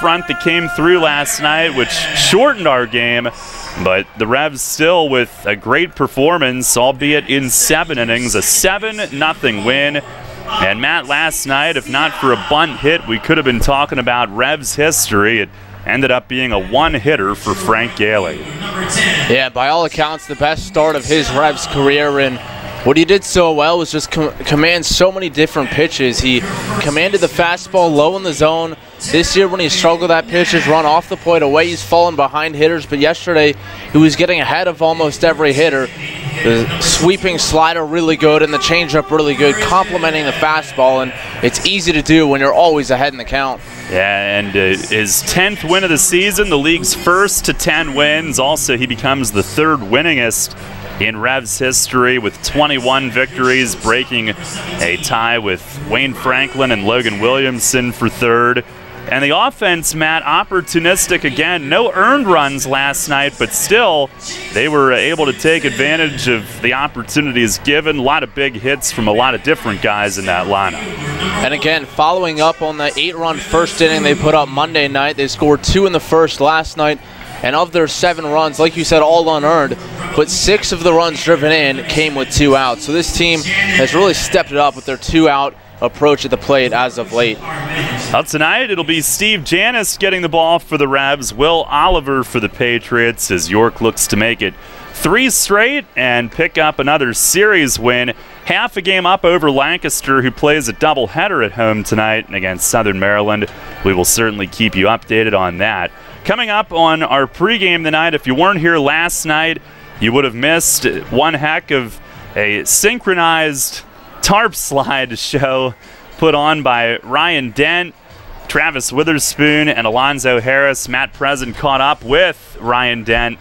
front that came through last night, which shortened our game. But the Revs still with a great performance, albeit in 7 innings, a 7-0 win. And Matt, last night, if not for a bunt hit, we could have been talking about Revs history. It ended up being a one-hitter for Frank Gailey. Yeah, by all accounts, the best start of his Revs career, and what he did so well was just command so many different pitches. He commanded the fastball low in the zone. This year when he struggled at pitches, run off the plate away, he's fallen behind hitters, but yesterday he was getting ahead of almost every hitter. The sweeping slider really good and the changeup really good, complementing the fastball, and it's easy to do when you're always ahead in the count. Yeah, and his 10th win of the season, the league's first to 10 wins. Also, he becomes the 3rd winningest in Revs history with 21 victories, breaking a tie with Wayne Franklin and Logan Williamson for 3rd. And the offense, Matt, opportunistic again. No earned runs last night, but still they were able to take advantage of the opportunities given. A lot of big hits from a lot of different guys in that lineup. And again, following up on the 8-run first inning they put up Monday night, they scored 2 in the first last night. And of their 7 runs, like you said, all unearned, but 6 of the runs driven in came with 2 outs. So this team has really stepped it up with their 2-out approach at the plate as of late. Well, tonight it'll be Steve Janis getting the ball for the Revs, Will Oliver for the Patriots, as York looks to make it 3 straight and pick up another series win. Half a game up over Lancaster, who plays a doubleheader at home tonight against Southern Maryland. We will certainly keep you updated on that. Coming up on our pregame tonight, if you weren't here last night, you would have missed one heck of a synchronized tarp slide show put on by Ryan Dent, Travis Witherspoon, and Alonzo Harris. Matt Present caught up with Ryan Dent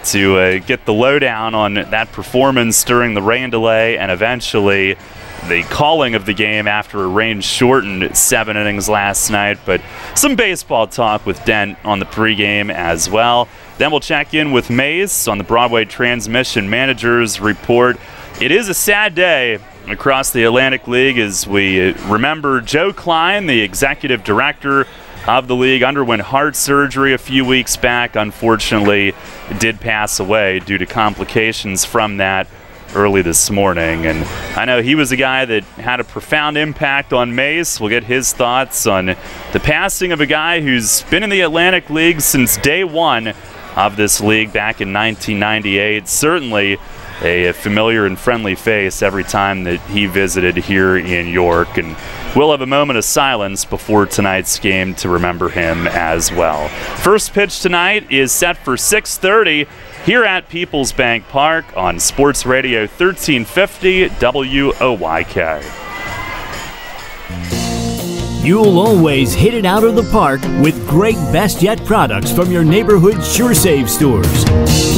to get the lowdown on that performance during the rain delay and eventually the calling of the game after a rain-shortened 7 innings last night. But some baseball talk with Dent on the pregame as well. Then we'll check in with Mace on the Broadway Transmission Managers Report. It is a sad day across the Atlantic League as we remember Joe Klein, the executive director of the league, underwent heart surgery a few weeks back. Unfortunately, did pass away due to complications from that early this morning. And I know he was a guy that had a profound impact on Mace. We'll get his thoughts on the passing of a guy who's been in the Atlantic League since day one of this league back in 1998. Certainly a familiar and friendly face every time that he visited here in York. And we'll have a moment of silence before tonight's game to remember him as well. First pitch tonight is set for 6:30 here at Peoples Bank Park on Sports Radio 1350 WOYK. You'll always hit it out of the park with great Best Yet products from your neighborhood Sure Save stores.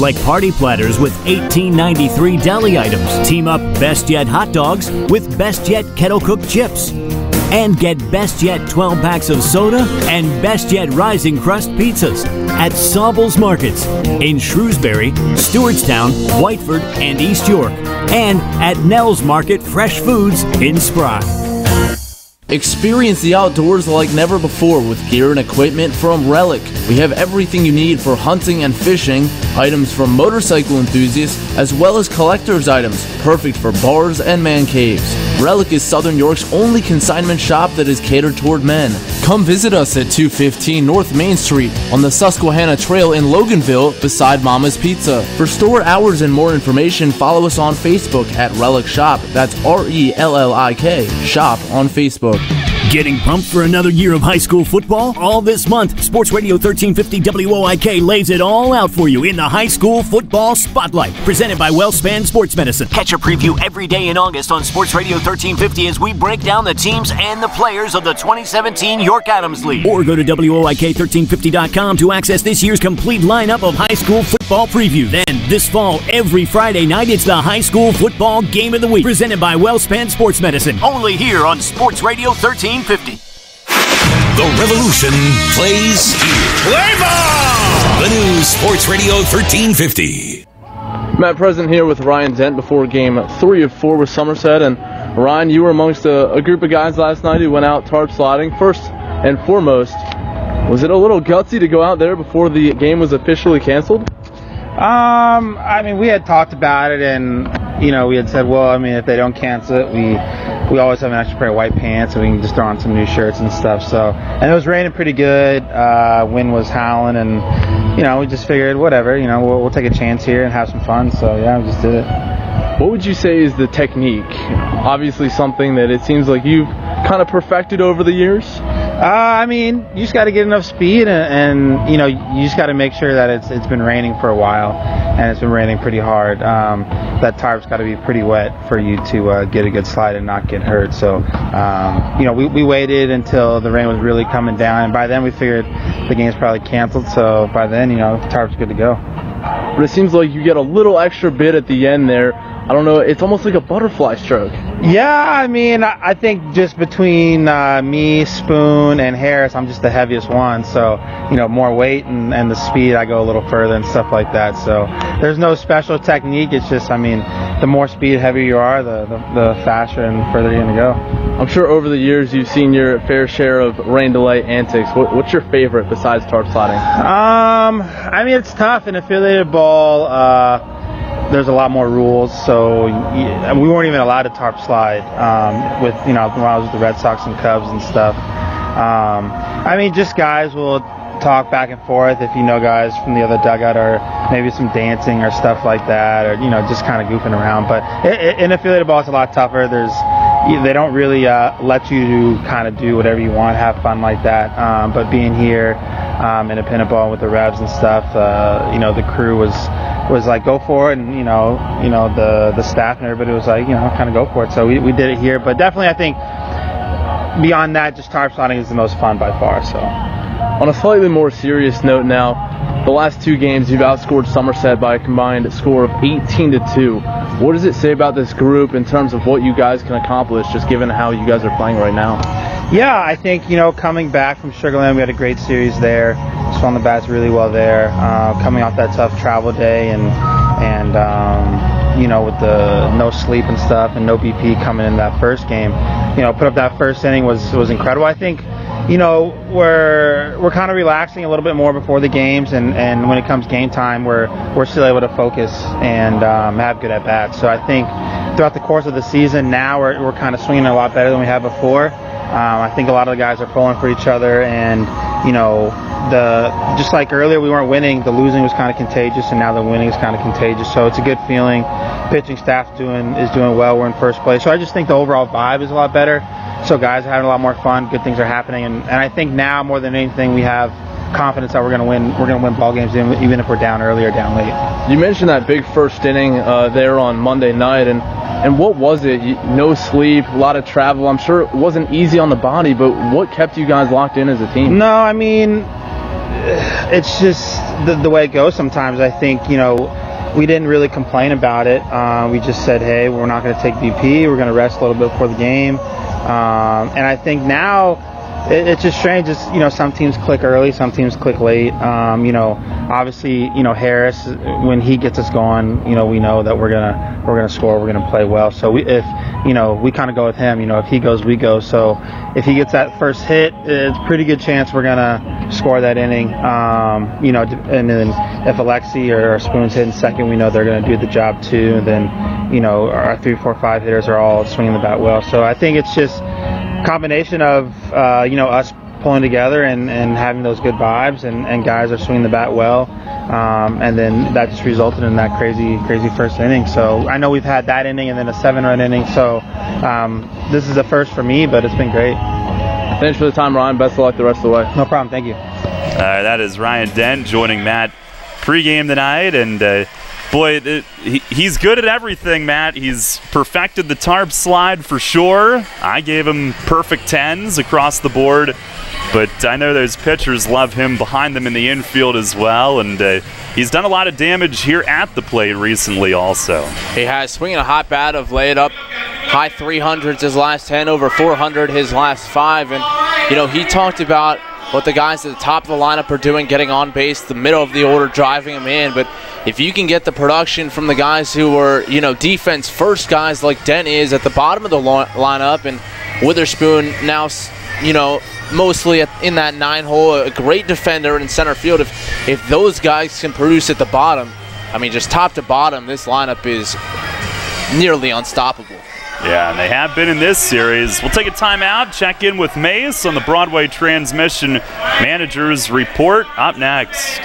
Like party platters with $18.93 deli items. Team up Best Yet hot dogs with Best Yet kettle cooked chips. And get Best Yet 12 packs of soda and Best Yet Rising Crust pizzas at Sobel's Markets in Shrewsbury, Stewartstown, Whiteford, and East York. And at Nell's Market Fresh Foods in Spry. Experience the outdoors like never before with gear and equipment from Relic. We have everything you need for hunting and fishing, items from motorcycle enthusiasts, as well as collector's items, perfect for bars and man caves. Relic is Southern York's only consignment shop that is catered toward men. Come visit us at 215 North Main Street on the Susquehanna Trail in Loganville beside Mama's Pizza. For store hours and more information, follow us on Facebook at Relic Shop. That's RELLIK Shop on Facebook. Getting pumped for another year of high school football? All this month, Sports Radio 1350 WOIK lays it all out for you in the High School Football Spotlight, presented by WellSpan Sports Medicine. Catch a preview every day in August on Sports Radio 1350 as we break down the teams and the players of the 2017 York Adams League. Or go to WOIK1350.com to access this year's complete lineup of high school football preview. Then, this fall, every Friday night, it's the High School Football Game of the Week, presented by WellSpan Sports Medicine. Only here on Sports Radio 1350. The revolution plays here. Play ball! The new Sports Radio 1350. Matt Present here with Ryan Dent before game 3 of 4 with Somerset. And Ryan, you were amongst a group of guys last night who went out tarp sliding. First and foremost, Was it a little gutsy to go out there before the game was officially canceled? I mean, we had talked about it, and we had said, well, I mean, if they don't cancel it, we always have an extra pair of white pants, and we can just throw on some new shirts and stuff. So, and it was raining pretty good. Wind was howling, and we just figured, whatever, we'll take a chance here and have some fun. So yeah, we just did it. What would you say is the technique? Obviously, something that it seems like you've kind of perfected over the years. I mean, you just got to get enough speed, and you just got to make sure that it's been raining for a while, and it's been raining pretty hard. That tarp's got to be pretty wet for you to get a good slide and not get hurt. So, we waited until the rain was really coming down, and by then we figured the game's probably canceled. So by then, the tarp's good to go. But it seems like you get a little extra bit at the end there. I don't know, it's almost like a butterfly stroke. Yeah, I mean, I think just between me, Spoon, and Harris, I'm just the heaviest one. So, more weight and the speed, I go a little further and stuff like that. So there's no special technique. It's just, I mean, the more speed, heavier you are, the faster and further you're going to go. I'm sure over the years you've seen your fair share of rain delay antics. What's your favorite besides tarp sliding? I mean, it's tough. In affiliated ball, there's a lot more rules, so we weren't even allowed to tarp slide with when I was with the Red Sox and Cubs and stuff. I mean, just guys will talk back and forth if guys from the other dugout, or maybe some dancing or stuff like that, or just kind of goofing around. But in affiliated ball, it's a lot tougher. They don't really let you kind of do whatever you want, have fun like that. But being here in a pennant ball with the Revs and stuff, the crew was like, go for it, and the staff and everybody was like, kind of go for it. So we did it here, but definitely I think beyond that, just tarp sliding is the most fun by far. So on a slightly more serious note now, the last 2 games you've outscored Somerset by a combined score of 18-2. What does it say about this group in terms of what you guys can accomplish, just given how you guys are playing right now? Yeah, I think, coming back from Sugar Land, we had a great series there. Swung the bats really well there. Coming off that tough travel day and with the no sleep and stuff and no BP coming in that first game, put up that first inning was incredible. I think, we're kind of relaxing a little bit more before the games, and when it comes game time, we're still able to focus and have good at bats. So I think throughout the course of the season now, we're kind of swinging a lot better than we have before. I think a lot of the guys are pulling for each other, and just like earlier we weren't winning, the losing was kind of contagious, and now the winning is kind of contagious. So it's a good feeling. Pitching staff is doing well. We're in first place. So I just think the overall vibe is a lot better. So guys are having a lot more fun. Good things are happening, and I think now more than anything we have confidence that we're going to win. We're going to win ball games even if we're down early or down late. You mentioned that big first inning there on Monday night, and what was it? No sleep, a lot of travel. I'm sure it wasn't easy on the body, but what kept you guys locked in as a team? No, I mean, it's just the way it goes sometimes. I think, we didn't really complain about it. We just said, hey, we're not going to take BP. We're going to rest a little bit before the game. And I think now it's just strange. It's, some teams click early, some teams click late. Obviously, Harris, when he gets us going, we know that we're gonna score, we're gonna play well. So we kind of go with him. If he goes, we go. So if he gets that first hit, it's a pretty good chance we're gonna score that inning. And then if Alexi or Spoon's hitting second, we know they're gonna do the job too. And then, our 3, 4, 5 hitters are all swinging the bat well. So I think it's just combination of us pulling together and having those good vibes, and guys are swinging the bat well, and then that just resulted in that crazy first inning. So I know we've had that inning and then a 7-run inning, so this is a first for me, but it's been great. Thanks for the time, Ryan. Best of luck the rest of the way. No problem. Thank you. That is Ryan Dent joining Matt pregame tonight, and boy, he's good at everything, Matt. He's perfected the tarp slide for sure. I gave him perfect 10s across the board, but I know those pitchers love him behind them in the infield as well, and he's done a lot of damage here at the plate recently also. He has, swinging a hot bat of late up high 300s his last 10, over 400 his last 5, and he talked about what the guys at the top of the lineup are doing, getting on base, the middle of the order, driving them in. But if you can get the production from the guys who are, defense first guys like Dent is at the bottom of the lineup, and Witherspoon now, mostly in that 9-hole, a great defender in center field. If those guys can produce at the bottom, I mean, just top to bottom, this lineup is nearly unstoppable. Yeah, and they have been in this series. We'll take a timeout, check in with Mace on the Broadway Transmission Managers Report up next.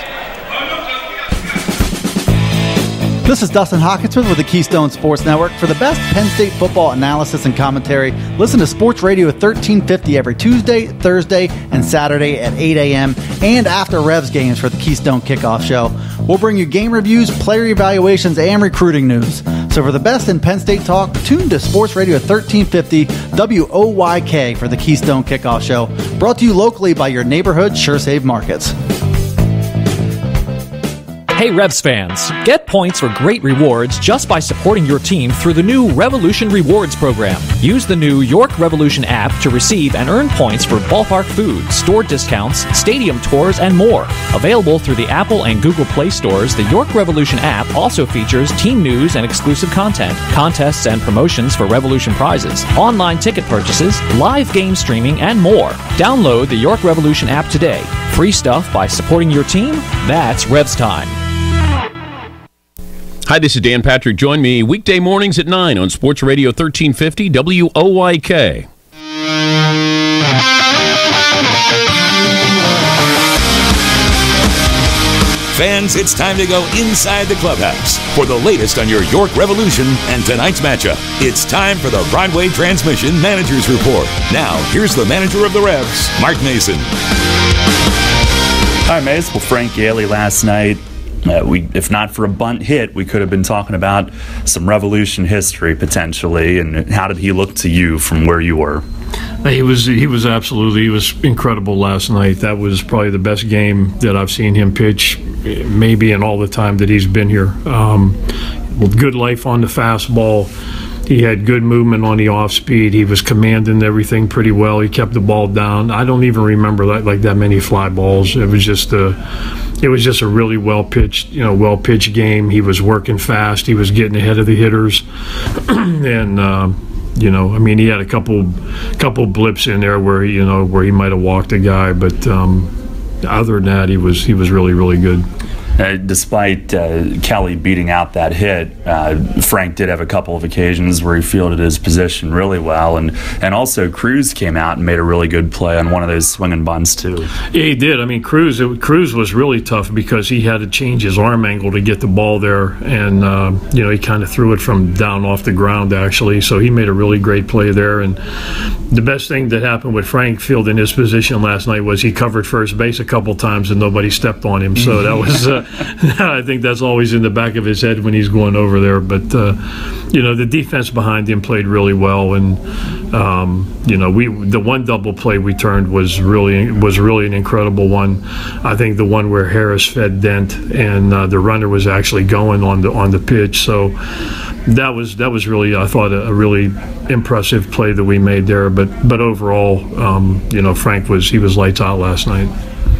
This is Dustin Hawkinsmith with the Keystone Sports Network. For the best Penn State football analysis and commentary, listen to Sports Radio 1350 every Tuesday, Thursday, and Saturday at 8 a.m. and after Revs games for the Keystone Kickoff Show. We'll bring you game reviews, player evaluations, and recruiting news. So for the best in Penn State talk, tune to Sports Radio 1350 WOYK for the Keystone Kickoff Show. Brought to you locally by your neighborhood SureSave Markets. Hey Revs fans, get points for great rewards just by supporting your team through the new Revolution Rewards program. Use the new York Revolution app to receive and earn points for ballpark food, store discounts, stadium tours, and more. Available through the Apple and Google Play stores, the York Revolution app also features team news and exclusive content, contests and promotions for Revolution prizes, online ticket purchases, live game streaming, and more. Download the York Revolution app today. Free stuff by supporting your team? That's Revs time. Hi, this is Dan Patrick. Join me weekday mornings at 9 on Sports Radio 1350 WOYK. Fans, it's time to go inside the clubhouse for the latest on your York Revolution and tonight's matchup. It's time for the Broadway Transmission Managers Report. Now, here's the manager of the Revs, Mark Mason. All right, Mace. Well, Frank Gailey last night, if not for a bunt hit, we could have been talking about some Revolution history potentially. And how did he look to you from where you were? He was incredible last night. That was probably the best game that I've seen him pitch, maybe in all the time that he's been here. With good life on the fastball. He had good movement on the off speed. He was commanding everything pretty well. He kept the ball down. I don't even remember that many fly balls. It was just a really well pitched game. He was working fast. He was getting ahead of the hitters, and he had a couple blips in there where he might have walked a guy, but other than that, he was really, really good. Despite Kelly beating out that hit, Frank did have a couple of occasions where he fielded his position really well, and also Cruz came out and made a really good play on one of those swinging bunts too. Yeah, he did. I mean, Cruz was really tough because he had to change his arm angle to get the ball there, and he kind of threw it from down off the ground actually. So he made a really great play there. And the best thing that happened with Frank fielding his position last night was he covered first base a couple times and nobody stepped on him. So that was. I think that's always in the back of his head when he's going over there. But the defense behind him played really well, and the one double play we turned was really an incredible one. I think the one where Harris fed Dent and the runner was actually going on the pitch. So that was really, I thought, a really impressive play that we made there. But overall, Frank was lights out last night.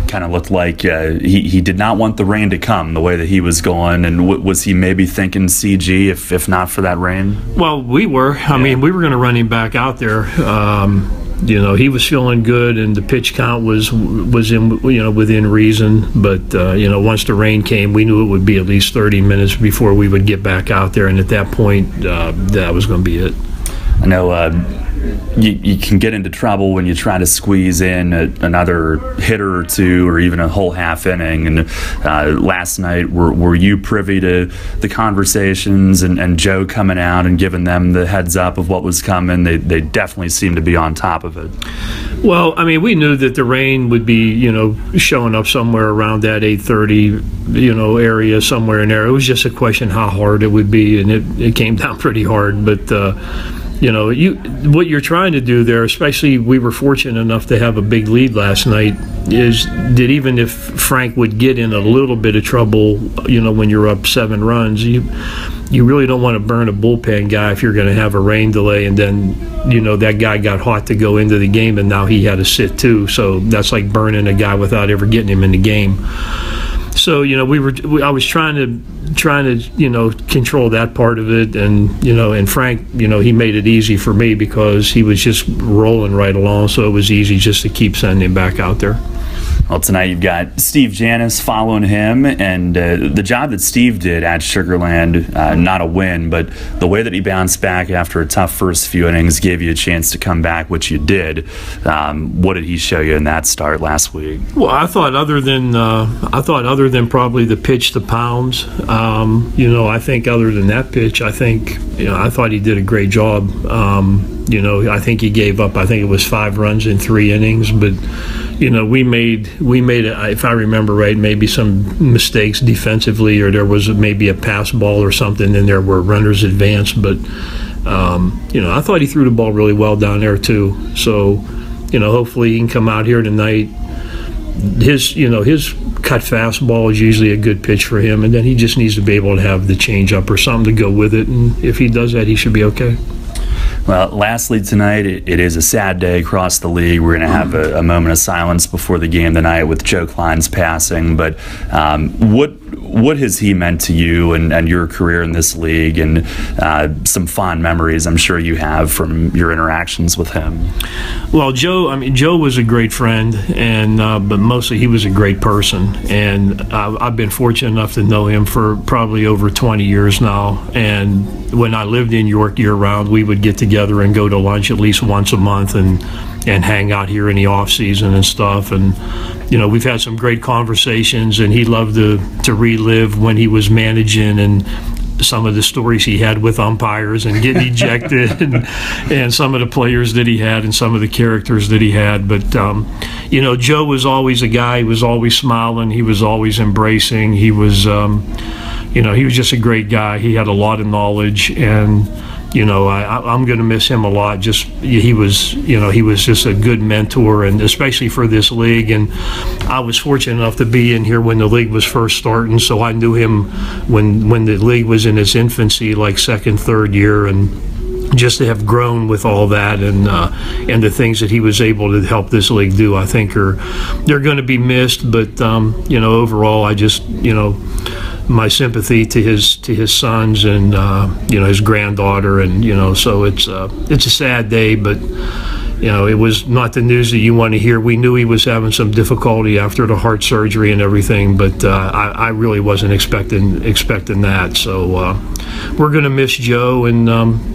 Kind of looked like he did not want the rain to come the way that he was going, and was he maybe thinking CG if not for that rain? Well, we were. I mean, we were going to run him back out there. He was feeling good, and the pitch count was in within reason. But once the rain came, we knew it would be at least 30 minutes before we would get back out there, and at that point, that was going to be it. I know. You can get into trouble when you try to squeeze in another hitter or two or even a whole half inning. And last night, were you privy to the conversations and Joe coming out and giving them the heads up of what was coming? They definitely seemed to be on top of it. Well, I mean, we knew that the rain would be, showing up somewhere around that 8:30, area, somewhere in there. It was just a question how hard it would be, and it came down pretty hard. But what you're trying to do there, especially we were fortunate enough to have a big lead last night, is that even if Frank would get in a little bit of trouble, when you're up 7 runs, you really don't want to burn a bullpen guy if you're going to have a rain delay, and then that guy got hot to go into the game and now he had to sit too. So that's like burning a guy without ever getting him in the game. So I was trying to control that part of it, and Frank, he made it easy for me because he was just rolling right along, so it was easy just to keep sending him back out there. Well, tonight you've got Steve Janis following him, and the job that Steve did at Sugar Land, not a win, but the way that he bounced back after a tough first few innings gave you a chance to come back, which you did. What did he show you in that start last week? Well, I thought other than probably the pitch to pounds, I think other than that pitch, I thought he did a great job. I think he gave up, I think it was 5 runs in 3 innings, but we made if I remember right, maybe some mistakes defensively, or there was maybe a pass ball or something in there where runners advanced, but I thought he threw the ball really well down there too. So hopefully he can come out here tonight. His cut fastball is usually a good pitch for him, and then he just needs to be able to have the changeup or something to go with it, and if he does that, he should be okay. Well, lastly tonight, it is a sad day across the league. We're going to have a moment of silence before the game tonight with Joe Klein's passing. But what has he meant to you and your career in this league, and some fond memories I'm sure you have from your interactions with him? Well, Joe was a great friend, and but mostly he was a great person. And I've been fortunate enough to know him for probably over 20 years now. And when I lived in York year-round, we would get together and go to lunch at least once a month and hang out here in the off season and stuff. And we've had some great conversations, and he loved to relive when he was managing and some of the stories he had with umpires and getting ejected and some of the players that he had and some of the characters that he had. But Joe was always a guy. He was always smiling. He was always embracing. He was he was just a great guy. He had a lot of knowledge, and I'm going to miss him a lot. He was just a good mentor, and especially for this league. And I was fortunate enough to be in here when the league was first starting, so I knew him when the league was in its infancy, like second, third year, and just to have grown with all that and the things that he was able to help this league do, I think they're going to be missed. But overall, I just my sympathy to his sons and his granddaughter, and so it's a sad day, but it was not the news that you want to hear. We knew he was having some difficulty after the heart surgery and everything, but I really wasn't expecting that. So we're going to miss Joe, and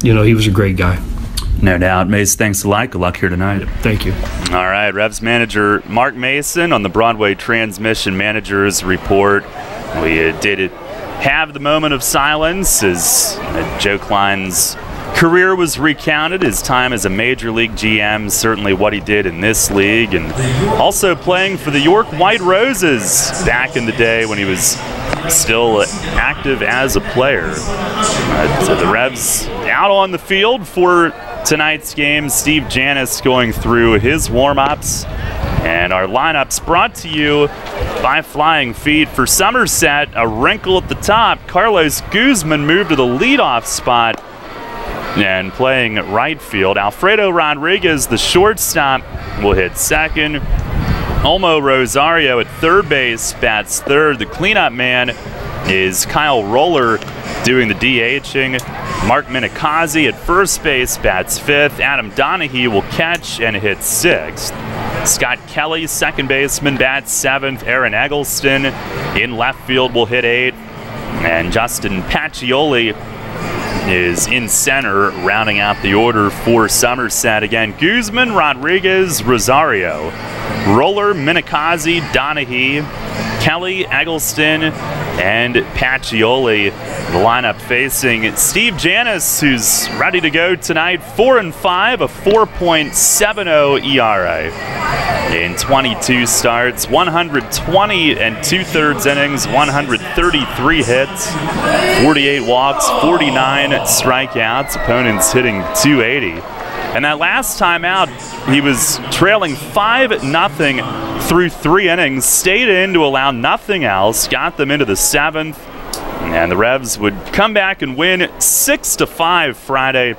he was a great guy. No doubt. Mace, thanks a lot. Good luck here tonight. Thank you. All right, Revs manager Mark Mason on the Broadway Transmission Managers Report. We did have the moment of silence as Joe Klein's career was recounted, his time as a Major League GM, certainly what he did in this league, and also playing for the York White Roses back in the day when he was still active as a player. So the Revs out on the field for tonight's game. Steve Janis going through his warm-ups. And our lineups brought to you by Flying Feet. For Somerset, a wrinkle at the top. Carlos Guzman moved to the leadoff spot and playing right field. Alfredo Rodriguez, the shortstop, will hit second. Olmo Rosario at third base bats third. The cleanup man is Kyle Roller doing the DHing. Mark Minikazi at first base bats fifth. Adam Donahue will catch and hit sixth. Scott Kelly, second baseman, bats seventh. Aaron Eggleston in left field will hit eighth. And Justin Pacioli is in center, rounding out the order for Somerset. Again, Guzman, Rodriguez, Rosario, Roller, Minikazi, Donahue, Kelly, Eggleston, and Pacioli. The lineup facing Steve Janis, who's ready to go tonight. 4-5, a 4.70 ERA in 22 starts, 120 and two-thirds innings, 133 hits, 48 walks, 49 strikeouts. Opponents hitting .280. And that last time out, he was trailing 5-0 through 3 innings, stayed in to allow nothing else, got them into the 7th, and the Revs would come back and win 6-5 Friday.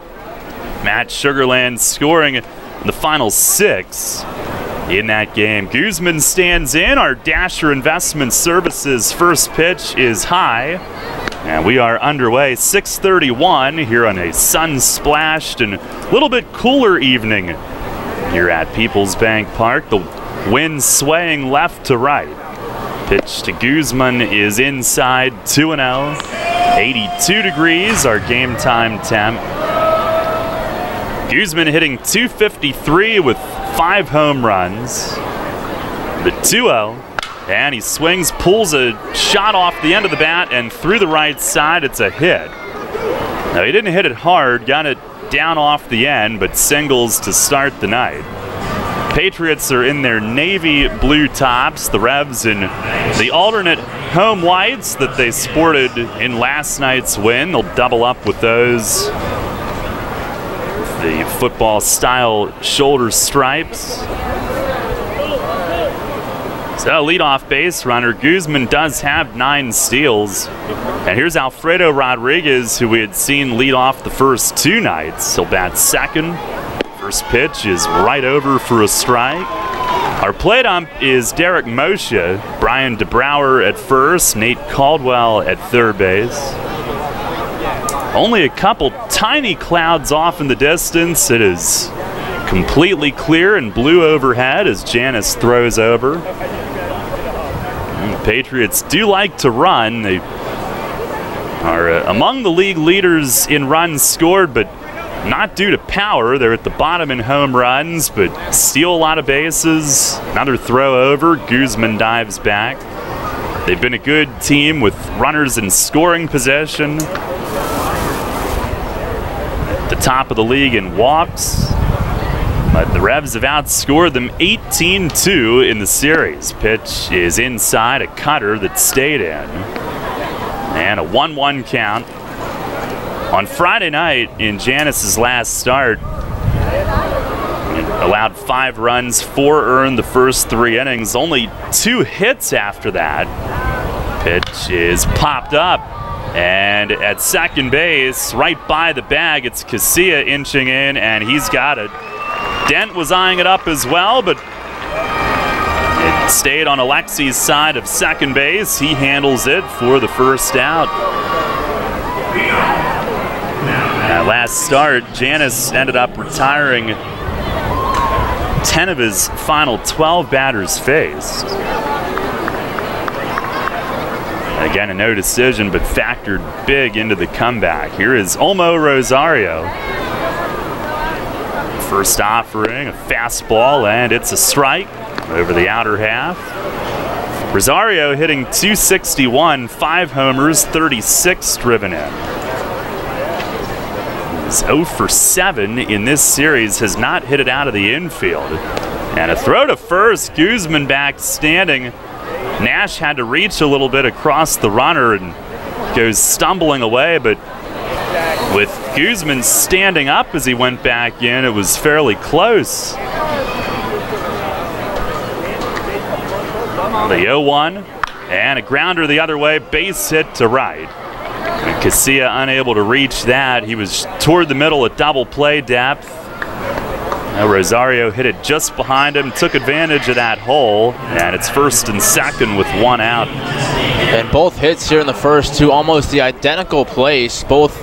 Matt Sugarland scoring the final 6. in that game. Guzman stands in. Our Dasher Investment Services first pitch is high. And we are underway, 6:31 here on a sun-splashed and a little bit cooler evening here at Peoples Bank Park. The wind swaying left to right. Pitch to Guzman is inside, 2-0. 82 degrees, our game time temp. Guzman hitting .253 with 5 home runs. The 2-0. And he swings, pulls a shot off the end of the bat, and through the right side, it's a hit. Now, he didn't hit it hard, got it down off the end, but singles to start the night. Patriots are in their navy blue tops, the Revs in the alternate home whites that they sported in last night's win. They'll double up with those. The football-style shoulder stripes. So, leadoff base runner, Guzman does have 9 steals. And here's Alfredo Rodriguez, who we had seen lead off the first 2 nights. He'll bat second. First pitch is right over for a strike. Our plate ump is Derek Moshe, Brian DeBrouwer at first, Nate Caldwell at third base. Only a couple tiny clouds off in the distance. It is completely clear and blue overhead as Janis throws over. The Patriots do like to run. They are among the league leaders in runs scored, but not due to power. They're at the bottom in home runs, but steal a lot of bases. Another throw over. Guzman dives back. They've been a good team with runners in scoring possession. At the top of the league in walks. But the Revs have outscored them 18-2 in the series. Pitch is inside, a cutter that stayed in. And a 1-1 count. On Friday night, in Janis's last start, allowed 5 runs, 4 earned the first 3 innings. Only 2 hits after that. Pitch is popped up. And at second base, right by the bag, it's Casilla inching in, and he's got it. Dent was eyeing it up as well, but it stayed on Alexi's side of second base. He handles it for the first out. Last start, Janis ended up retiring 10 of his final 12 batters faced. Again, a no decision, but factored big into the comeback. Here is Olmo Rosario. First offering, a fastball, and it's a strike over the outer half. Rosario hitting .261, 5 homers, 36 driven in. He's 0 for 7 in this series, has not hit it out of the infield. And a throw to first, Guzman back standing. Nash had to reach a little bit across the runner and goes stumbling away, but with Guzman standing up as he went back in, it was fairly close. The 0-1, and a grounder the other way, base hit to right. And Casilla unable to reach that. He was toward the middle at double play depth. Now Rosario hit it just behind him, took advantage of that hole, and it's first and second with 1 out. And both hits here in the first 2, almost the identical place, both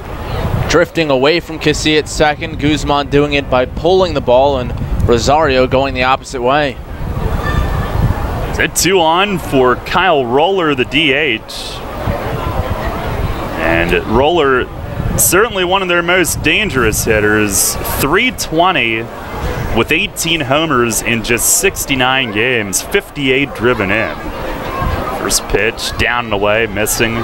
drifting away from Casilla at second, Guzman doing it by pulling the ball, and Rosario going the opposite way. It's a 2 on for Kyle Roller, the DH. And Roller, certainly one of their most dangerous hitters, .320 with 18 homers in just 69 games, 58 driven in. First pitch, down and away, missing.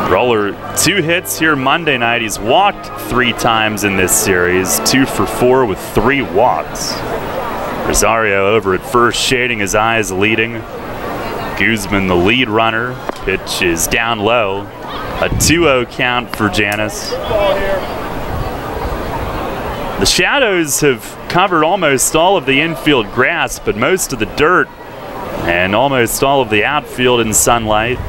Roller, 2 hits here Monday night. He's walked 3 times in this series, 2 for 4 with 3 walks. Rosario over at first, shading his eyes, leading. Guzman, the lead runner. Pitch is down low. A 2-0 count for Janis. The Shadows have covered almost all of the infield grass, but most of the dirt and almost all of the outfield in sunlight.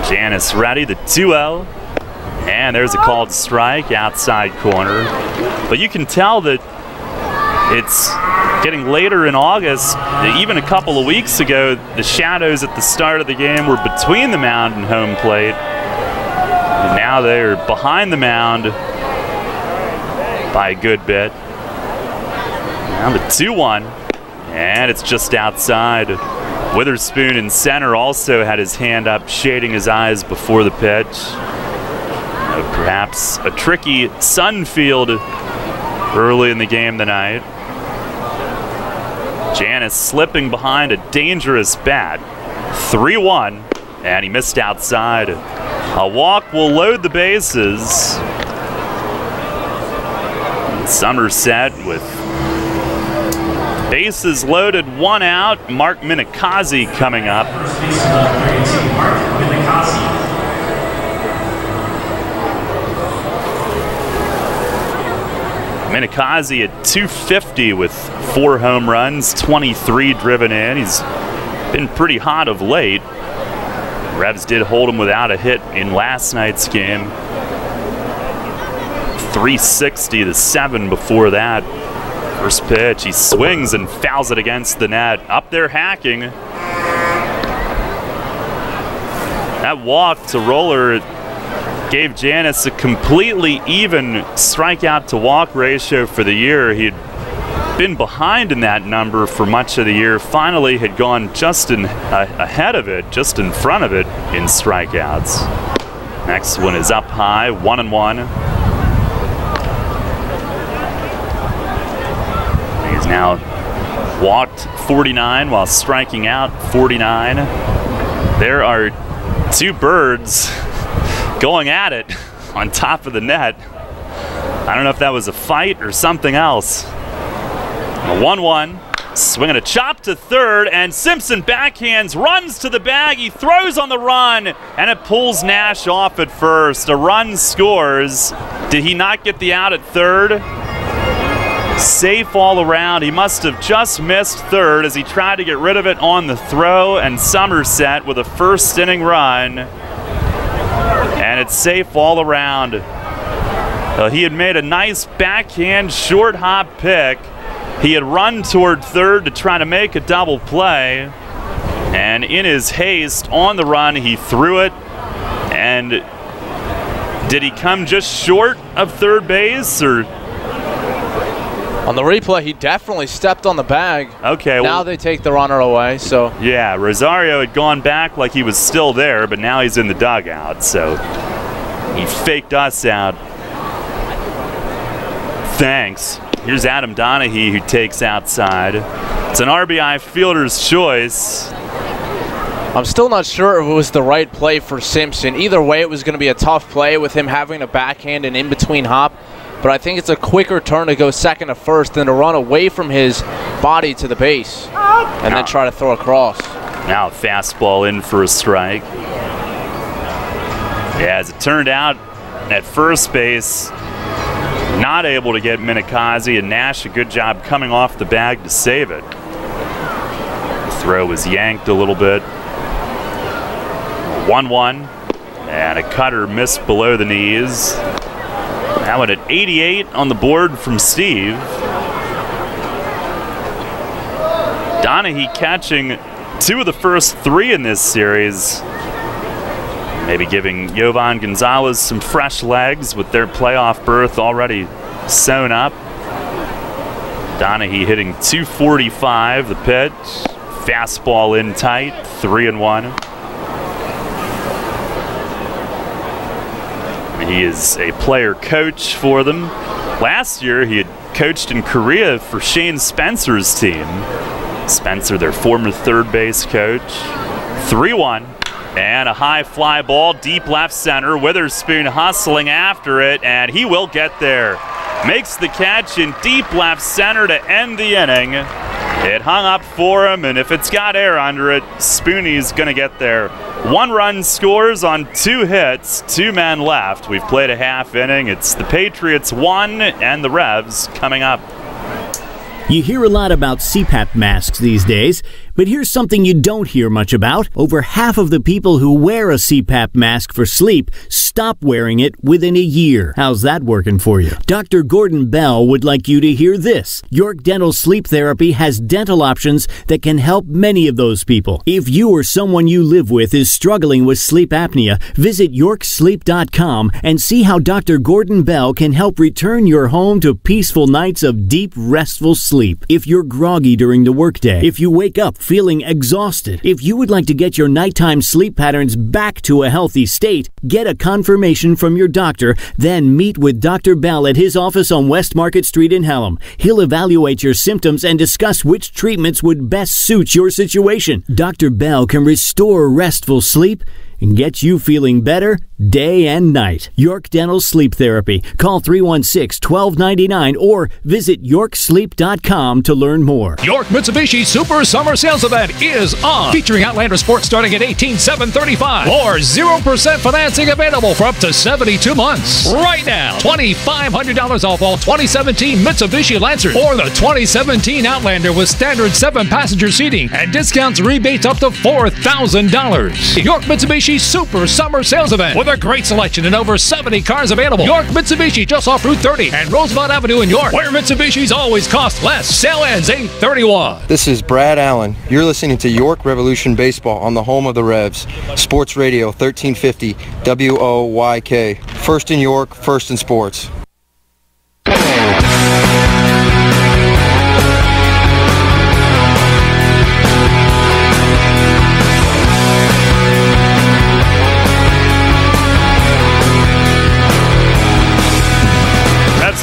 Janis ready, the 2-0. And there's a called strike outside corner. But you can tell that it's getting later in August. Even a couple of weeks ago, the shadows at the start of the game were between the mound and home plate. And now they're behind the mound by a good bit. Now the 2-1, and it's just outside. Witherspoon in center also had his hand up, shading his eyes before the pitch. Perhaps a tricky sun field early in the game tonight. Janis slipping behind a dangerous bat. 3-1, and he missed outside. A walk will load the bases. Somerset with bases loaded, 1 out. Mark Minikazi coming up. Minikazi at 250 with 4 home runs, 23 driven in. He's been pretty hot of late. Revs did hold him without a hit in last night's game. 360 to 7 before that. First pitch, he swings and fouls it against the net. Up there hacking. That walk to roller gave Janis a completely even strikeout to walk ratio for the year. He'd been behind in that number for much of the year. Finally had gone just ahead of it, just in front of it in strikeouts. Next one is up high, 1-1. He's now walked 49 while striking out 49. There are 2 birds going at it on top of the net. I don't know if that was a fight or something else. A 1-1, swinging a chop to third, and Simpson backhands, runs to the bag, he throws on the run, and it pulls Nash off at first. A run scores. Did he not get the out at third? Safe all around. He must have just missed third as he tried to get rid of it on the throw, and Somerset with a first inning run. And it's safe all around. He had made a nice backhand short hop pick. He had run toward third to try to make a double play. And in his haste on the run, he threw it. And did he come just short of third base, or? On the replay, he definitely stepped on the bag. Okay. Now they take the runner away, so. Yeah, Rosario had gone back like he was still there, but now he's in the dugout, so he faked us out. Thanks. Here's Adam Donahue, who takes outside. It's an RBI fielder's choice. I'm still not sure if it was the right play for Simpson. Either way, it was going to be a tough play with him having a backhand and in-between hop. But I think it's a quicker turn to go second to first than to run away from his body to the base and then try to throw across. Now a fastball in for a strike. Yeah, as it turned out, at first base, not able to get Minikazi, and Nash a good job coming off the bag to save it. The throw was yanked a little bit. 1-1, and a cutter missed below the knees. Now at 88 on the board from Steve. Donahue catching 2 of the first 3 in this series. Maybe giving Jovan Gonzalez some fresh legs with their playoff berth already sewn up. Donahue hitting 245, the pitch. Fastball in tight, 3-1. He is a player coach for them. Last year, he had coached in Korea for Shane Spencer's team. Spencer, their former third base coach. 3-1, and a high fly ball, deep left center. Witherspoon hustling after it, and he will get there. Makes the catch in deep left center to end the inning. It hung up for him, and if it's got air under it, Spoonie's going to get there. 1 run scores on 2 hits, 2 men left. We've played a half inning. It's the Patriots 1 and the Revs coming up. You hear a lot about CPAP masks these days, But here's something you don't hear much about. Over half of the people who wear a CPAP mask for sleep stop wearing it within a year. How's that working for you? Dr. Gordon Bell would like you to hear this. York Dental Sleep Therapy has dental options that can help many of those people. If you or someone you live with is struggling with sleep apnea, visit yorksleep.com and see how Dr. Gordon Bell can help return your home to peaceful nights of deep, restful sleep. If you're groggy during the workday, if you wake up feeling exhausted, if you would like to get your nighttime sleep patterns back to a healthy state, get a confirmation from your doctor, then meet with Dr. Bell at his office on West Market Street in Hallam. He'll evaluate your symptoms and discuss which treatments would best suit your situation. Dr. Bell can restore restful sleep and get you feeling better day and night. York Dental Sleep Therapy. Call 316-1299 or visit yorksleep.com to learn more. York Mitsubishi Super Summer Sales Event is on, featuring Outlander Sport starting at $18,735 or 0% financing available for up to 72 months. Right now, $2,500 off all 2017 Mitsubishi Lancers or the 2017 Outlander with standard 7-passenger seating and discounts and rebates up to $4,000. York Mitsubishi Super Summer Sales Event with a great selection and over 70 cars available. York Mitsubishi just off Route 30 and Roosevelt Avenue in York, where Mitsubishis always cost less. Sale ends 8/31. This is Brad Allen. You're listening to York Revolution Baseball on the home of the Revs. Sports Radio 1350 WOYK. First in York, first in sports.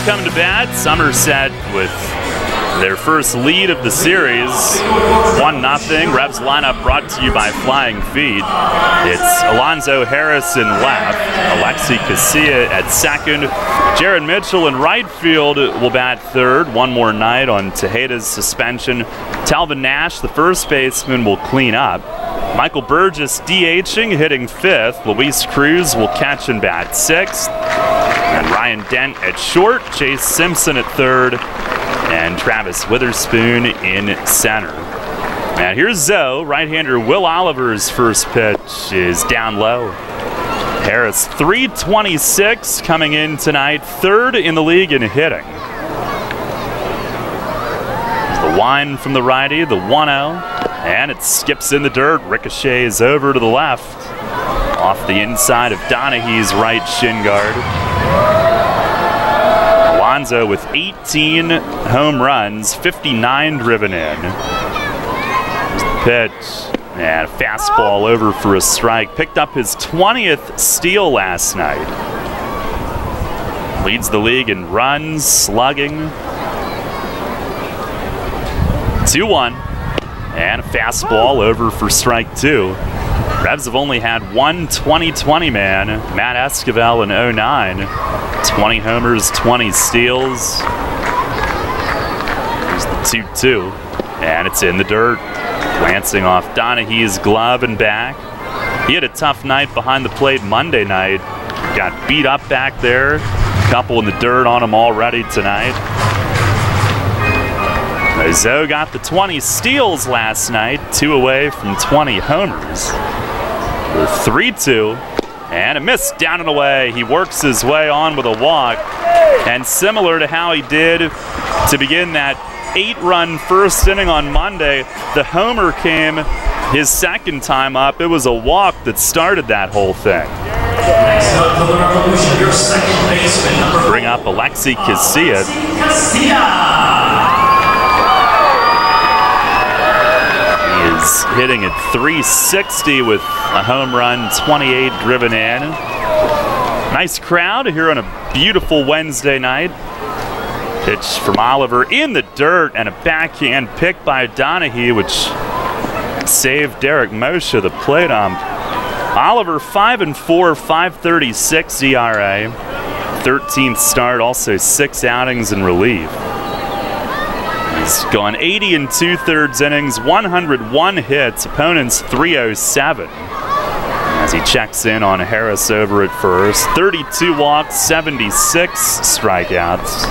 Come to bat. Somerset with their first lead of the series, 1-0. Revs lineup brought to you by Flying Feet. It's Alonzo Harris in left, Alexi Casilla at second, Jared Mitchell in right field will bat third. One more night on Tejeda's suspension. Talvin Nash, the first baseman, will clean up. Michael Burgess DHing, hitting fifth. Luis Cruz will catch and bat sixth. And Ryan Dent at short, Chase Simpson at third, and Travis Witherspoon in center. And here's Zoe. Right-hander Will Oliver's first pitch is down low. Harris, 326 coming in tonight, third in the league in hitting. The wind from the righty, the 1-0, and it skips in the dirt, ricochets over to the left, off the inside of Donaghy's right shin guard. Alonzo with 18 home runs, 59 driven in. There's the pitch, and a fastball over for a strike. Picked up his 20th steal last night. Leads the league in runs, slugging. 2-1, and a fastball over for strike two. Revs have only had one 20-20 man, Matt Esquivel in 09. 20 homers, 20 steals. There's the 2-2, and it's in the dirt. Glancing off Donaghy's glove and back. He had a tough night behind the plate Monday night. Got beat up back there. A couple in the dirt on him already tonight. Zoe got the 20 steals last night, 2 away from 20 homers. 3-2, and a miss down and away. He works his way on with a walk, and similar to how he did to begin that 8-run first inning on Monday, the homer came his second time up. It was a walk that started that whole thing. Next up for the Revolution, your second baseman, number 4. Bring up Alexi Casilla. Is hitting at 360 with a home run, 28 driven in. Nice crowd here on a beautiful Wednesday night. Pitch from Oliver in the dirt, and a backhand pick by Donaghy, which saved Derek Moshe, the plate ump. Oliver 5-4, 5.36 ERA. 13th start, also 6 outings in relief. He's gone 80 2/3 innings, 101 hits, opponents 307. As he checks in on Harris over at first, 32 walks, 76 strikeouts.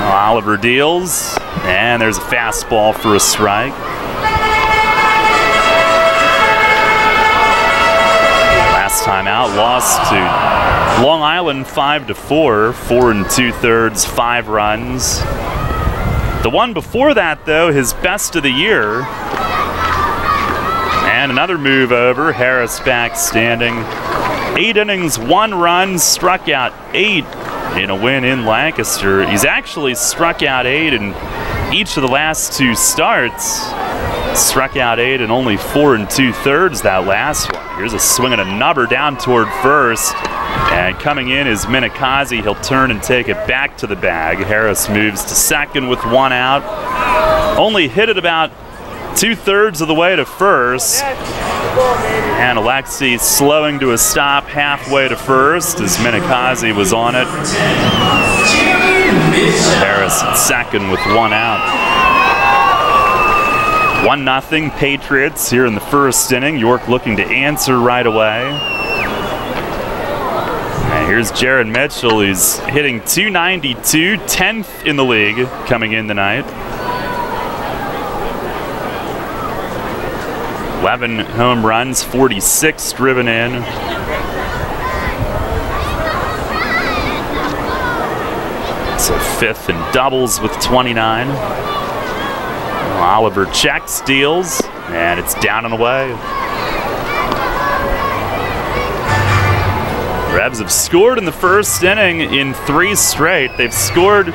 Oliver deals, and there's a fastball for a strike. Last time out, lost to Long Island 5-4, 4 2/3, 5 runs. The one before that, though, his best of the year. And another move over, Harris back standing. 8 innings, 1 run, struck out 8 in a win in Lancaster. He's actually struck out 8 in each of the last 2 starts. Struck out 8 and only 4 2/3 that last one. Here's a swing and a nubber down toward first. And coming in is Minikazi. He'll turn and take it back to the bag. Harris moves to second with 1 out. Only hit it about 2/3 of the way to first. And Alexi slowing to a stop halfway to first as Minikazi was on it. Harris at second with 1 out. 1-0 Patriots here in the first inning. York looking to answer right away. And here's Jared Mitchell. He's hitting .292, 10th in the league coming in tonight. 11 home runs, 46 driven in. So 5th in doubles with 29. Oliver checks, deals, and it's down and away. Rebs have scored in the first inning in 3 straight. They've scored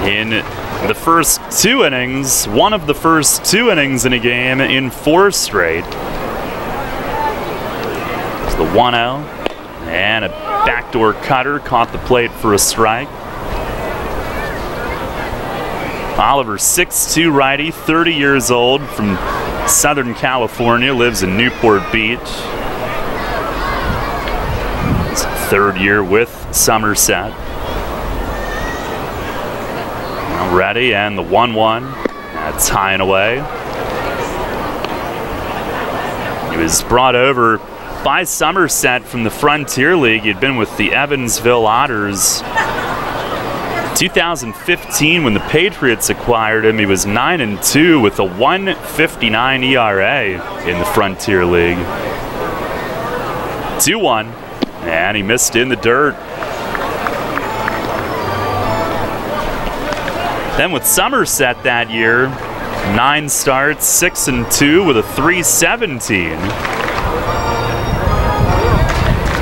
in the first 2 innings, one of the first 2 innings in a game in 4 straight. It's the 1-0, and a backdoor cutter caught the plate for a strike. Oliver, 6'2" righty, 30 years old, from Southern California, lives in Newport Beach. His 3rd year with Somerset. Now ready, and the 1-1. That's high and away. He was brought over by Somerset from the Frontier League. He'd been with the Evansville Otters. 2015, when the Patriots acquired him, he was 9-2 with a 1.59 ERA in the Frontier League. 2-1, and he missed in the dirt. Then with Somerset that year, 9 starts, 6-2 with a 3.17.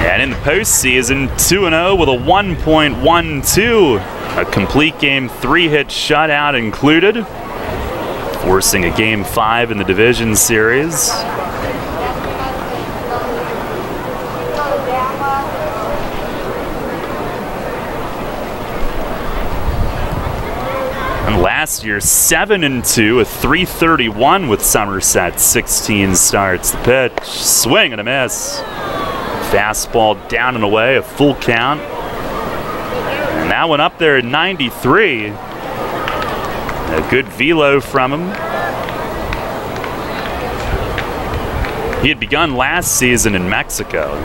And in the postseason, 2-0 with a 1.12. A complete game 3-hit shutout included, forcing a Game 5 in the division series. And last year, 7-2, a 3.31 with Somerset, 16 starts. The pitch, swing and a miss. Fastball down and away, a full count. And that one up there at 93. A good velo from him. He had begun last season in Mexico.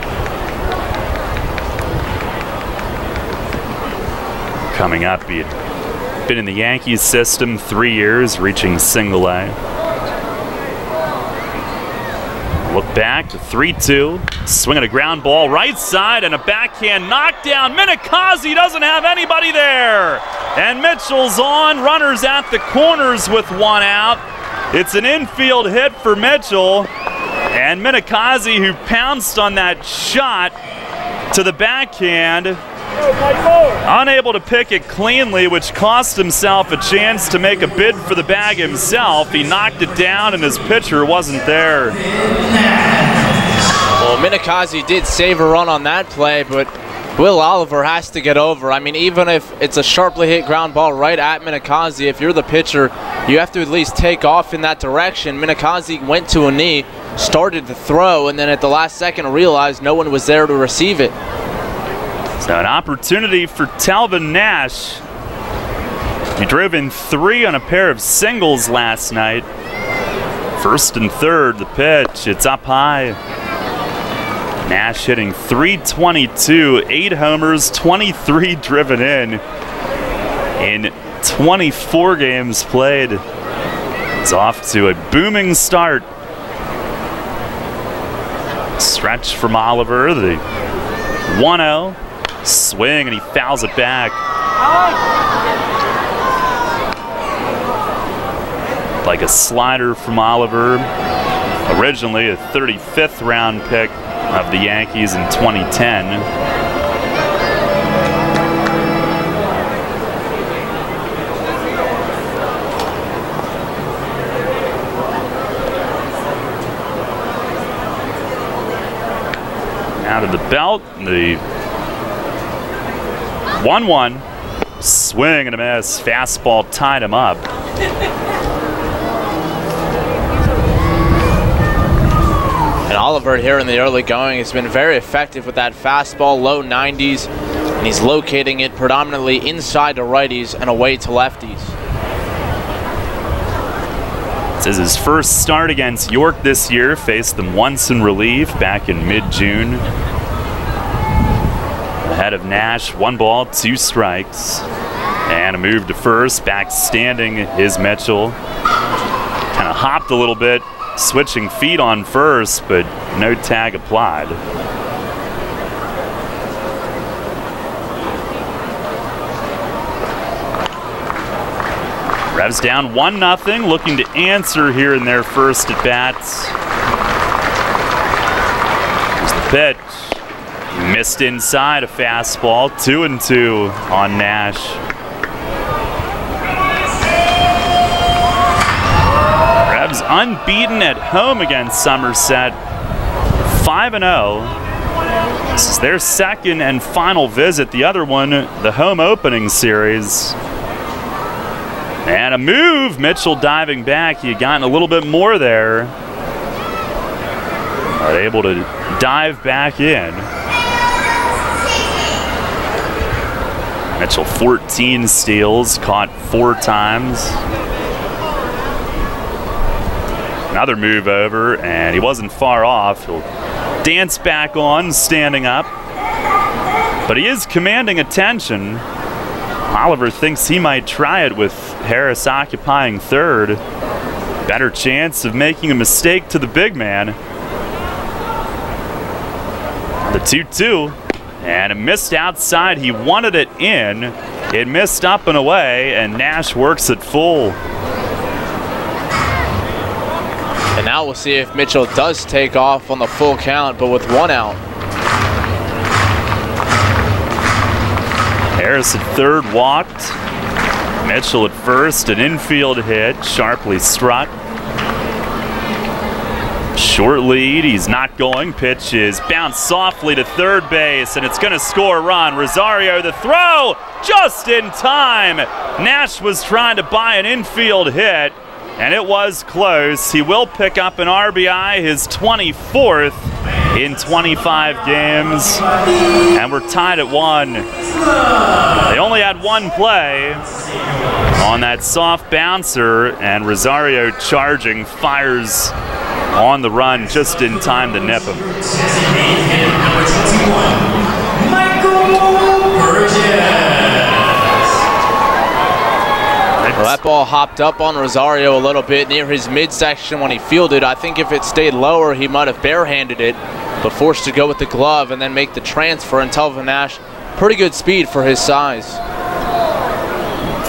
Coming up, he had been in the Yankees system 3 years, reaching single-A. Look back to 3-2. Swinging a ground ball right side and a backhand knockdown. Minikazi doesn't have anybody there. And Mitchell's on. Runners at the corners with 1 out. It's an infield hit for Mitchell. And Minikazi, who pounced on that shot to the backhand, unable to pick it cleanly, which cost himself a chance to make a bid for the bag himself. He knocked it down and his pitcher wasn't there. Well, Minikazi did save a run on that play, but Will Oliver has to get over. I mean, even if it's a sharply hit ground ball right at Minikazi, if you're the pitcher, you have to at least take off in that direction. Minikazi went to a knee, started to throw, and then at the last second realized no one was there to receive it. So an opportunity for Talvin Nash. He drove in 3 on a pair of singles last night. 1st and 3rd, the pitch, it's up high. Nash hitting .322, 8 homers, 23 driven in. in 24 games played. It's off to a booming start. Stretch from Oliver, the 1-0. Swing, and he fouls it back. Like a slider from Oliver. Originally a 35th round pick of the Yankees in 2010. Out of the belt, the 1-1. Swing and a miss. Fastball tied him up. And Oliver here in the early going has been very effective with that fastball, low 90s, and he's locating it predominantly inside to righties and away to lefties. This is his first start against York this year. Faced them once in relief back in mid-June. Ahead of Nash, 1 ball, 2 strikes. And a move to first, backstanding is Mitchell. Kind of hopped a little bit, switching feet on first, but no tag applied. Revs down 1-0, looking to answer here in their first at-bats. Here's the pitch. Missed inside, a fastball, 2-2 on Nash. Revs unbeaten at home against Somerset, 5-0. This is their second and final visit. The other one, the home opening series. And a move, Mitchell diving back. He had gotten a little bit more there. Are able to dive back in. Mitchell 14 steals, caught 4 times. Another move over, and he wasn't far off. He'll dance back on, standing up. But he is commanding attention. Oliver thinks he might try it with Harris occupying third. Better chance of making a mistake to the big man. The 2-2. And it missed outside. He wanted it in. It missed up and away, and Nash works it full. And now we'll see if Mitchell does take off on the full count, but with 1 out. Harris at third walked. Mitchell at first, an infield hit, sharply struck. Short lead, he's not going. Pitch is bounced softly to third base, and it's going to score a run. Rosario, the throw, just in time. Nash was trying to buy an infield hit, and it was close. He will pick up an RBI, his 24th in 25 games, and we're tied at 1. They only had 1 play on that soft bouncer, and Rosario charging, fires on the run just in time to nip him. Well, that ball hopped up on Rosario a little bit near his midsection when he fielded. I think if it stayed lower, he might have barehanded it, but forced to go with the glove and then make the transfer. And Telvin Nash, pretty good speed for his size.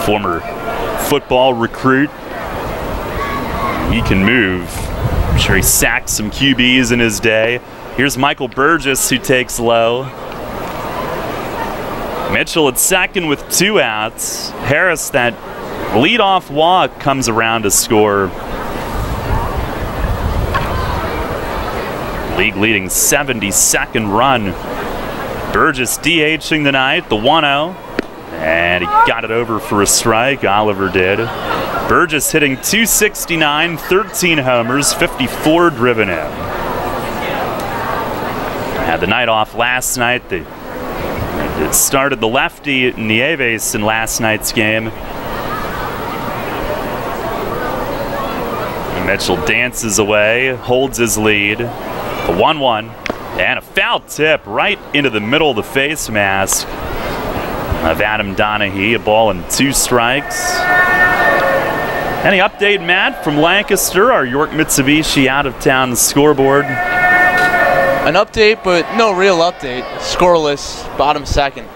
Former football recruit. He can move. I'm sure he sacked some QBs in his day. Here's Michael Burgess, who takes low. Mitchell at second with 2 outs. Harris, that leadoff walk, comes around to score. League leading 72nd run. Burgess DHing tonight, the 1-0. And he got it over for a strike, Oliver did. Burgess hitting .269, 13 homers, 54 driven in. Had the night off last night. It started the lefty Nieves in last night's game. Mitchell dances away, holds his lead. The 1-1, and a foul tip right into the middle of the face mask. of Adam Donahue, a ball and 2 strikes. Any update, Matt, from Lancaster, our York Mitsubishi out-of-town scoreboard? An update, but no real update. Scoreless, bottom second.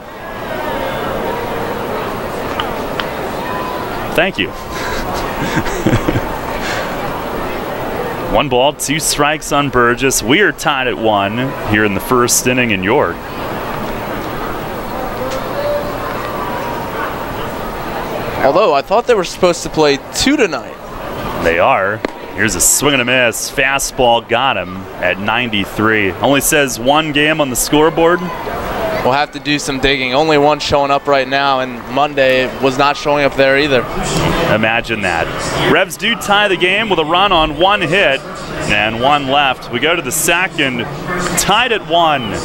Thank you. 1 ball, 2 strikes on Burgess. We are tied at 1 here in the first inning in York. Although I thought they were supposed to play 2 tonight. They are. Here's a swing and a miss. Fastball got him at 93. Only says 1 game on the scoreboard. We'll have to do some digging. Only 1 showing up right now, and Monday was not showing up there either. Imagine that. Revs do tie the game with a run on 1 hit and 1 left. We go to the second, tied at 1.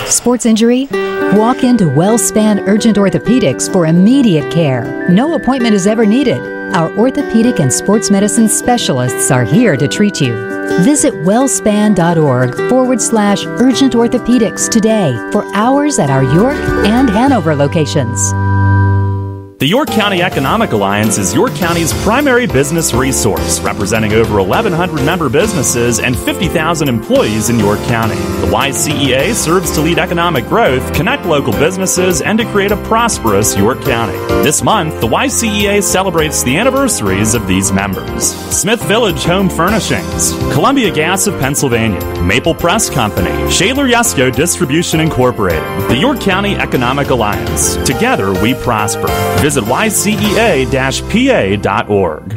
Sports injury? Walk into WellSpan Urgent Orthopedics for immediate care. No appointment is ever needed. Our orthopedic and sports medicine specialists are here to treat you. Visit wellspan.org/urgent orthopedics today for hours at our York and Hanover locations. The York County Economic Alliance is York County's primary business resource, representing over 1,100 member businesses and 50,000 employees in York County. The YCEA serves to lead economic growth, connect local businesses, and to create a prosperous York County. This month, the YCEA celebrates the anniversaries of these members: Smith Village Home Furnishings, Columbia Gas of Pennsylvania, Maple Press Company, Shaler Yesco Distribution Incorporated, the York County Economic Alliance. Together, we prosper. Visit ycea-pa.org.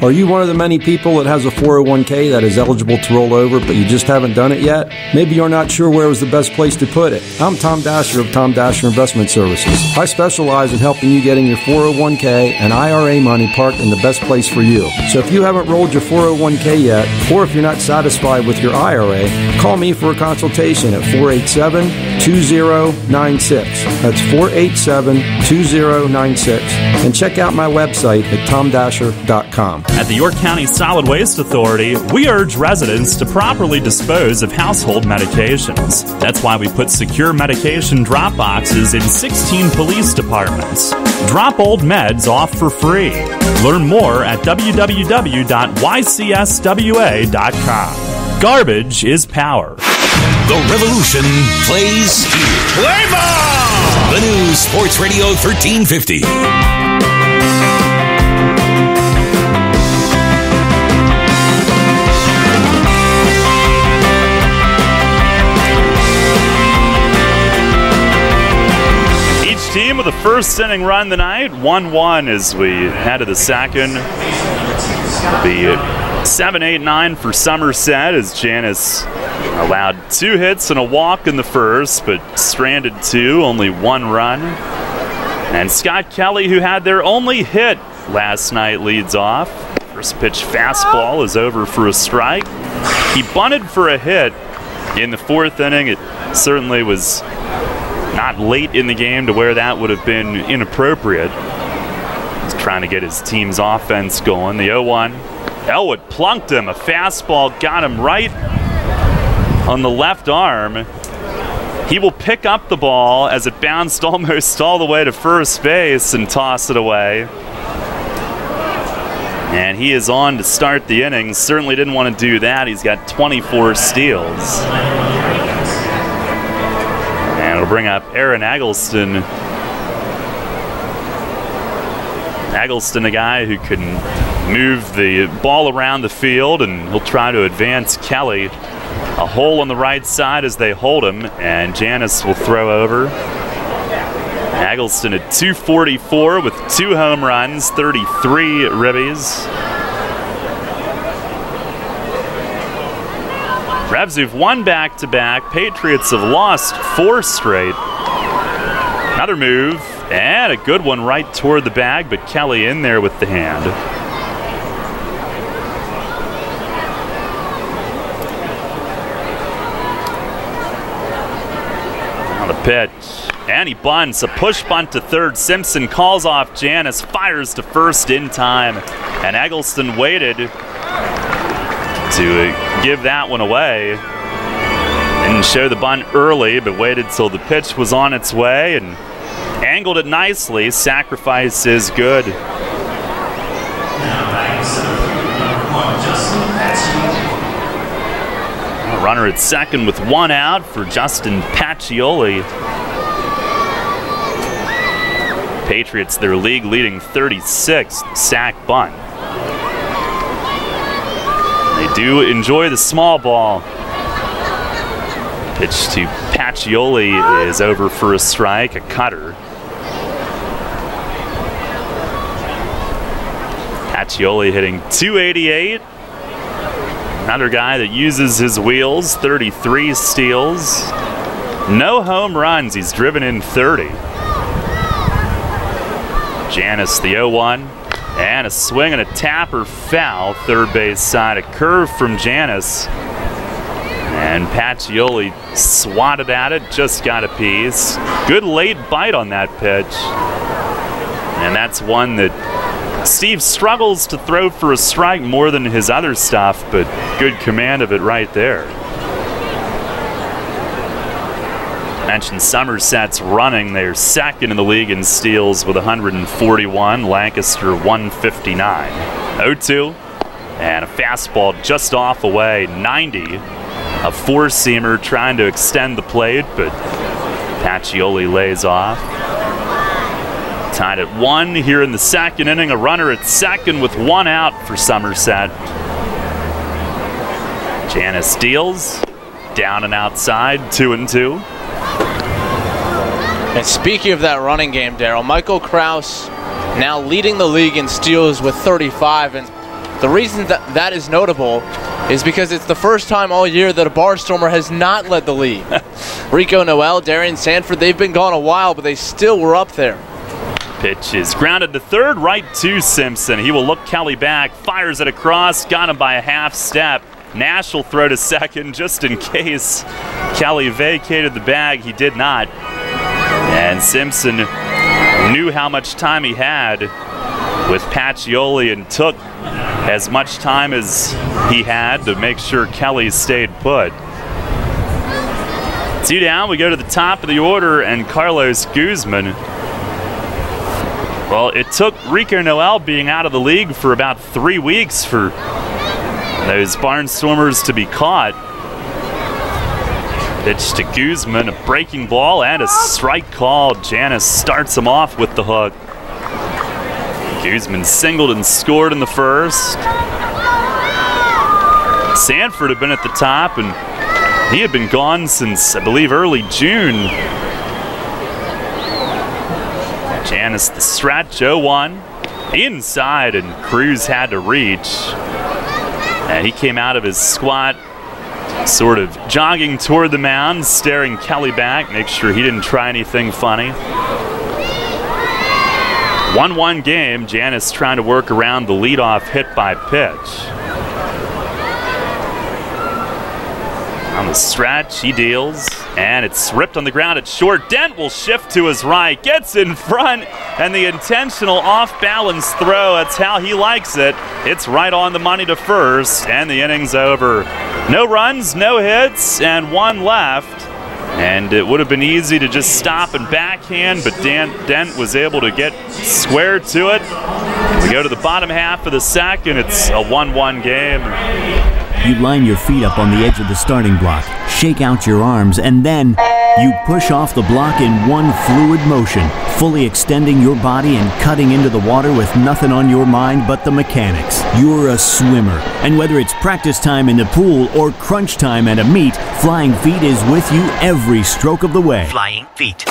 Are you one of the many people that has a 401k that is eligible to roll over, but you just haven't done it yet? Maybe you're not sure where was the best place to put it. I'm Tom Dasher of Tom Dasher Investment Services. I specialize in helping you getting your 401k and IRA money parked in the best place for you. So if you haven't rolled your 401k yet, or if you're not satisfied with your IRA, call me for a consultation at 487-2096. That's 487-2096. And check out my website at tomdasher.com. At the York County Solid Waste Authority, we urge residents to properly dispose of household medications. That's why we put secure medication drop boxes in 16 police departments. Drop old meds off for free. Learn more at www.ycswa.com. Garbage is power. The revolution plays here. Play ball! The new Sports Radio 1350. Team with the first inning run tonight, 1-1 as we head to the second. The 7-8-9 for Somerset as Janice allowed 2 hits and a walk in the first, but stranded 2, only 1 run. And Scott Kelly, who had their only hit last night, leads off. First pitch fastball is over for a strike. He bunted for a hit in the 4th inning. It certainly was not late in the game to where that would have been inappropriate. He's trying to get his team's offense going. The 0-1. Elwood plunked him. A fastball got him right on the left arm. He will pick up the ball as it bounced almost all the way to first base and toss it away. And he is on to start the inning. Certainly didn't want to do that. He's got 24 steals. It'll bring up Aaron Eggleston. Eggleston, a guy who can move the ball around the field, and he'll try to advance Kelly. A hole on the right side as they hold him, and Janice will throw over. Eggleston at 244 with 2 home runs, 33 ribbies. Revs who've won back-to-back. Patriots have lost 4 straight. Another move, and a good one right toward the bag, but Kelly in there with the hand. On the pitch, and he bunts. A push bunt to third. Simpson calls off Janice, fires to first in time, and Eggleston waited to give that one away. Didn't show the bunt early, but waited till the pitch was on its way and angled it nicely. Sacrifice is good. A runner at second with one out for Justin Pacioli. Patriots, their league-leading 36th sack bunt. They do enjoy the small ball. Pitch to Pacioli is over for a strike, a cutter. Pacioli hitting .288. Another guy that uses his wheels, 33 steals. No home runs, he's driven in 30. Janis, the 0-1, and a swing and a tapper foul, third base side. A curve from Janis. And Pacioli swatted at it, just got a piece. Good late bite on that pitch. And that's one that Steve struggles to throw for a strike more than his other stuff, but good command of it right there. I mentioned Somerset's running. They're second in the league in steals with 141. Lancaster 159. 0-2. And a fastball just off away, 90. A four-seamer trying to extend the plate, but Pacioli lays off. Tied at 1 here in the second inning. A runner at second with one out for Somerset. Janis deals. Down and outside, 2-2. And speaking of that running game, Daryl, Michael Krause now leading the league in steals with 35. And the reason that is notable is because it's the first time all year that a Barnstormer has not led the league. Rico Noel, Darian Sanford, they've been gone a while, but they still were up there. Pitch is grounded to third, right to Simpson. He will look Kelly back, fires it across, got him by a half step. Nash will throw to second just in case Kelly vacated the bag. He did not. And Simpson knew how much time he had with Pacioli and took as much time as he had to make sure Kelly stayed put. 2 down, we go to the top of the order, and Carlos Guzman. Well, it took Rico Noel being out of the league for about 3 weeks for those Barnstormers to be caught. Pitch to Guzman, a breaking ball and a strike call. Janis starts him off with the hook. Guzman singled and scored in the first. Sanford had been at the top, and he had been gone since, I believe, early June. Janis the stretch, 0-1. Inside, and Cruz had to reach. And he came out of his squat, sort of jogging toward the mound, staring Kelly back, make sure he didn't try anything funny. 1-1 game. Janis trying to work around the leadoff hit by pitch. On the stretch, he deals, and it's ripped on the ground at short. Dent will shift to his right, gets in front, and the intentional off-balance throw, that's how he likes it. It's right on the money to first, and the inning's over. No runs, no hits, and one left. And it would have been easy to just stop and backhand, but Dent was able to get square to it. We go to the bottom half of the second. It's a 1-1 game. You line your feet up on the edge of the starting block, shake out your arms, and then you push off the block in one fluid motion, fully extending your body and cutting into the water with nothing on your mind but the mechanics. You're a swimmer, and whether it's practice time in the pool or crunch time at a meet, Flying Feet is with you every stroke of the way. Flying Feet.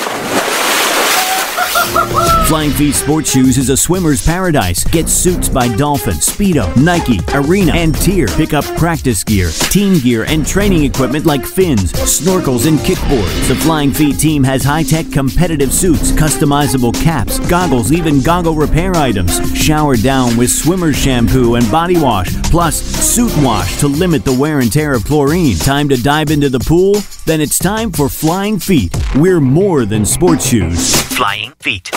Flying Feet Sports Shoes is a swimmer's paradise. Get suits by Dolphin, Speedo, Nike, Arena, and Tier. Pick up practice gear, team gear, and training equipment like fins, snorkels, and kickboards. The Flying Feet team has high-tech competitive suits, customizable caps, goggles, even goggle repair items. Shower down with swimmer's shampoo and body wash, plus suit wash to limit the wear and tear of chlorine. Time to dive into the pool? Then it's time for Flying Feet. We're more than sports shoes. Flying Feet.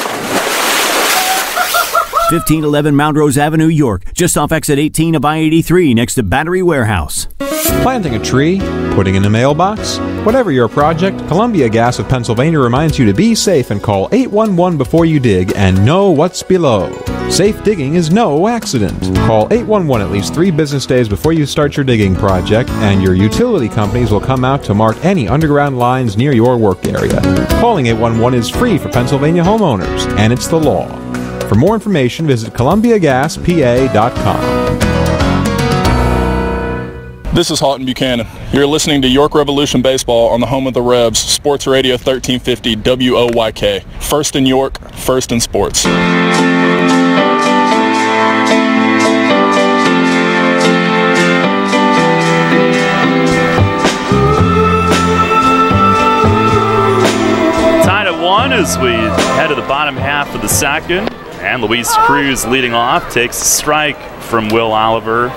1511 Mount Rose Avenue, York, just off exit 18 of I-83 next to Battery Warehouse. Planting a tree, putting in a mailbox, Whatever your project, Columbia Gas of Pennsylvania reminds you to be safe and call 811 before you dig and know what's below. Safe digging is no accident. Call 811 at least 3 business days before you start your digging project, and your utility companies will come out to mark any underground lines near your work area. Calling 811 is free for Pennsylvania homeowners, and it's the law. For more information, visit columbiagaspa.com. This is Houghton Buchanan. You're listening to York Revolution Baseball on the home of the Rebs, Sports Radio 1350 WOYK. First in York, first in sports. Tied at 1 as we head to the bottom half of the second. And Luis Cruz leading off takes a strike from Will Oliver.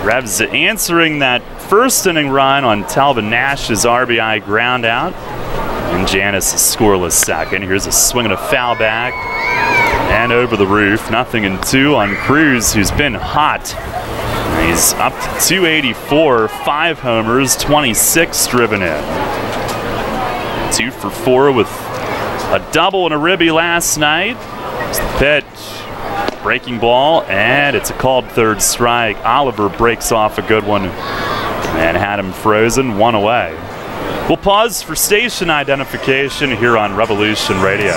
Revs answering that first inning run on Talvin Nash's RBI ground out. And Janis a scoreless second. Here's a swing and a foul back. And over the roof. 0-2 on Cruz, who's been hot. He's up to 284, 5 homers, 26 driven in. 2 for 4 with a double and a ribby last night. It's the pitch. Breaking ball, and it's a called third strike. Oliver breaks off a good one and had him frozen, 1 away. We'll pause for station identification here on Revolution Radio.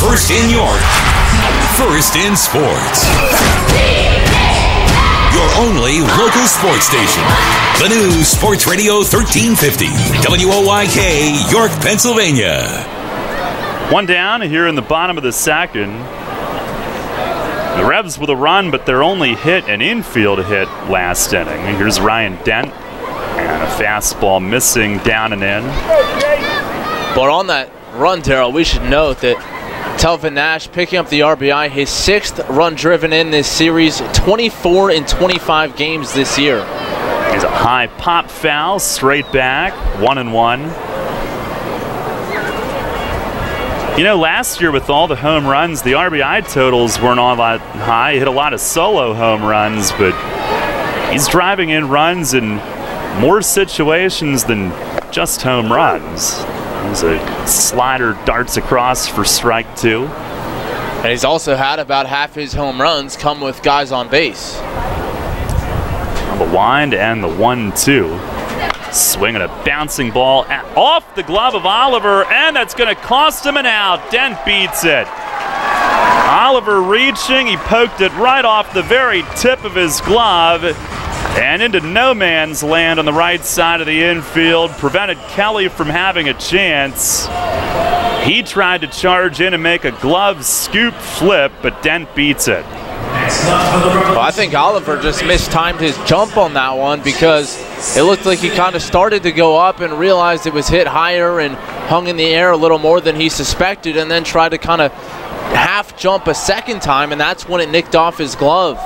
First in York, first in sports. Your only local sports station. The new Sports Radio 1350, WOYK, York, Pennsylvania. 1 down here in the bottom of the second. The Revs with a run, but their only hit an infield hit last inning. Here's Ryan Dent, and a fastball missing down and in. But on that run, Darryl, we should note that Talvin Nash picking up the RBI, his 6th run driven in this series, 24 in 25 games this year. He's a high pop foul, straight back, 1-1. You know, last year with all the home runs, the RBI totals weren't all that high. He hit a lot of solo home runs, but he's driving in runs in more situations than just home runs. There's a slider darts across for strike 2. And he's also had about half his home runs come with guys on base. The wind and the 1-2. Swinging a bouncing ball off the glove of Oliver, and that's going to cost him an out. Dent beats it. Oliver reaching, he poked it right off the very tip of his glove and into no man's land on the right side of the infield, prevented Kelly from having a chance. He tried to charge in and make a glove scoop flip, but Dent beats it. Well, I think Oliver just mistimed his jump on that one because it looked like he kind of started to go up and realized it was hit higher and hung in the air a little more than he suspected, and then tried to kind of half jump a second time, and that's when it nicked off his glove.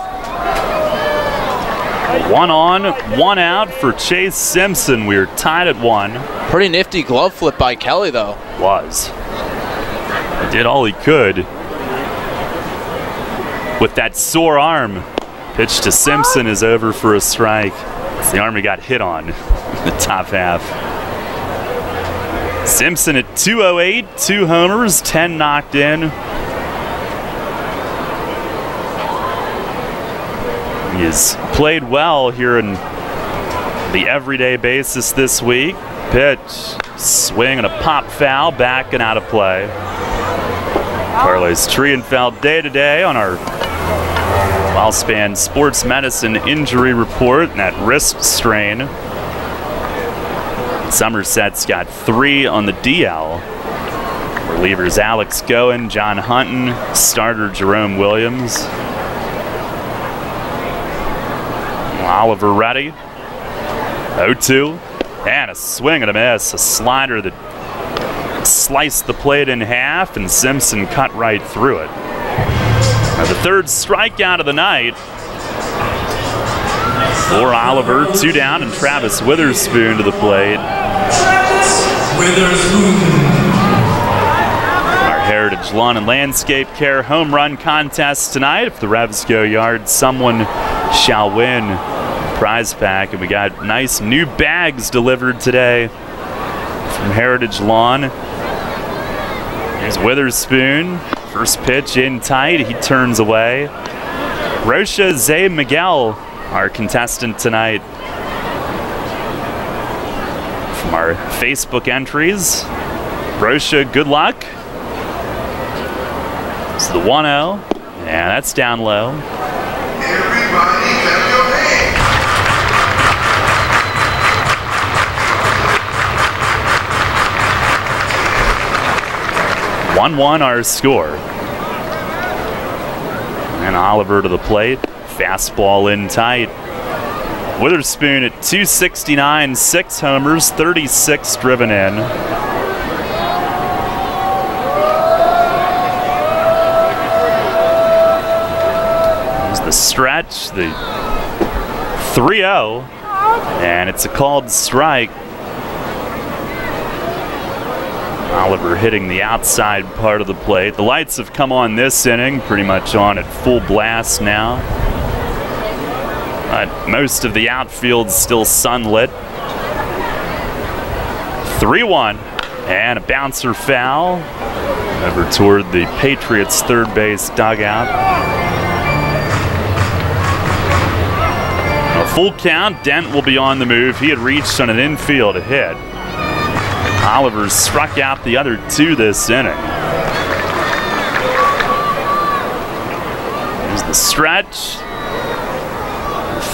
1 on, 1 out for Chase Simpson. We're tied at 1. Pretty nifty glove flip by Kelly, though. Was. He did all he could with that sore arm. Pitch to Simpson is over for a strike. It's the arm he got hit on the top half. Simpson at 208, 2 homers, 10 knocked in. He has played well here in the everyday basis this week. Pitch, swing, and a pop foul, back and out of play. Carlos Trienfeld day to day on our Wellspan Sports Medicine injury report and that wrist strain. Somerset's got 3 on the DL. Relievers Alex Goen, John Hunton, starter Jerome Williams. Oliver ready. 0-2. And a swing and a miss. A slider that sliced the plate in half, and Simpson cut right through it. Now the 3rd strikeout of the night for Oliver. 2 down, and Travis Witherspoon to the plate. Our Heritage Lawn and Landscape Care home run contest tonight. If the Revs go yard, someone shall win prize pack, and we got nice new bags delivered today from Heritage Lawn. Here's Witherspoon. First pitch in tight. He turns away. Rocha Zay Miguel, our contestant tonight. From our Facebook entries. Rocha, good luck. It's the 1-0. Yeah, that's down low. Everybody clap your hands. 1-1 our score. And Oliver to the plate. Fastball in tight. Witherspoon at 269, 6 homers, 36 driven in. There's the stretch, the 3-0, and it's a called strike. Oliver hitting the outside part of the plate. The lights have come on this inning, pretty much on at full blast now. But most of the outfield's still sunlit. 3-1, and a bouncer foul over toward the Patriots' third base dugout. A full count, Dent will be on the move. He had reached on an infield hit. Oliver struck out the other 2 this inning. Here's the stretch.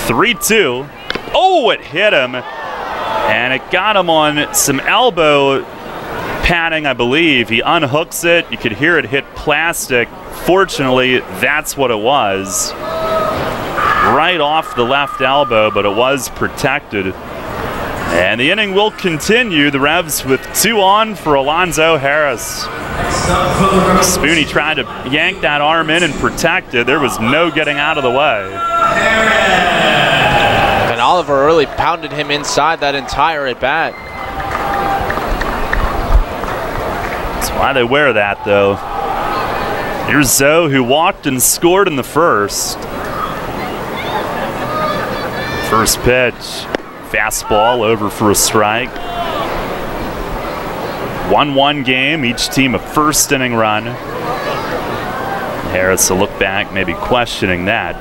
3-2. Oh, it hit him. And it got him on some elbow padding, I believe. He unhooks it. You could hear it hit plastic. Fortunately, that's what it was. Right off the left elbow, but it was protected. And the inning will continue. The Revs with 2 on for Alonzo Harris. Spooney tried to yank that arm in and protect it. There was no getting out of the way. And Oliver really pounded him inside that entire at-bat. That's why they wear that, though. Here's Zoe, who walked and scored in the first. First pitch. Fastball over for a strike. 1-1 game, each team a first inning run. Harris will look back, maybe questioning that.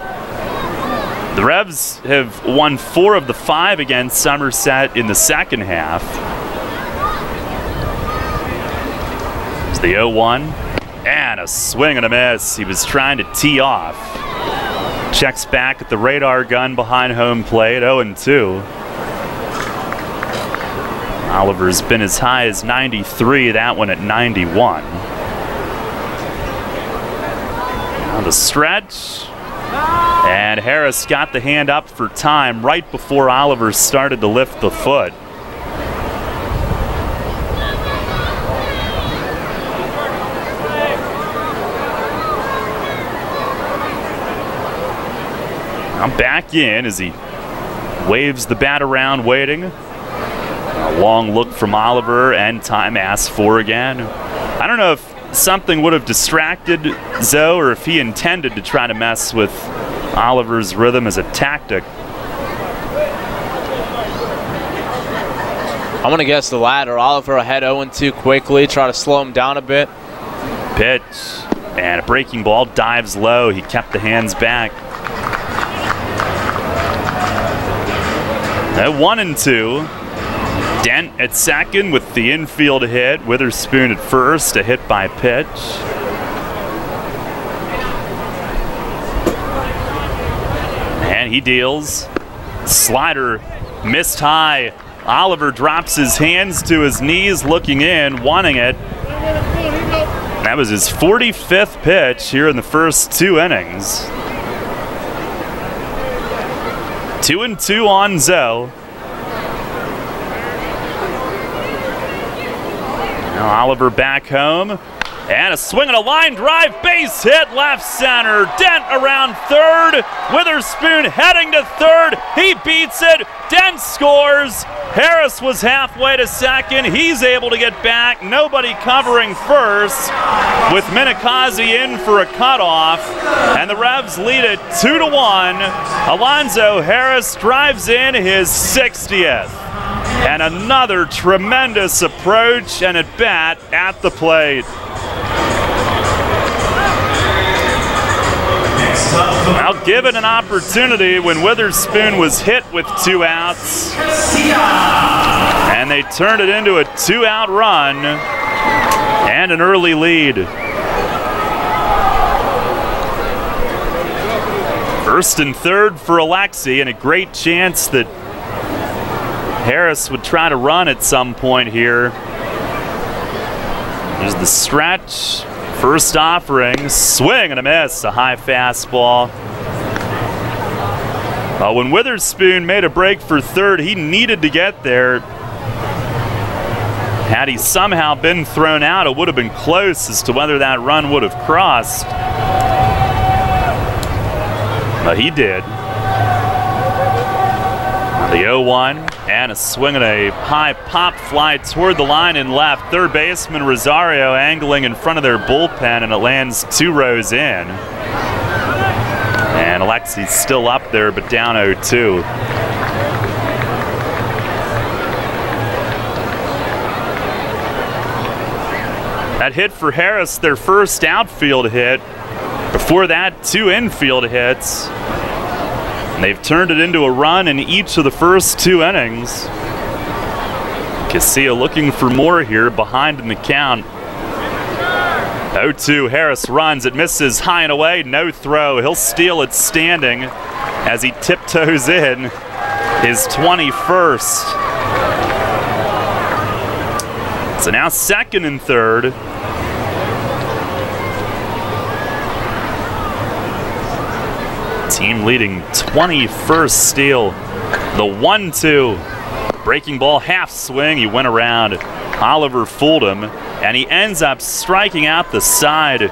The Revs have won 4 of the 5 against Somerset in the second half. It's the 0-1, and a swing and a miss. He was trying to tee off. Checks back at the radar gun behind home plate, 0-2. Oliver's been as high as 93, that one at 91. On the stretch, and Harris got the hand up for time right before Oliver started to lift the foot. Now back in as he waves the bat around, waiting. A long look from Oliver, and time asked for again. I don't know if something would have distracted Zoe or if he intended to try to mess with Oliver's rhythm as a tactic. I'm going to guess the latter. Oliver ahead 0-2 quickly, try to slow him down a bit. Pitch, and a breaking ball dives low. He kept the hands back. At 1-2. Dent at second with the infield hit. Witherspoon at first, a hit by pitch. And he deals. Slider missed high. Oliver drops his hands to his knees, looking in, wanting it. That was his 45th pitch here in the first 2 innings. 2-2 on Zoe. Now Oliver back home, and a swing and a line drive, base hit left center. Dent around third. Witherspoon heading to third. He beats it. Dent scores. Harris was halfway to second. He's able to get back. Nobody covering first with Minikazi in for a cutoff. And the Revs lead it 2-1. Alonzo Harris drives in his 60th. And another tremendous approach and at bat at the plate. Now given an opportunity when Witherspoon was hit with 2 outs. And they turned it into a 2-out run and an early lead. First and third for Alexi, and a great chance that Harris would try to run at some point here. There's the stretch. First offering, swing and a miss, a high fastball. When Witherspoon made a break for third, he needed to get there. Had he somehow been thrown out, it would have been close as to whether that run would have crossed. But he did. The 0-1 and a swing and a high pop fly toward the line and left. Third baseman Rosario angling in front of their bullpen, and it lands 2 rows in. And Alexi's still up there, but down 0-2. That hit for Harris, their first outfield hit. Before that, 2 infield hits. And they've turned it into a run in each of the first 2 innings. Casilla looking for more here, behind in the count. 0-2, Harris runs, it misses high and away, no throw. He'll steal it standing as he tiptoes in his 21st. So now second and third. Team leading 21st steal. The 1-2. Breaking ball, half swing. He went around. Oliver fooled him, and he ends up striking out the side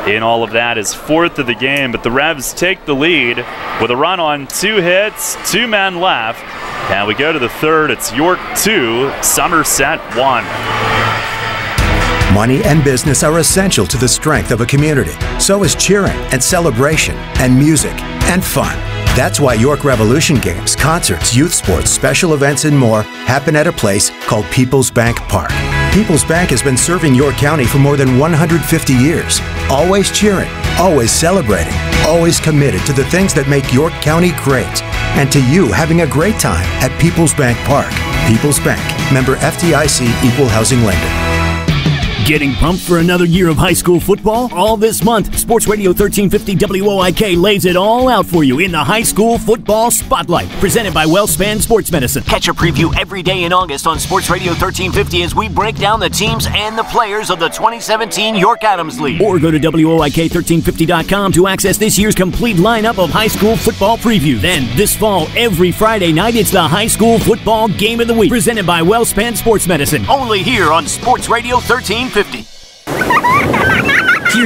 in all of that. His 4th of the game, but the Revs take the lead with a run on 2 hits, 2 men left. And we go to the third. It's York 2, Somerset 1. Money and business are essential to the strength of a community. So is cheering and celebration and music and fun. That's why York Revolution games, concerts, youth sports, special events, and more happen at a place called People's Bank Park. People's Bank has been serving York County for more than 150 years. Always cheering, always celebrating, always committed to the things that make York County great. And to you having a great time at People's Bank Park. People's Bank, member FDIC, equal housing lender. Getting pumped for another year of high school football? All this month, Sports Radio 1350 WOIK lays it all out for you in the High School Football Spotlight, presented by WellSpan Sports Medicine. Catch a preview every day in August on Sports Radio 1350 as we break down the teams and the players of the 2017 York Adams League. Or go to WOIK1350.com to access this year's complete lineup of high school football preview. Then, this fall, every Friday night, it's the High School Football Game of the Week, presented by WellSpan Sports Medicine. Only here on Sports Radio 1350. Hear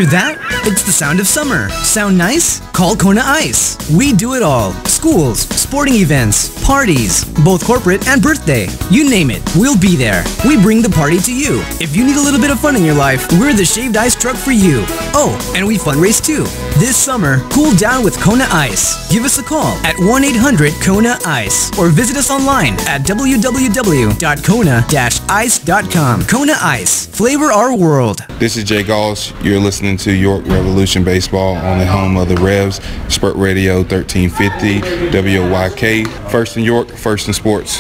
that? It's the sound of summer. Sound nice? Call Kona Ice. We do it all. Schools, sporting events, parties, both corporate and birthday. You name it, we'll be there. We bring the party to you. If you need a little bit of fun in your life, we're the shaved ice truck for you. Oh, and we fundraise too. This summer, cool down with Kona Ice. Give us a call at 1-800-KONA-ICE or visit us online at www.kona-ice.com. Kona Ice. Flavor our world. This is Jay Gauls. You're listening to York Revolution Baseball on the home of the Revs, Spurt Radio 1350, WOYK. First in York, first in sports.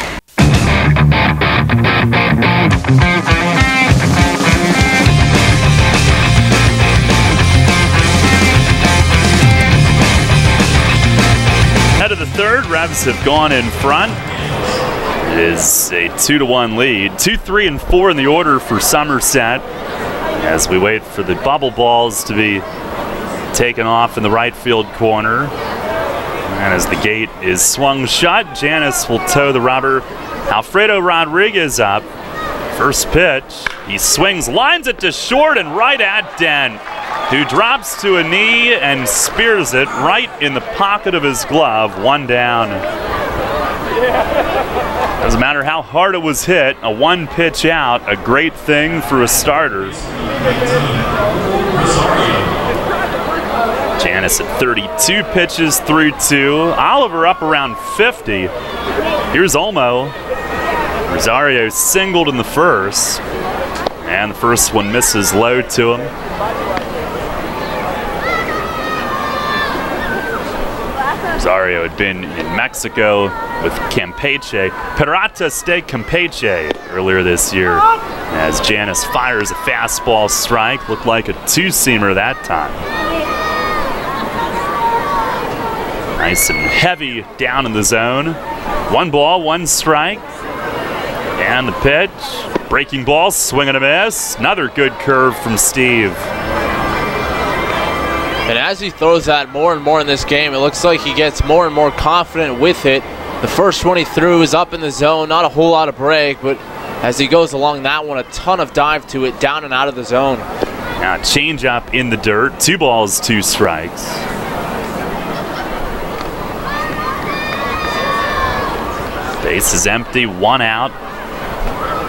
Head of the third, Revs have gone in front. It is a 2-1 lead. 2, 3, and 4 in the order for Somerset as we wait for the bubble balls to be taken off in the right field corner. And as the gate is swung shut, Janice will toe the rubber. Alfredo Rodriguez up. First pitch. He swings, lines it to short and right at Dent, who drops to a knee and spears it right in the pocket of his glove. 1 down. Doesn't matter how hard it was hit, a one pitch out, a great thing for a starter. Janis at 32 pitches through 2. Oliver up around 50. Here's Olmo. Rosario singled in the first. And the first one misses low to him. Rosario had been in Mexico with Campeche, Piratas de Campeche, earlier this year. As Janis fires a fastball strike, looked like a two-seamer that time. Nice and heavy down in the zone. 1 ball, 1 strike. And the pitch. Breaking ball, swing and a miss. Another good curve from Steve. And as he throws that more and more in this game, it looks like he gets more and more confident with it. The first one he threw is up in the zone, not a whole lot of break, but as he goes along that one, a ton of dive to it, down and out of the zone. Now change up in the dirt. 2 balls, 2 strikes. Base is empty, 1 out.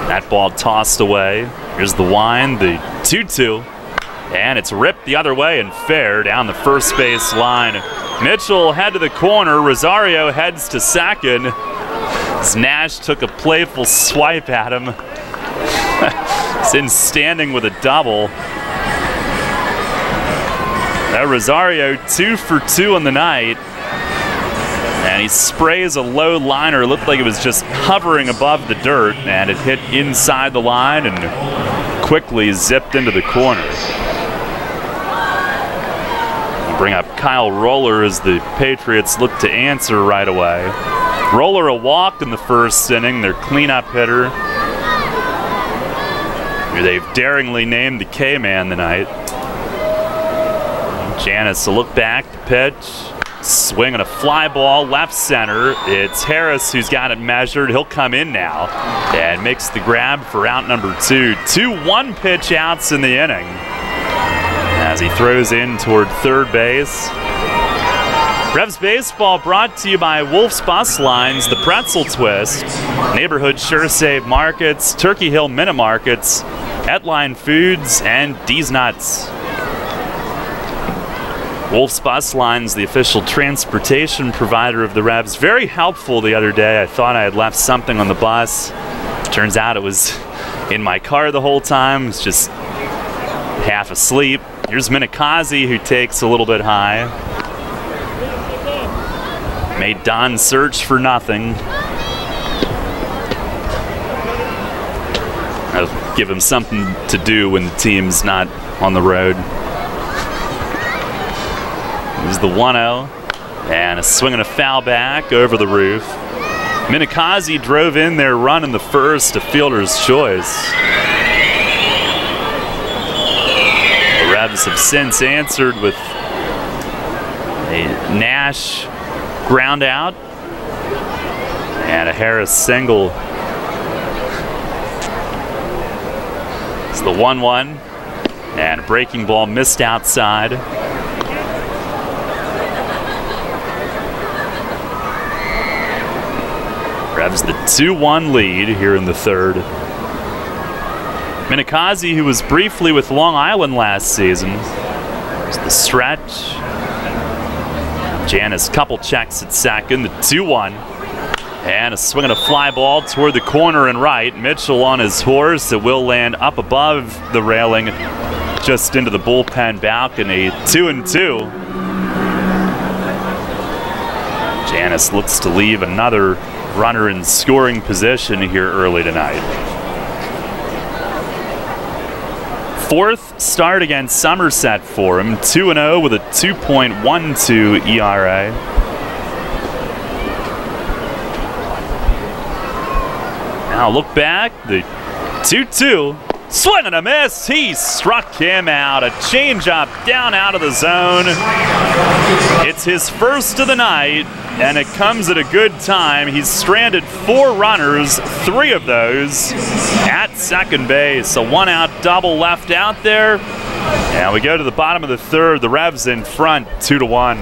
That ball tossed away. Here's the wind, the 2-2. And it's ripped the other way and fair down the first base line. Mitchell head to the corner. Rosario heads to second. As Nash took a playful swipe at him. It's in standing with a double. Now Rosario 2 for 2 on the night. And he sprays a low liner. Looked like it was just hovering above the dirt, and it hit inside the line and quickly zipped into the corner. We'll bring up Kyle Roller as the Patriots look to answer right away. Roller a walk in the first inning, their cleanup hitter. They've daringly named the K-Man tonight. Janis a look back, the pitch. Swing and a fly ball left center. It's Harris who's got it measured. He'll come in now and makes the grab for out number 2. 2 one-pitch outs in the inning as he throws in toward third base. Revs Baseball brought to you by Wolf's Bus Lines, the Pretzel Twist, Neighborhood Sure Save Markets, Turkey Hill Minute Markets, Etline Foods, and D's Nuts. Wolf's Bus Lines, the official transportation provider of the Revs. Very helpful the other day. I thought I had left something on the bus. Turns out it was in my car the whole time. It was just half asleep. Here's Minikazi, who takes a little bit high. Made Don search for nothing. I'll give him something to do when the team's not on the road. Here's the 1-0, and a swing and a foul back over the roof. Minikazi drove in their run in the first, a fielder's choice. The Revs have since answered with a Nash ground out and a Harris single. It's the 1-1, and a breaking ball missed outside. Revs the 2-1 lead here in the third. Minikazi, who was briefly with Long Island last season, is the stretch. Janis couple checks at second, the 2-1. And a swing and a fly ball toward the corner and right. Mitchell on his horse. It will land up above the railing, just into the bullpen balcony. 2-2. Janis looks to leave another runner in scoring position here early tonight. Fourth start against Somerset for him. 2-0 with a 2.12 ERA. Now look back, the 2-2. Swing and a miss. He struck him out. A changeup down out of the zone. It's his first of the night, and it comes at a good time. He's stranded 4 runners, 3 of those at second base. A 1-out double left out there. And we go to the bottom of the third. The Revs in front, 2-1.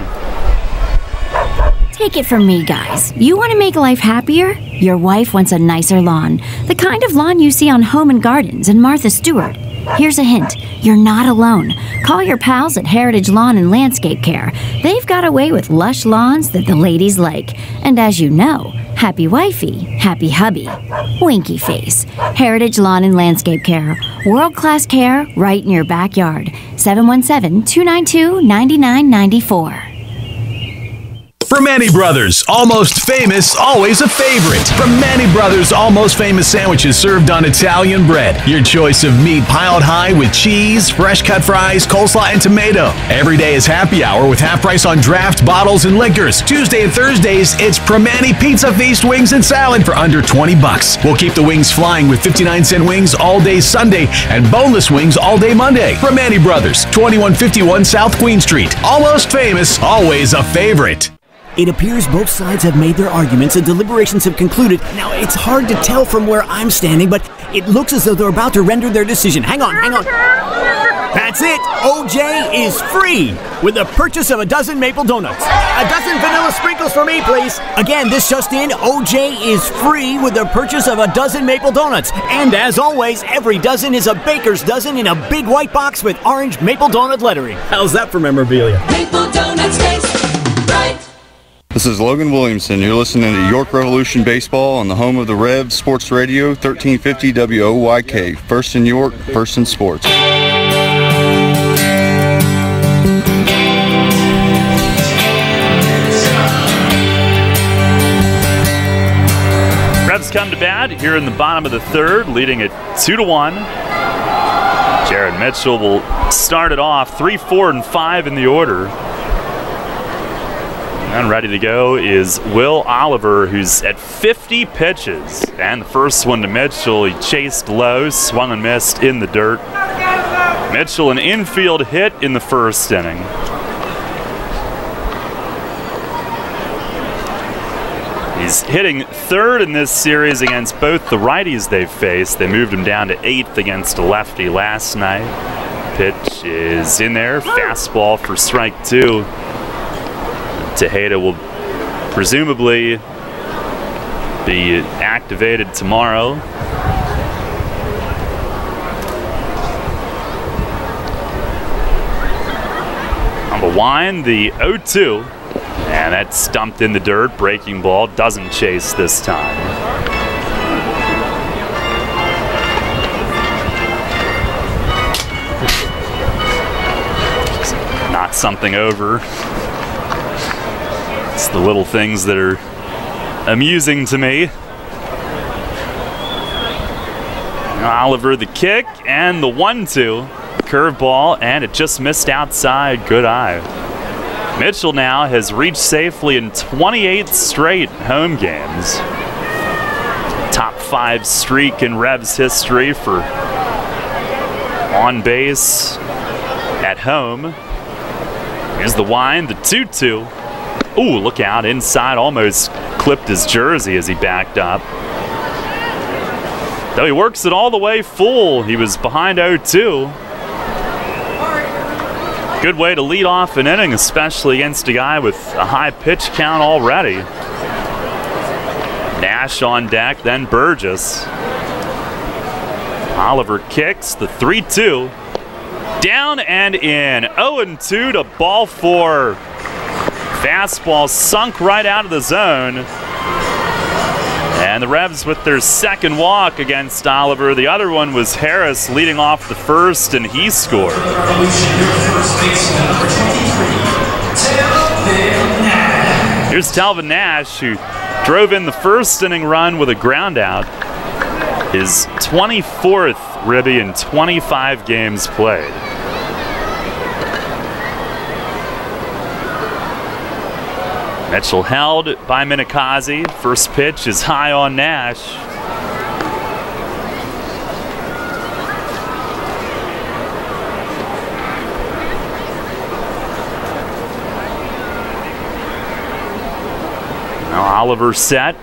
Take it from me, guys. You want to make life happier? Your wife wants a nicer lawn. The kind of lawn you see on Home and Gardens and Martha Stewart. Here's a hint. You're not alone. Call your pals at Heritage Lawn and Landscape Care. They've got a way with lush lawns that the ladies like. And as you know, happy wifey, happy hubby. Winky face. Heritage Lawn and Landscape Care. World-class care right in your backyard. 717-292-9994. From Manny Brothers, almost famous, always a favorite. From Manny Brothers, almost famous sandwiches served on Italian bread. Your choice of meat piled high with cheese, fresh cut fries, coleslaw, and tomato. Every day is happy hour with half price on draft, bottles, and liquors. Tuesday and Thursdays, it's Primanti Pizza Feast wings and salad for under $20. We'll keep the wings flying with 59-cent wings all day Sunday and boneless wings all day Monday. Primanti Brothers, 2151 South Queen Street. Almost famous, always a favorite. It appears both sides have made their arguments and deliberations have concluded. Now, it's hard to tell from where I'm standing, but it looks as though they're about to render their decision. Hang on. That's it. OJ is free with the purchase of a dozen maple donuts. A dozen vanilla sprinkles for me, please. Again, this just in, OJ is free with the purchase of a dozen maple donuts. And as always, every dozen is a baker's dozen in a big white box with orange maple donut lettering. How's that for memorabilia? Maple donuts taste right. This is Logan Williamson. You're listening to York Revolution Baseball on the home of the Revs, Sports Radio, 1350 WOYK. First in York, first in sports. Revs come to bat here in the bottom of the third, leading it 2-1. Jared Mitchell will start it off 3, 4, and 5 in the order. And ready to go is Will Oliver, who's at 50 pitches. And the first one to Mitchell, he chased low, swung and missed in the dirt. Mitchell, an infield hit in the first inning. He's hitting third in this series against both the righties they've faced. They moved him down to 8th against a lefty last night. Pitch is in there, fastball for strike 2. Tejeda will presumably be activated tomorrow. On the wind, the 0-2. And that's stumped in the dirt. Breaking ball doesn't chase this time. Knock something over. It's the little things that are amusing to me. Oliver the kick and the 1-2. Curveball, and it just missed outside. Good eye. Mitchell now has reached safely in 28 straight home games. Top 5 streak in Revs history for on base at home. Here's the wind, the 2-2. Ooh, look out, inside, almost clipped his jersey as he backed up. Though he works it all the way full, he was behind 0-2. Good way to lead off an inning, especially against a guy with a high pitch count already. Nash on deck, then Burgess. Oliver kicks, the 3-2. Down and in, 0-2 to ball 4. Fastball sunk right out of the zone. And the Revs with their second walk against Oliver. The other one was Harris leading off the first, and he scored. Here's Talvin Nash, who drove in the first inning run with a ground out. His 24th ribby in 25 games played. Mitchell held by Minikazi. First pitch is high on Nash. Now Oliver set.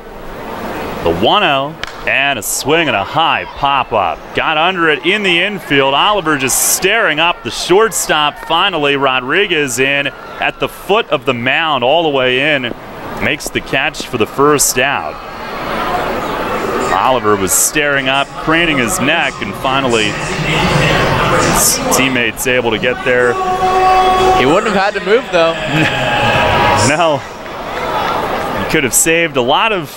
The 1-0 and a swing and a high pop-up. Got under it in the infield. Oliver just staring up the shortstop. Finally, Rodriguez in at the foot of the mound all the way in makes the catch for the first out. Oliver was staring up, craning his neck, and finally his teammate's able to get there. He wouldn't have had to move, though. No. He could have saved a lot of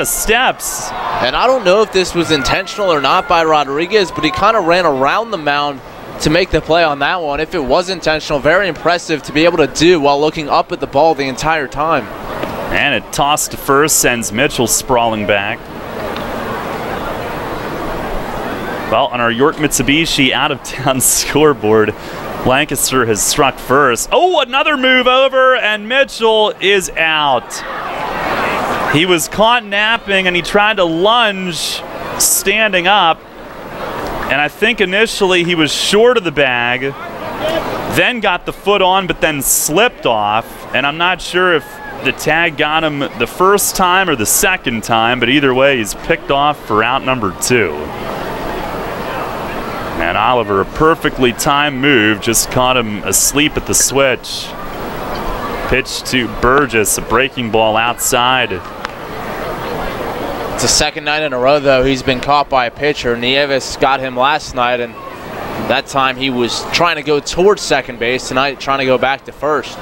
steps. And I don't know if this was intentional or not by Rodriguez, but he kind of ran around the mound to make the play on that one. If it was intentional, very impressive to be able to do while looking up at the ball the entire time. And it tossed to first, sends Mitchell sprawling back. Well, on our York Mitsubishi out-of-town scoreboard, Lancaster has struck first. Oh, another move over, and Mitchell is out. He was caught napping, and he tried to lunge standing up. And I think initially he was short of the bag, then got the foot on, but then slipped off. And I'm not sure if the tag got him the first time or the second time, but either way, he's picked off for out number 2. And Oliver, a perfectly timed move, just caught him asleep at the switch. Pitch to Burgess, a breaking ball outside. It's the second night in a row, though, he's been caught by a pitcher. Nieves got him last night, and that time he was trying to go towards second base. Tonight, trying to go back to first.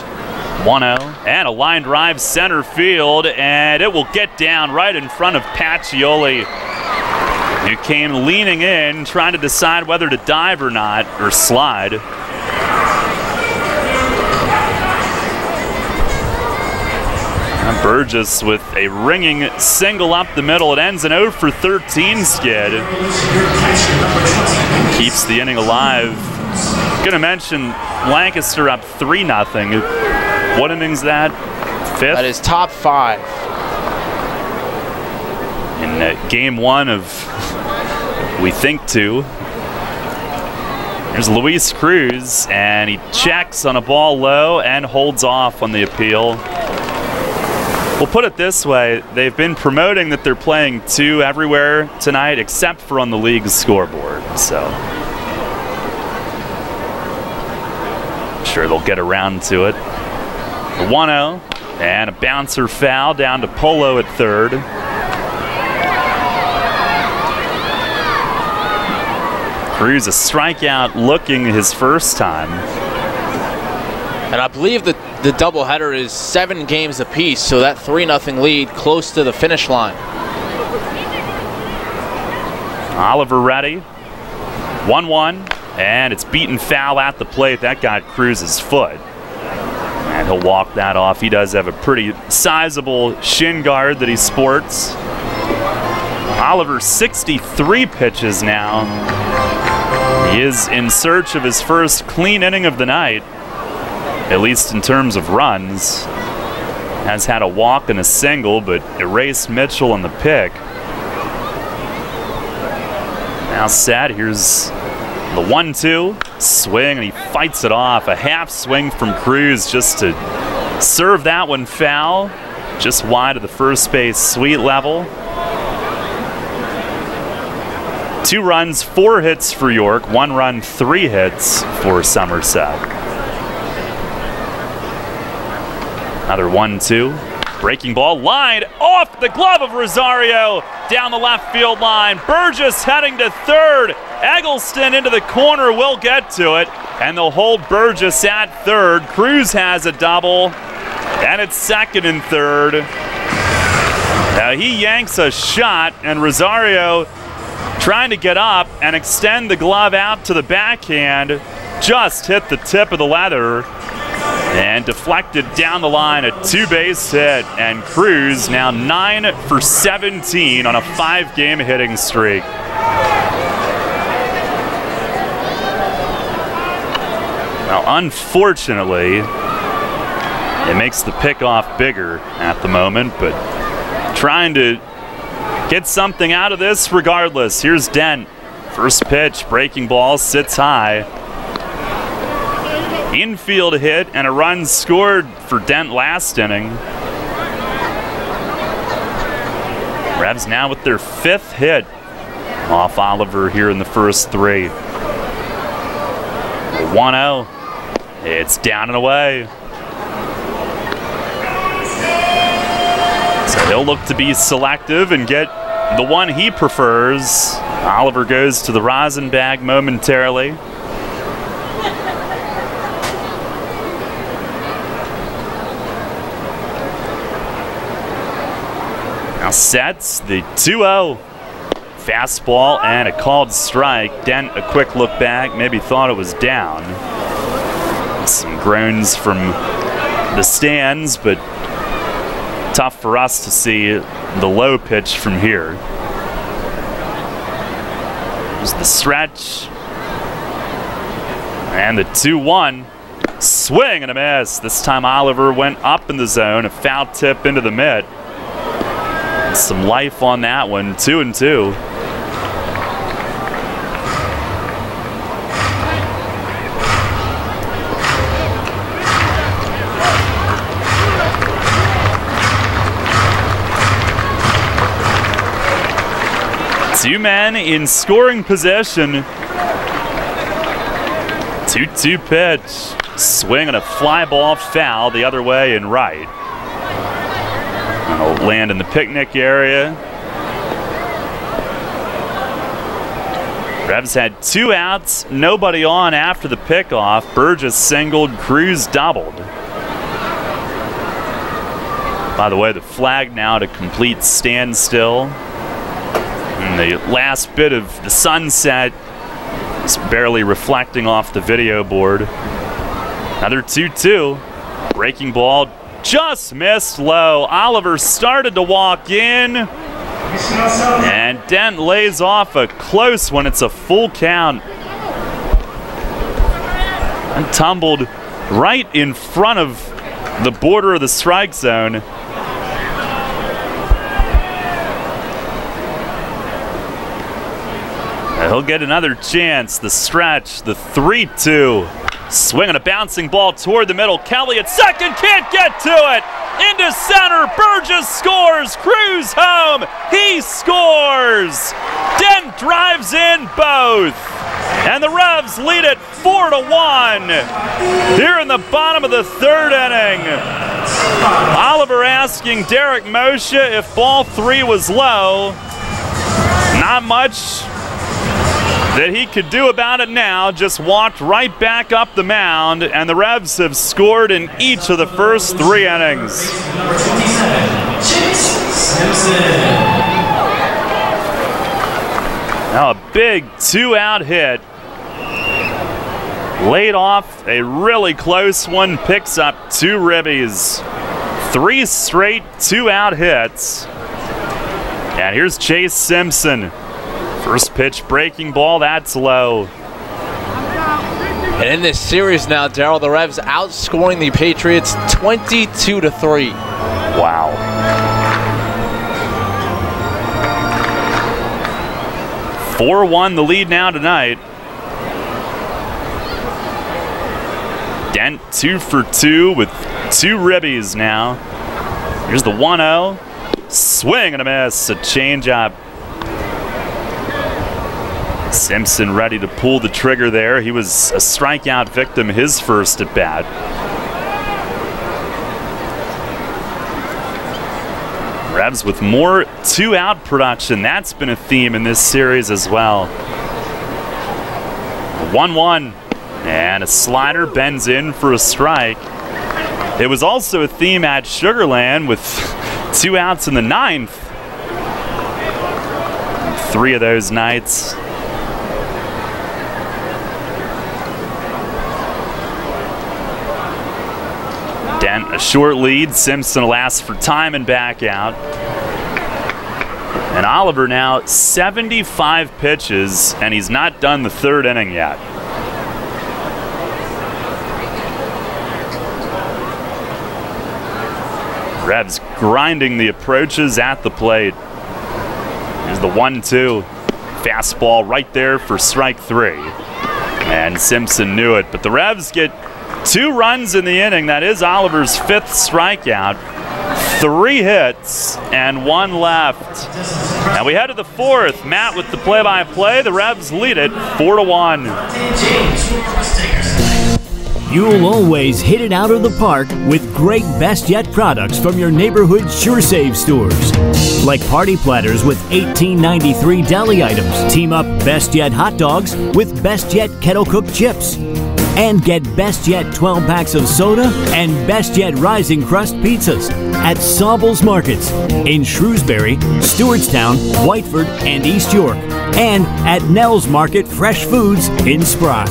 1-0, and a line drive center field, and it will get down right in front of Pacioli, who came leaning in, trying to decide whether to dive or not, or slide. And Burgess with a ringing single up the middle. It ends an 0 for 13 skid. Keeps the inning alive. Gonna mention Lancaster up 3-0. What inning's that? 5th? That is top 5. In game 1 of, we think, 2. There's Luis Cruz, and he checks on a ball low and holds off on the appeal. We'll put it this way, they've been promoting that they're playing 2 everywhere tonight except for on the league's scoreboard, so I'm sure they'll get around to it. The 1-0, and a bouncer foul down to Polo at third. Cruz a strikeout looking his first time. And I believe that the doubleheader is 7 games apiece, so that 3-0 lead close to the finish line. Oliver ready. 1-1, and it's beaten foul at the plate. That got Cruz's foot. And he'll walk that off. He does have a pretty sizable shin guard that he sports. Oliver, 63 pitches now. He is in search of his first clean inning of the night, at least in terms of runs. Has had a walk and a single, but erased Mitchell on the pick. Now set, here's the 1-2. Swing, and he fights it off. A half swing from Cruz just to serve that one foul. Just wide of the first base suite level. 2 runs, 4 hits for York. 1 run, 3 hits for Somerset. Another 1-2. Breaking ball, line off the glove of Rosario. Down the left field line. Burgess heading to third. Eggleston into the corner, will get to it. And they'll hold Burgess at third. Cruz has a double. And it's second and third. Now he yanks a shot, and Rosario trying to get up and extend the glove out to the backhand. Just hit the tip of the leather and deflected down the line, a 2-base hit. And Cruz now 9 for 17 on a 5-game hitting streak. Now, unfortunately, it makes the pickoff bigger at the moment, but trying to get something out of this regardless. Here's Dent. First pitch, breaking ball, sits high. Infield hit and a run scored for Dent last inning. Revs now with their 5th hit off Oliver here in the first 3. 1-0. It's down and away. So he'll look to be selective and get the one he prefers. Oliver goes to the rosin bag momentarily. Now sets the 2-0. Fastball and a called strike. Dent, a quick look back, maybe thought it was down. Some groans from the stands, but tough for us to see the low pitch from here. There's the stretch. And the 2-1. Swing and a miss. This time Oliver went up in the zone, a foul tip into the mitt. Some life on that one, 2-2. Two men in scoring position. 2-2 pitch. Swing and a fly ball foul the other way and right. It'll land in the picnic area. Revs had 2 outs, nobody on after the pickoff. Burgess singled, Cruz doubled. By the way, the flag now to complete standstill. And the last bit of the sunset is barely reflecting off the video board. Another 2-2. Breaking ball just missed low. Oliver started to walk in. And Dent lays off a close one. It's a full count. And tumbled right in front of the border of the strike zone. He'll get another chance. The stretch, the 3-2. Swinging a bouncing ball toward the middle. Kelly at second, can't get to it. Into center, Burgess scores. Cruz home, he scores. Dent drives in both. And the Revs lead it 4-1 here in the bottom of the 3rd inning. Oliver asking Derek Moshe if ball 3 was low. Not much that he could do about it now. Just walked right back up the mound, and the Revs have scored in each of the first 3 innings. Now a big 2-out hit. Laid off a really close one, picks up 2 ribbies. 3 straight 2-out hits. And here's Chase Simpson. First pitch breaking ball, that's low. And in this series now, Darryl, the Revs outscoring the Patriots 22-3. Wow. (4-1) the lead now tonight. Dent 2 for 2 with 2 ribbies now. Here's the 1-0. Swing and a miss, a changeup. Simpson ready to pull the trigger there. He was a strikeout victim his first at bat. Revs with more 2-out production. That's been a theme in this series as well. 1-1. And a slider bends in for a strike. It was also a theme at Sugarland with 2 outs in the 9th. 3 of those nights. Dent a short lead. Simpson will ask for time and back out. And Oliver now 75 pitches, and he's not done the 3rd inning yet. Revs grinding the approaches at the plate. Here's the 1-2. Fastball right there for strike 3. And Simpson knew it, but the Revs get 2 runs in the inning. That is Oliver's 5th strikeout. 3 hits and 1 left. And we head to the 4th. Matt with the play-by-play. The Revs lead it 4-1. You'll always hit it out of the park with great Best Yet products from your neighborhood Sure Save stores. Like party platters with $18.93 deli items. Team up Best Yet hot dogs with Best Yet kettle cooked chips. And get Best Yet 12 packs of soda and Best Yet Rising Crust pizzas at Sobel's Markets in Shrewsbury, Stewartstown, Whiteford, and East York. And at Nell's Market Fresh Foods in Spry.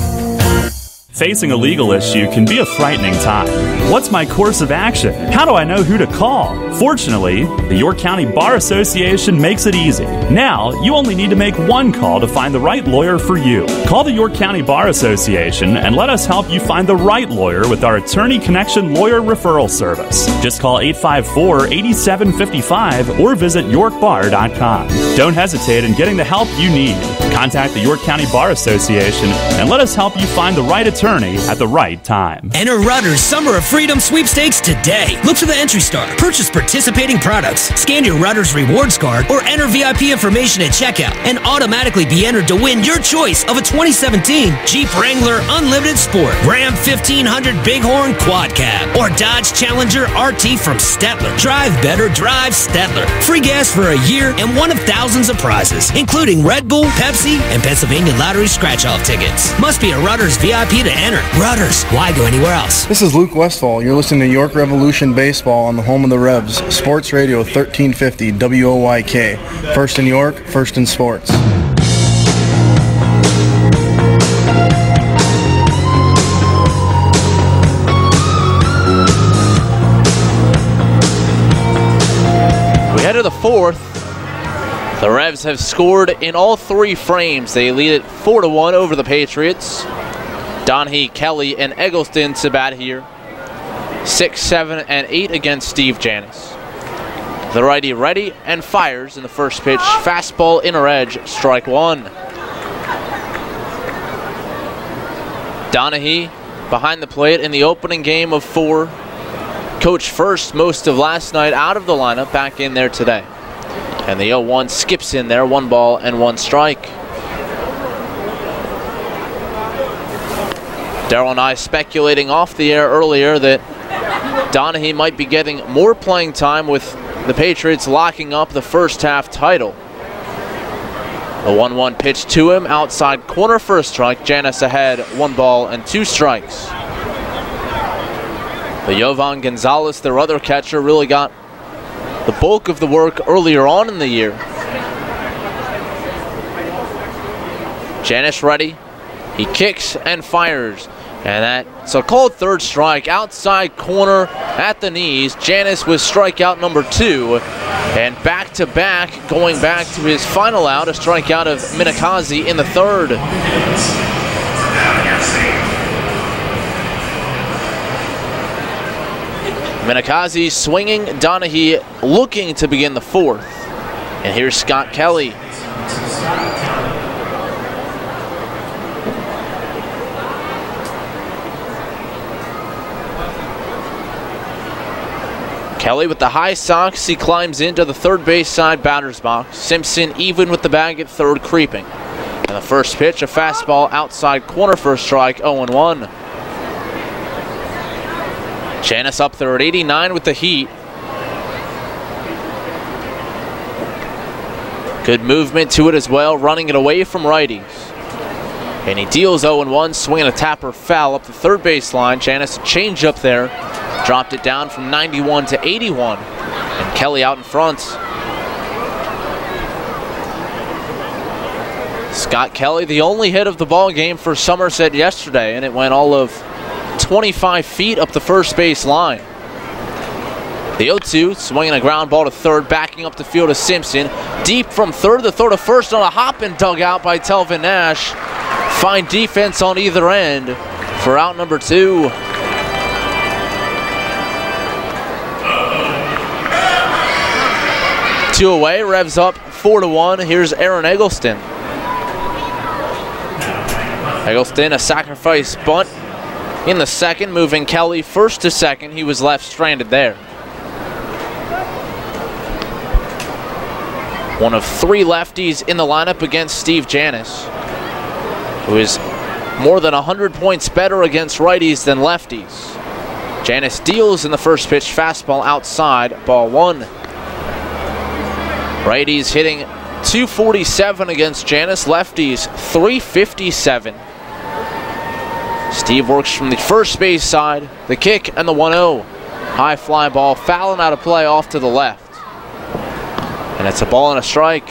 Facing a legal issue can be a frightening time. What's my course of action? How do I know who to call? Fortunately, the York County Bar Association makes it easy. Now, you only need to make one call to find the right lawyer for you. Call the York County Bar Association and let us help you find the right lawyer with our Attorney Connection Lawyer Referral Service. Just call 854-8755 or visit yorkbar.com. Don't hesitate in getting the help you need. Contact the York County Bar Association and let us help you find the right attorney at the right time. Enter Rutter's Summer of Freedom sweepstakes today. Look for the entry star, purchase participating products, scan your Rutter's rewards card, or enter VIP information at checkout and automatically be entered to win your choice of a 2017 Jeep Wrangler Unlimited Sport, Ram 1500 Bighorn Quad Cab, or Dodge Challenger RT from Stettler. Drive better, drive Stettler. Free gas for a year and one of thousands of prizes, including Red Bull, Pepsi, and Pennsylvania Lottery scratch-off tickets. Must be a Rutter's VIP to enter. Rudders, why go anywhere else? This is Luke Westfall. You're listening to York Revolution Baseball on the home of the Rebs, Sports Radio 1350 WOYK. First in York, first in sports. We head to the fourth. The Revs have scored in all three frames. They lead it 4-1 over the Patriots. Donahue, Kelly, and Eggleston to bat here. 6, 7, and 8 against Steve Janis. The righty ready and fires in the first pitch. Fastball, inner edge, strike one. Donahue behind the plate in the opening game of 4. Coached first most of last night out of the lineup, back in there today. And the 0-1 skips in there, 1 ball and 1 strike. Daryl and I speculating off the air earlier that Donahue might be getting more playing time with the Patriots locking up the first half title. The 1-1 pitch to him, outside corner for a strike. Janis ahead, 1 ball and 2 strikes. The Jovan Gonzalez, their other catcher, really got the bulk of the work earlier on in the year. Janis ready. He kicks and fires. And that's a called third strike, outside corner at the knees. Janis with strikeout number 2. And back-to-back, going back to his final out, a strikeout of Minakazi in the third. Minakazi swinging, Donahue looking to begin the fourth. And here's Scott Kelly. Kelly with the high socks, he climbs into the third base side batter's box. Simpson even with the bag at third, creeping. And the first pitch, a fastball outside corner for a strike, 0-1. Janis up there at 89 with the heat. Good movement to it as well, running it away from righties. And he deals 0-1, swinging a tapper foul up the third baseline. Janis a change up there. Dropped it down from 91 to 81. And Kelly out in front. Scott Kelly, the only hit of the ball game for Somerset yesterday, and it went all of 25 feet up the first base line. The 0-2, swinging a ground ball to third, backing up the field to Simpson. Deep from third, the throw to first on a hop and dugout by Telvin Nash. Fine defense on either end for out number 2. Two away, Revs up 4-1. Here's Aaron Eggleston. Eggleston, a sacrifice bunt in the second, moving Kelly first to second. He was left stranded there. One of 3 lefties in the lineup against Steve Janis, who is more than 100 points better against righties than lefties. Janis deals in the first pitch, fastball outside, ball 1. Righties hitting .247 against Janis, lefties .357. Steve works from the first base side, the kick and the 1-0. High fly ball, fouling out of play off to the left. And it's a ball and a strike.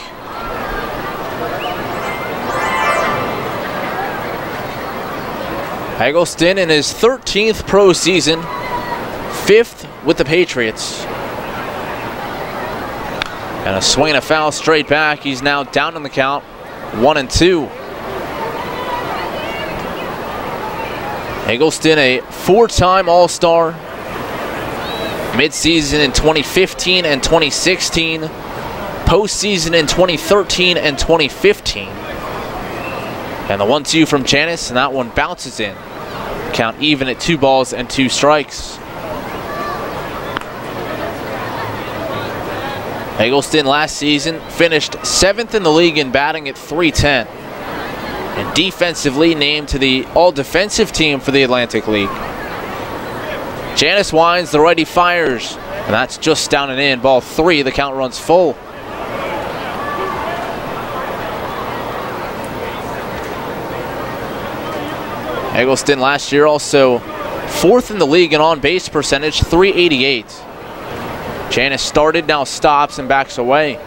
Eggleston in his 13th pro season, 5th with the Patriots. And a swing and a foul straight back. He's now down in the count, 1-2. Eggleston, a 4-time All-Star, midseason in 2015 and 2016, postseason in 2013 and 2015. And the 1-2 from Janis, and that one bounces in. Count even at 2 balls and 2 strikes. Eggleston last season finished 7th in the league in batting at .310. And defensively named to the all-defensive team for the Atlantic League. Janis winds, the righty fires, and that's just down and in. Ball 3, the count runs full. Eggleston last year also 4th in the league in on-base percentage, .388. Janis started, now stops and backs away.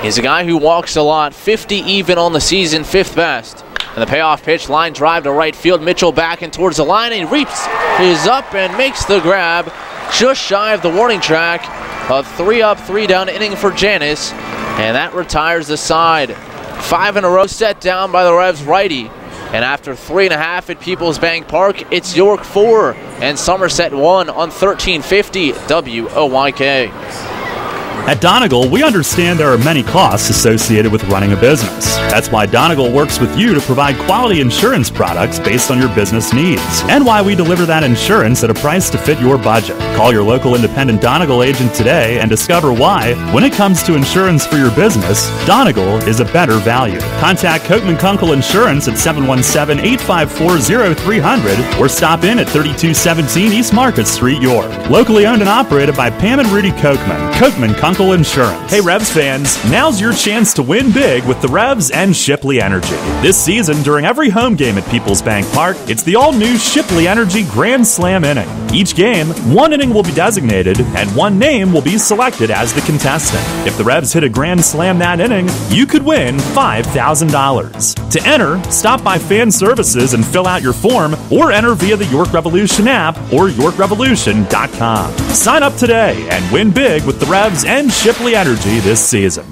He's a guy who walks a lot, 50 even on the season, 5th best. And the payoff pitch, line drive to right field. Mitchell back and towards the line, and he reaps his up and makes the grab just shy of the warning track. A 3-up, 3-down inning for Janis, and that retires the side. 5 in a row set down by the Revs righty. And after 3.5 at Peoples Bank Park, it's York 4 and Somerset 1 on 1350 WOYK. At Donegal, we understand there are many costs associated with running a business. That's why Donegal works with you to provide quality insurance products based on your business needs, and why we deliver that insurance at a price to fit your budget. Call your local independent Donegal agent today and discover why, when it comes to insurance for your business, Donegal is a better value. Contact Kochman Kunkel Insurance at 717-854-0300 or stop in at 3217 East Market Street, York. Locally owned and operated by Pam and Rudy Kochman. Kochman Kunkel Insurance. Hey Revs fans, now's your chance to win big with the Revs and Shipley Energy. This season, during every home game at Peoples Bank Park, it's the all-new Shipley Energy Grand Slam inning. Each game, 1 inning will be designated, and 1 name will be selected as the contestant. If the Revs hit a Grand Slam that inning, you could win $5,000. To enter, stop by Fan Services and fill out your form, or enter via the York Revolution app or YorkRevolution.com. Sign up today and win big with the Revs and Shipley Energy this season.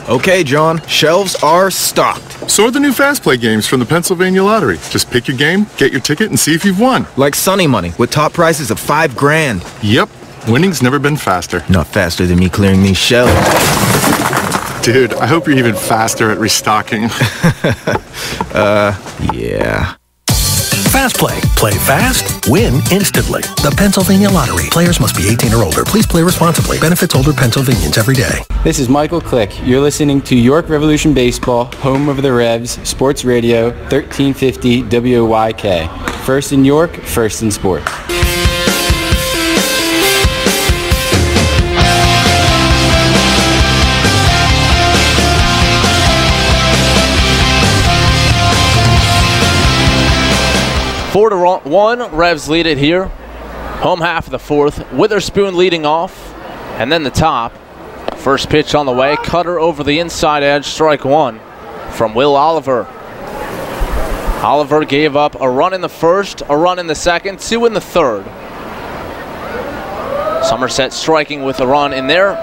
Okay, John, shelves are stocked. So are the new Fast Play games from the Pennsylvania Lottery. Just pick your game, get your ticket, and see if you've won. Like Sunny Money, with top prizes of $5 grand. Yep, winning's never been faster. Not faster than me clearing these shelves. Dude, I hope you're even faster at restocking. Yeah. Fast Play. Play fast, win instantly. The Pennsylvania Lottery. Players must be 18 or older. Please play responsibly. Benefits older Pennsylvanians every day. This is Michael Click. You're listening to York Revolution Baseball, home of the Revs, Sports Radio, 1350 WOYK. First in York, first in sports. Four to 1, Revs lead it here. Home half of the 4th. Witherspoon leading off, and then the top. First pitch on the way. Cutter over the inside edge. Strike 1 from Will Oliver. Oliver gave up a run in the first, a run in the second, 2 in the third. Somerset striking with a run in their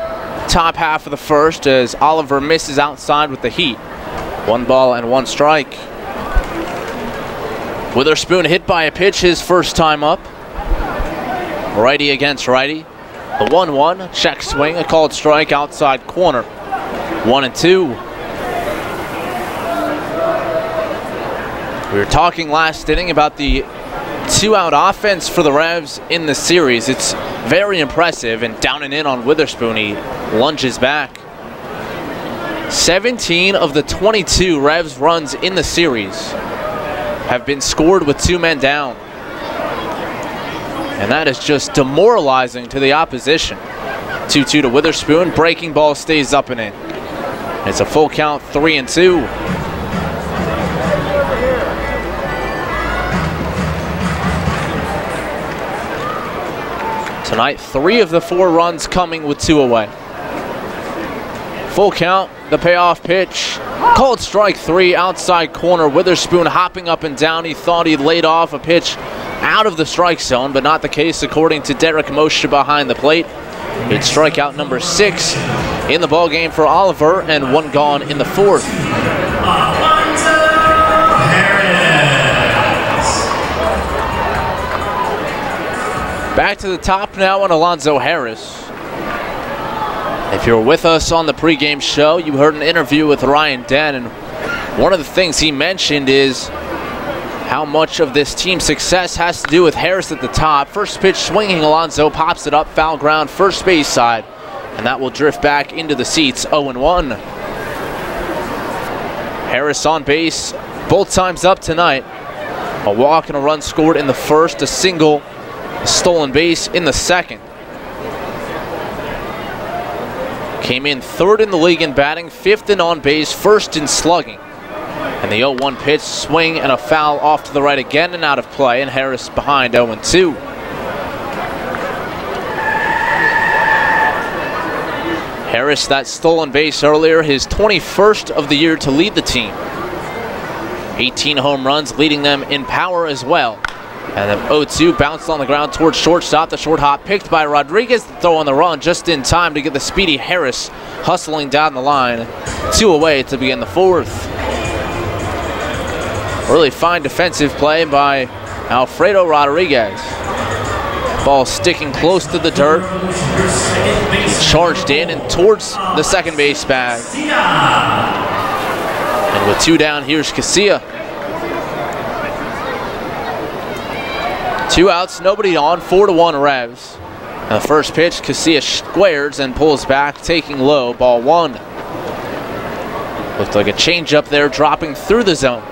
top half of the first as Oliver misses outside with the heat. 1 ball and 1 strike. Witherspoon hit by a pitch his first time up. Righty against righty. The 1-1, check swing, a called strike outside corner. 1-2. We were talking last inning about the 2-out offense for the Revs in the series. It's very impressive, and down and in on Witherspoon, he lunges back. 17 of the 22 Revs runs in the series have been scored with 2 men down. And that is just demoralizing to the opposition. 2-2 to Witherspoon. Breaking ball stays up and in. It's a full count, 3-2. Tonight, 3 of the 4 runs coming with 2 away. Full count, the payoff pitch. Called strike 3, outside corner. Witherspoon hopping up and down. He thought he'd laid off a pitch out of the strike zone, but not the case according to Derek Moshe behind the plate. It's strikeout number 6 in the ballgame for Oliver, and 1 gone in the 4th. Back to the top now on Alonzo Harris. If you're with us on the pregame show, you heard an interview with Ryan Dent, and one of the things he mentioned is how much of this team's success has to do with Harris at the top. First pitch swinging, Alonzo pops it up, foul ground, first base side, and that will drift back into the seats, 0-1. Harris on base both times up tonight. A walk and a run scored in the first, a single, a stolen base in the second. Came in 3rd in the league in batting, 5th in on base, 1st in slugging. And the 0-1 pitch, swing and a foul off to the right again and out of play, and Harris behind 0-2. Harris, that stolen base earlier, his 21st of the year to lead the team. 18 home runs, leading them in power as well. And the 0-2 bounced on the ground towards shortstop. The short hop picked by Rodriguez. The throw on the run just in time to get the speedy Harris hustling down the line. 2 away to begin the 4th. Really fine defensive play by Alfredo Rodriguez. Ball sticking close to the dirt. He charged in and towards the second base bag. And with 2 down, here's Casilla. 2 outs, nobody on, 4-1 Revs. And the first pitch, Casilla squares and pulls back, taking low, ball 1. Looked like a changeup there, dropping through the zone.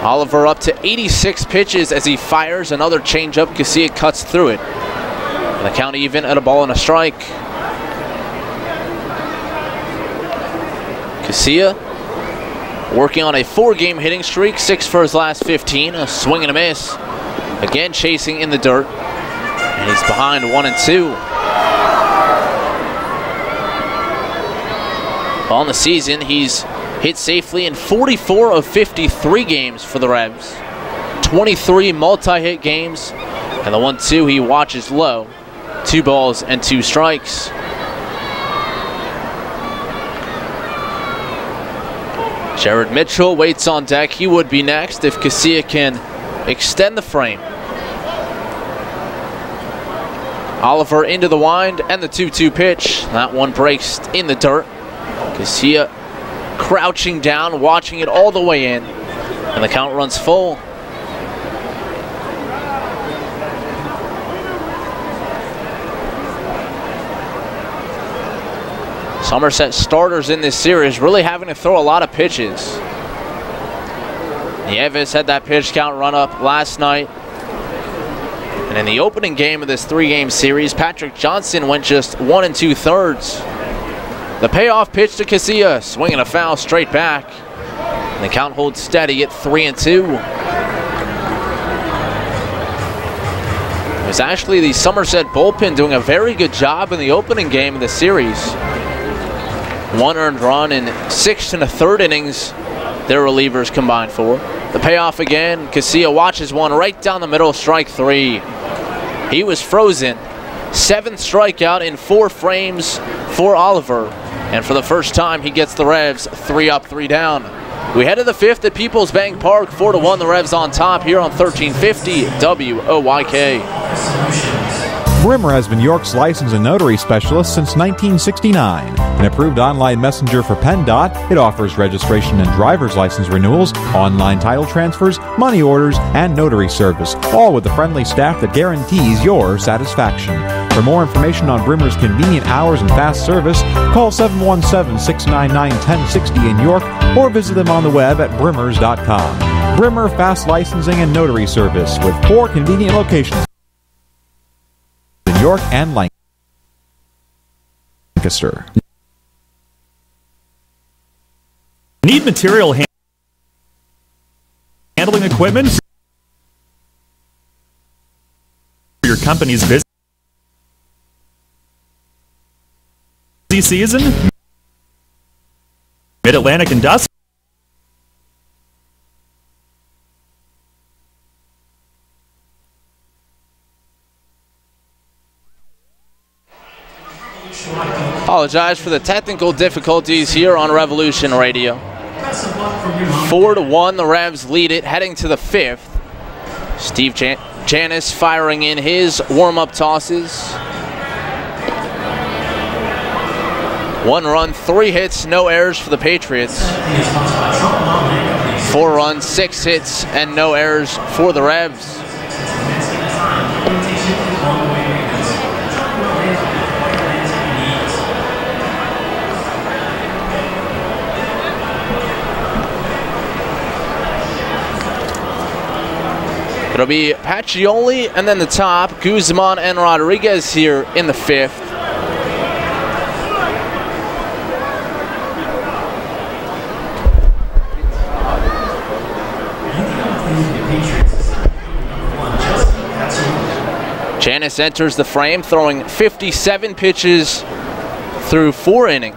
Oliver up to 86 pitches as he fires another changeup. Casilla cuts through it. And the count even at a ball and a strike. Casilla working on a 4-game hitting streak, 6 for his last 15. A swing and a miss. Again chasing in the dirt. And he's behind 1-2. On the season, he's hit safely in 44 of 53 games for the Revs. 23 multi-hit games. And the 1-2 he watches low. 2 balls and 2 strikes. Jared Mitchell waits on deck. He would be next if Casilla can extend the frame. Oliver into the wind and the 2-2 pitch. That one breaks in the dirt. Casilla crouching down, watching it all the way in. And the count runs full. Somerset starters in this series really having to throw a lot of pitches. Nieves had that pitch count run up last night. And in the opening game of this 3-game series, Patrick Johnson went just 1 2/3. The payoff pitch to Casilla, swinging a foul straight back. And the count holds steady at 3-2. It was actually the Somerset bullpen doing a very good job in the opening game of the series. 1 earned run in 6 1/3 innings their relievers combined for. The payoff again, Casilla watches one right down the middle, strike 3. He was frozen. 7th strikeout in 4 frames for Oliver. And for the first time, he gets the Revs 3 up, 3 down. We head to the 5th at Peoples Bank Park. 4-1, the Revs on top here on 1350 WOYK. Brimmer has been York's license and notary specialist since 1969. An approved online messenger for PennDOT, it offers registration and driver's license renewals, online title transfers, money orders, and notary service, all with a friendly staff that guarantees your satisfaction. For more information on Brimmer's convenient hours and fast service, call 717-699-1060 in York or visit them on the web at brimmers.com. Brimmer Fast Licensing and Notary Service with 4 convenient locations in York and Lancaster. Need material handling equipment for your company's busy season? Mid-Atlantic Industrial Apologize for the technical difficulties here on Revolution Radio. 4-1, the Revs lead it, heading to the 5th. Steve Janis firing in his warm-up tosses. 1 run, 3 hits, no errors for the Patriots. 4 runs, 6 hits, and no errors for the Revs. It'll be Pacioli and then the top, Guzman and Rodriguez here in the 5th. Janis enters the frame, throwing 57 pitches through 4 innings.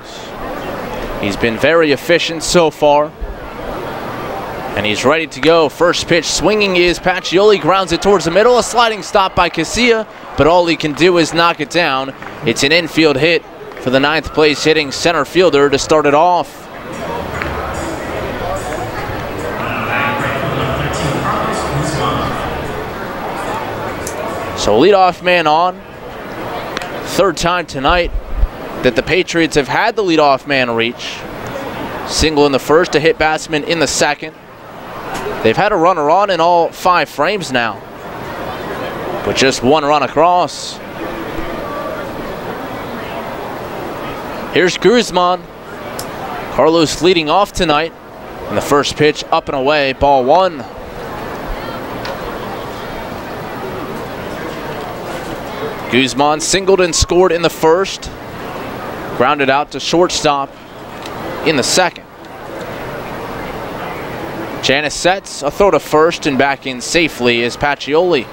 He's been very efficient so far. And he's ready to go. First pitch swinging is Pacioli, grounds it towards the middle. A sliding stop by Casilla, but all he can do is knock it down. It's an infield hit for the 9th place hitting center fielder to start it off. So leadoff man on. 3rd time tonight that the Patriots have had the leadoff man reach. Single in the 1st, a hit batsman in the 2nd. They've had a runner on in all 5 frames now, but just 1 run across. Here's Guzman. Carlos leading off tonight. And the first pitch up and away, ball 1. Guzman singled and scored in the 1st. Grounded out to shortstop in the 2nd. Janis sets, a throw to 1st, and back in safely is Pacioli.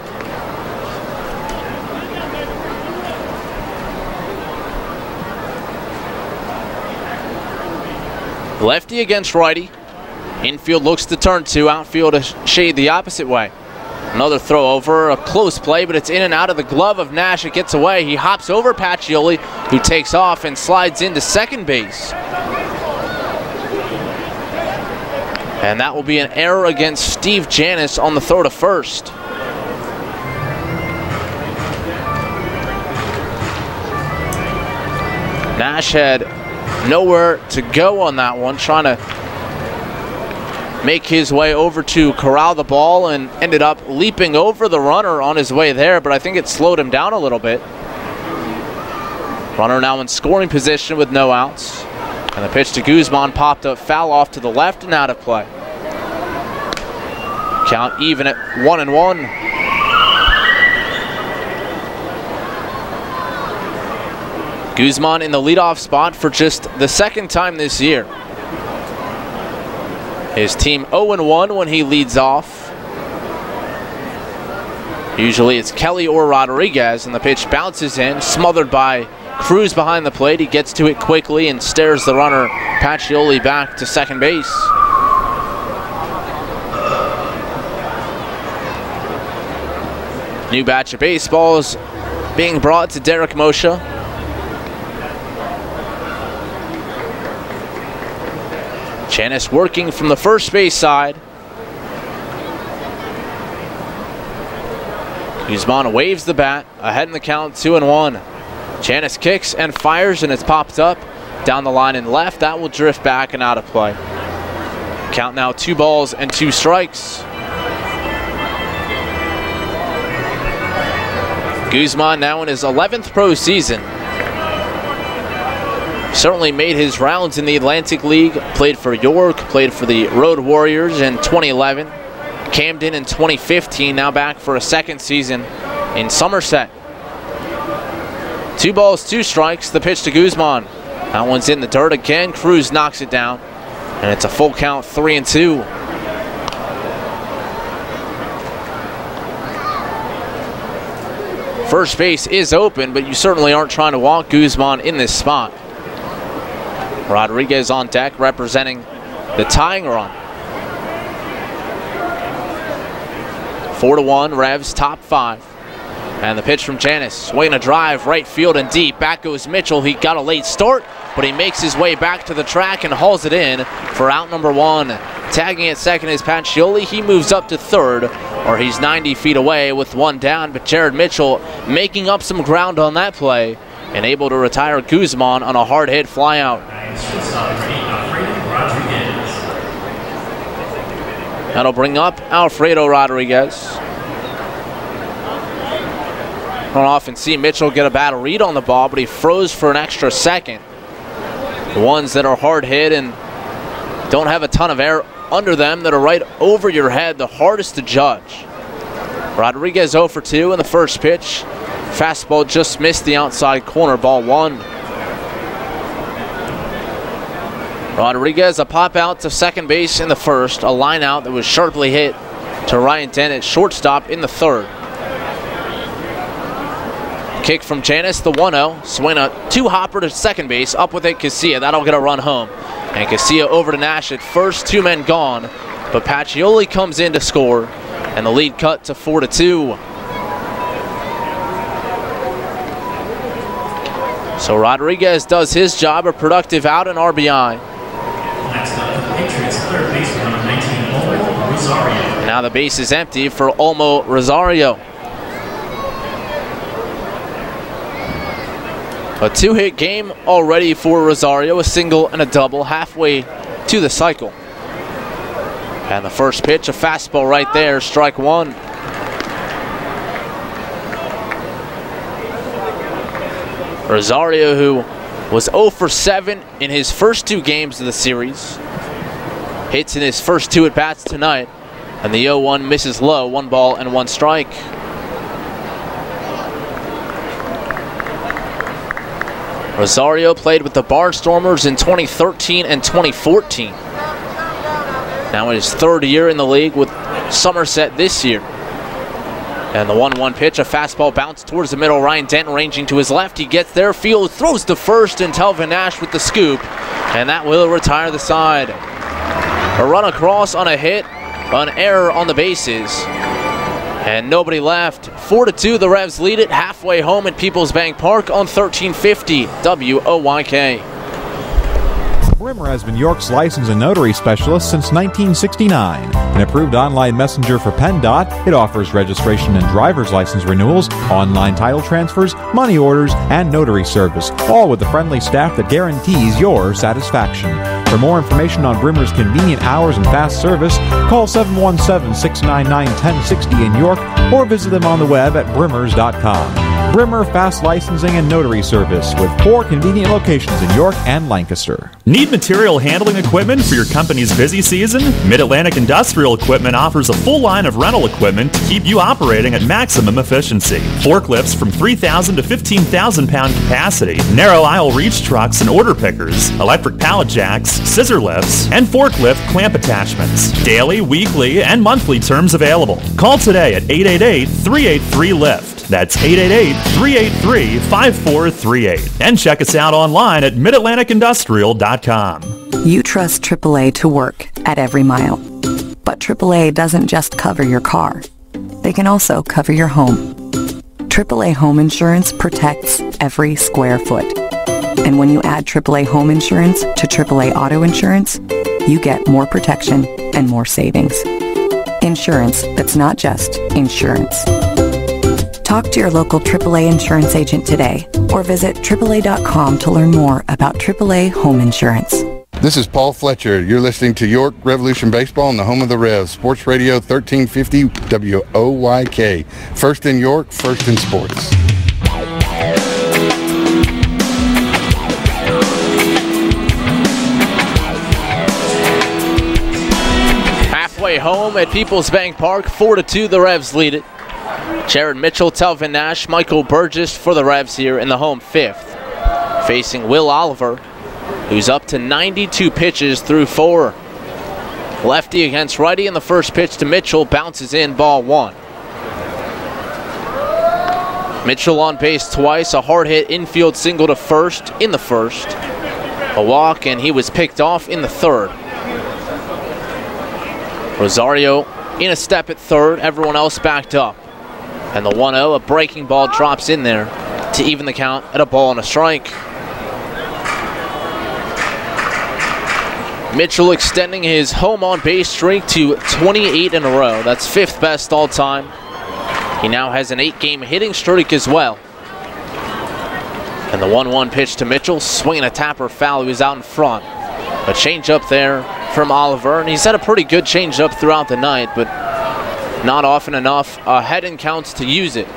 Lefty against righty. Infield looks to turn to, outfield a shade the opposite way. Another throw over, a close play, but it's in and out of the glove of Nash. It gets away. He hops over Pacioli, who takes off and slides into second base. And that will be an error against Steve Janis on the throw to 1st. Nash had nowhere to go on that one, trying to make his way over to corral the ball and ended up leaping over the runner on his way there, but I think it slowed him down a little bit. Runner now in scoring position with no outs. And the pitch to Guzman popped up foul off to the left and out of play. Count even at 1-1. Guzman in the leadoff spot for just the 2nd time this year. His team 0-1 when he leads off. Usually it's Kelly or Rodriguez, and the pitch bounces in, smothered by Cruz behind the plate. He gets to it quickly and stares the runner Pacioli back to second base. New batch of baseballs being brought to Derek Moshe. Janis working from the first base side. Guzman waves the bat, ahead in the count, 2-1. Janis kicks and fires, and it's popped up down the line and left. That will drift back and out of play. Count now 2 balls and 2 strikes. Guzman now in his 11th pro season. Certainly made his rounds in the Atlantic League, played for York, played for the Road Warriors in 2011, Camden in 2015, now back for a second season in Somerset. 2 balls, 2 strikes, the pitch to Guzman. That one's in the dirt again. Cruz knocks it down, and it's a full count, 3-2. First base is open, but you certainly aren't trying to walk Guzman in this spot. Rodriguez on deck representing the tying run. 4-1, Revs top 5. And the pitch from Janis, swinging a drive, right field and deep. Back goes Mitchell. He got a late start, but he makes his way back to the track and hauls it in for out number 1. Tagging at second is Pacioli. He moves up to third, or he's 90 feet away with 1 down. But Jared Mitchell making up some ground on that play and able to retire Guzman on a hard hit flyout. That'll bring up Alfredo Rodriguez. Don't often see Mitchell get a bad read on the ball, but he froze for an extra second. The ones that are hard hit and don't have a ton of air under them, that are right over your head, the hardest to judge. Rodriguez 0 for 2 in the first pitch. Fastball just missed the outside corner, ball 1. Rodriguez, a pop out to second base in the first, a line out that was sharply hit to Ryan Dent at shortstop in the third. Kick from Janis, the 1-0. Swing a 2-hopper to second base, up with it Casilla. That'll get a run home. And Casilla over to Nash at first, 2 men gone. But Pacioli comes in to score, and the lead cut to 4-2. So Rodriguez does his job, a productive out and RBI. Next up, the Patriots third baseman, number 19, Olmo Rosario. Now the base is empty for Olmo Rosario. A 2-hit game already for Rosario, a single and a double halfway to the cycle. And the first pitch, a fastball right there, strike 1. Rosario, who was 0 for 7 in his first 2 games of the series. Hits in his first 2 at-bats tonight. And the 0-1 misses low, 1 ball and 1 strike. Rosario played with the Barnstormers in 2013 and 2014. Now in his 3rd year in the league with Somerset this year. And the 1-1 pitch, a fastball bounced towards the middle. Ryan Dent ranging to his left. He gets there, field, throws to first, and Telvin Nash with the scoop. And that will retire the side. A run across on a hit, an error on the bases. And nobody left. 4-2, the Revs lead it halfway home at Peoples Bank Park on 1350 WOYK. Brimmer has been York's license and notary specialist since 1969. An approved online messenger for PennDOT, it offers registration and driver's license renewals, online title transfers, money orders, and notary service, all with the friendly staff that guarantees your satisfaction. For more information on Brimmer's convenient hours and fast service, call 717-699-1060 in York or visit them on the web at brimmers.com. Brimmer Fast Licensing and Notary Service with 4 convenient locations in York and Lancaster. Need material handling equipment for your company's busy season? Mid-Atlantic Industrial Equipment offers a full line of rental equipment to keep you operating at maximum efficiency. Forklifts from 3,000 to 15,000 pound capacity, narrow aisle reach trucks and order pickers, electric pallet jacks, scissor lifts, and forklift clamp attachments. Daily, weekly, and monthly terms available. Call today at 888-383-LIFT. That's 888-383-5438. And check us out online at midatlanticindustrial.com. You trust AAA to work at every mile. But AAA doesn't just cover your car. They can also cover your home. AAA Home Insurance protects every square foot. And when you add AAA Home Insurance to AAA Auto Insurance, you get more protection and more savings. Insurance that's not just insurance. Talk to your local AAA insurance agent today or visit AAA.com to learn more about AAA Home Insurance. This is Paul Fletcher. You're listening to York Revolution Baseball on the home of the Revs, Sports Radio 1350 WOYK. First in York, first in sports. Halfway home at Peoples Bank Park, 4-2, the Revs lead it. Jared Mitchell, Telvin Nash, Michael Burgess for the Revs here in the home fifth. Facing Will Oliver, who's up to 92 pitches through 4. Lefty against righty, and the first pitch to Mitchell bounces in, ball 1. Mitchell on base twice, a hard hit infield single to first in the first. A walk, and he was picked off in the third. Rosario in a step at third, everyone else backed up. And the 1-0, a breaking ball drops in there to even the count at a ball and a strike. Mitchell extending his home on base streak to 28 in a row. That's 5th best all time. He now has an 8-game hitting streak as well. And the 1-1 pitch to Mitchell, swinging a tapper foul. He was out in front. A changeup there from Oliver, and he's had a pretty good changeup throughout the night, but not often enough ahead in counts to use it.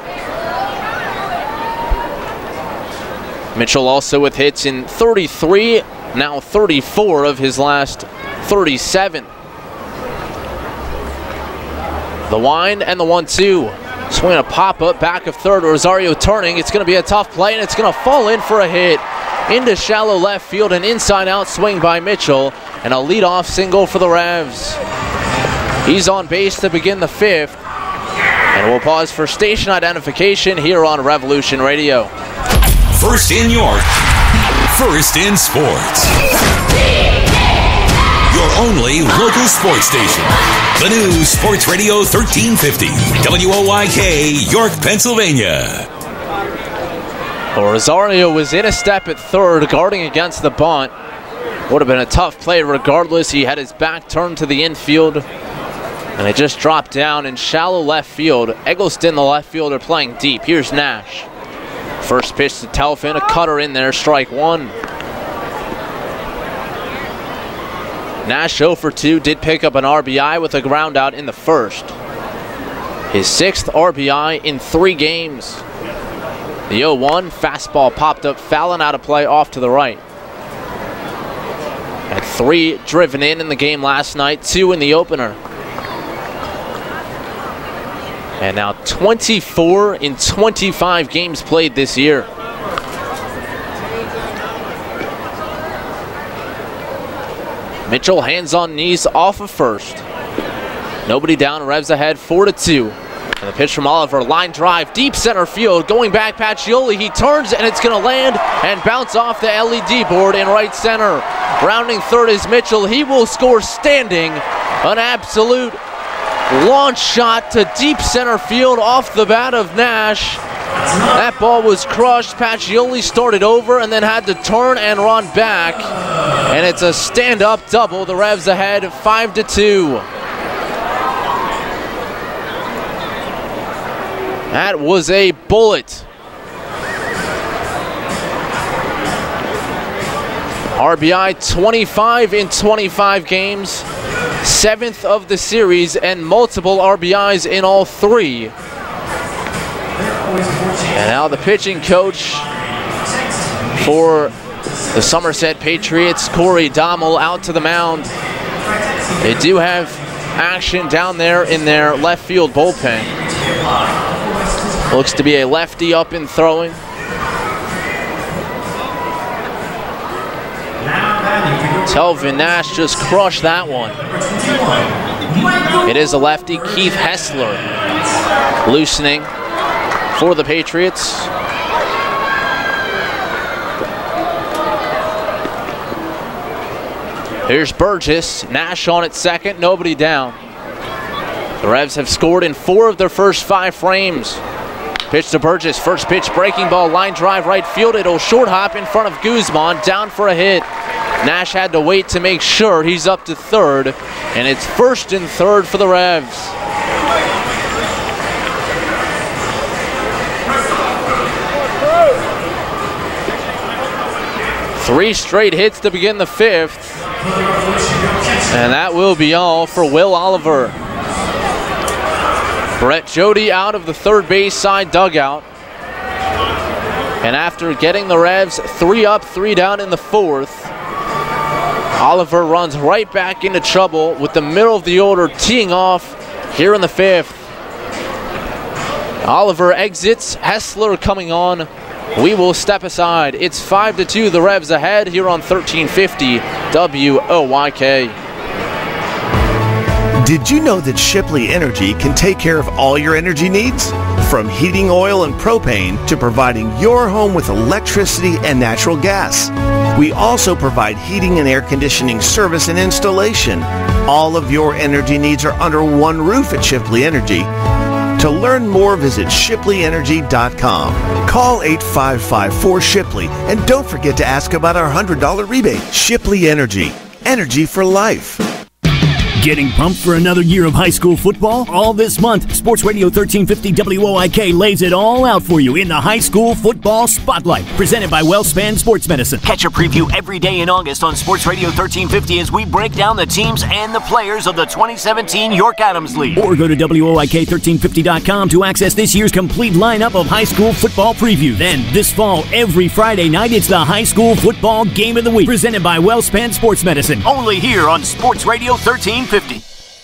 Mitchell also with hits in 33, now 34 of his last 37. The wind and the 1-2. Swing a pop-up back of third. Rosario turning. It's going to be a tough play, and it's going to fall in for a hit into shallow left field. An inside-out swing by Mitchell, and a leadoff single for the Revs. He's on base to begin the 5th, and we'll pause for station identification here on Revolution Radio. First in York, first in sports. Your only local sports station. The new Sports Radio 1350, WOYK, York, Pennsylvania. Well, Rosario was in a step at third, guarding against the bunt. Would have been a tough play regardless. He had his back turned to the infield, and it just dropped down in shallow left field. Eggleston, the left fielder, playing deep. Here's Nash. First pitch to Telfin, a cutter in there, strike 1. Nash 0 for 2, did pick up an RBI with a ground out in the first. His 6th RBI in 3 games. The 0-1, fastball popped up, fouling out of play off to the right. Had 3 driven in the game last night, 2 in the opener. And now 24 in 25 games played this year. Mitchell hands on knees off of first. Nobody down, Revs ahead 4-2. And the pitch from Oliver, line drive, deep center field, going back Pacioli, he turns and it's gonna land and bounce off the LED board in right center. Rounding third is Mitchell, he will score standing. An absolute launch shot to deep center field off the bat of Nash. That ball was crushed. Pacioli started over and then had to turn and run back. And it's a stand-up double. The Revs ahead 5-2. That was a bullet. RBI 25 in 25 games. 7th of the series and multiple RBIs in all 3. And now the pitching coach for the Somerset Patriots, Corey Dommel, out to the mound. They do have action down there in their left field bullpen. Looks to be a lefty up and throwing. Telvin Nash just crushed that one. It is a lefty, Keith Hessler, loosening for the Patriots. Here's Burgess, Nash on at second, nobody down. The Revs have scored in 4 of their first 5 frames. Pitch to Burgess, first pitch, breaking ball, line drive, right field. It'll short hop in front of Guzman, down for a hit. Nash had to wait to make sure he's up to third, and it's 1st and 3rd for the Revs. 3 straight hits to begin the 5th. And that will be all for Will Oliver. Brett Jody out of the third base side dugout. And after getting the Revs 3 up, 3 down in the 4th, Oliver runs right back into trouble with the middle of the order teeing off here in the 5th. Oliver exits, Hessler coming on. We will step aside. It's 5-2, the Revs ahead here on 1350 WOYK. Did you know that Shipley Energy can take care of all your energy needs? From heating oil and propane to providing your home with electricity and natural gas. We also provide heating and air conditioning service and installation. All of your energy needs are under one roof at Shipley Energy. To learn more, visit ShipleyEnergy.com. Call 855-4SHIPLEY and don't forget to ask about our $100 rebate. Shipley Energy. Energy for life. Getting pumped for another year of high school football? All this month, Sports Radio 1350 WOIK lays it all out for you in the High School Football Spotlight, presented by WellSpan Sports Medicine. Catch a preview every day in August on Sports Radio 1350 as we break down the teams and the players of the 2017 York Adams League. Or go to WOIK1350.com to access this year's complete lineup of high school football preview. Then, this fall, every Friday night, it's the High School Football Game of the Week, presented by WellSpan Sports Medicine. Only here on Sports Radio 1350.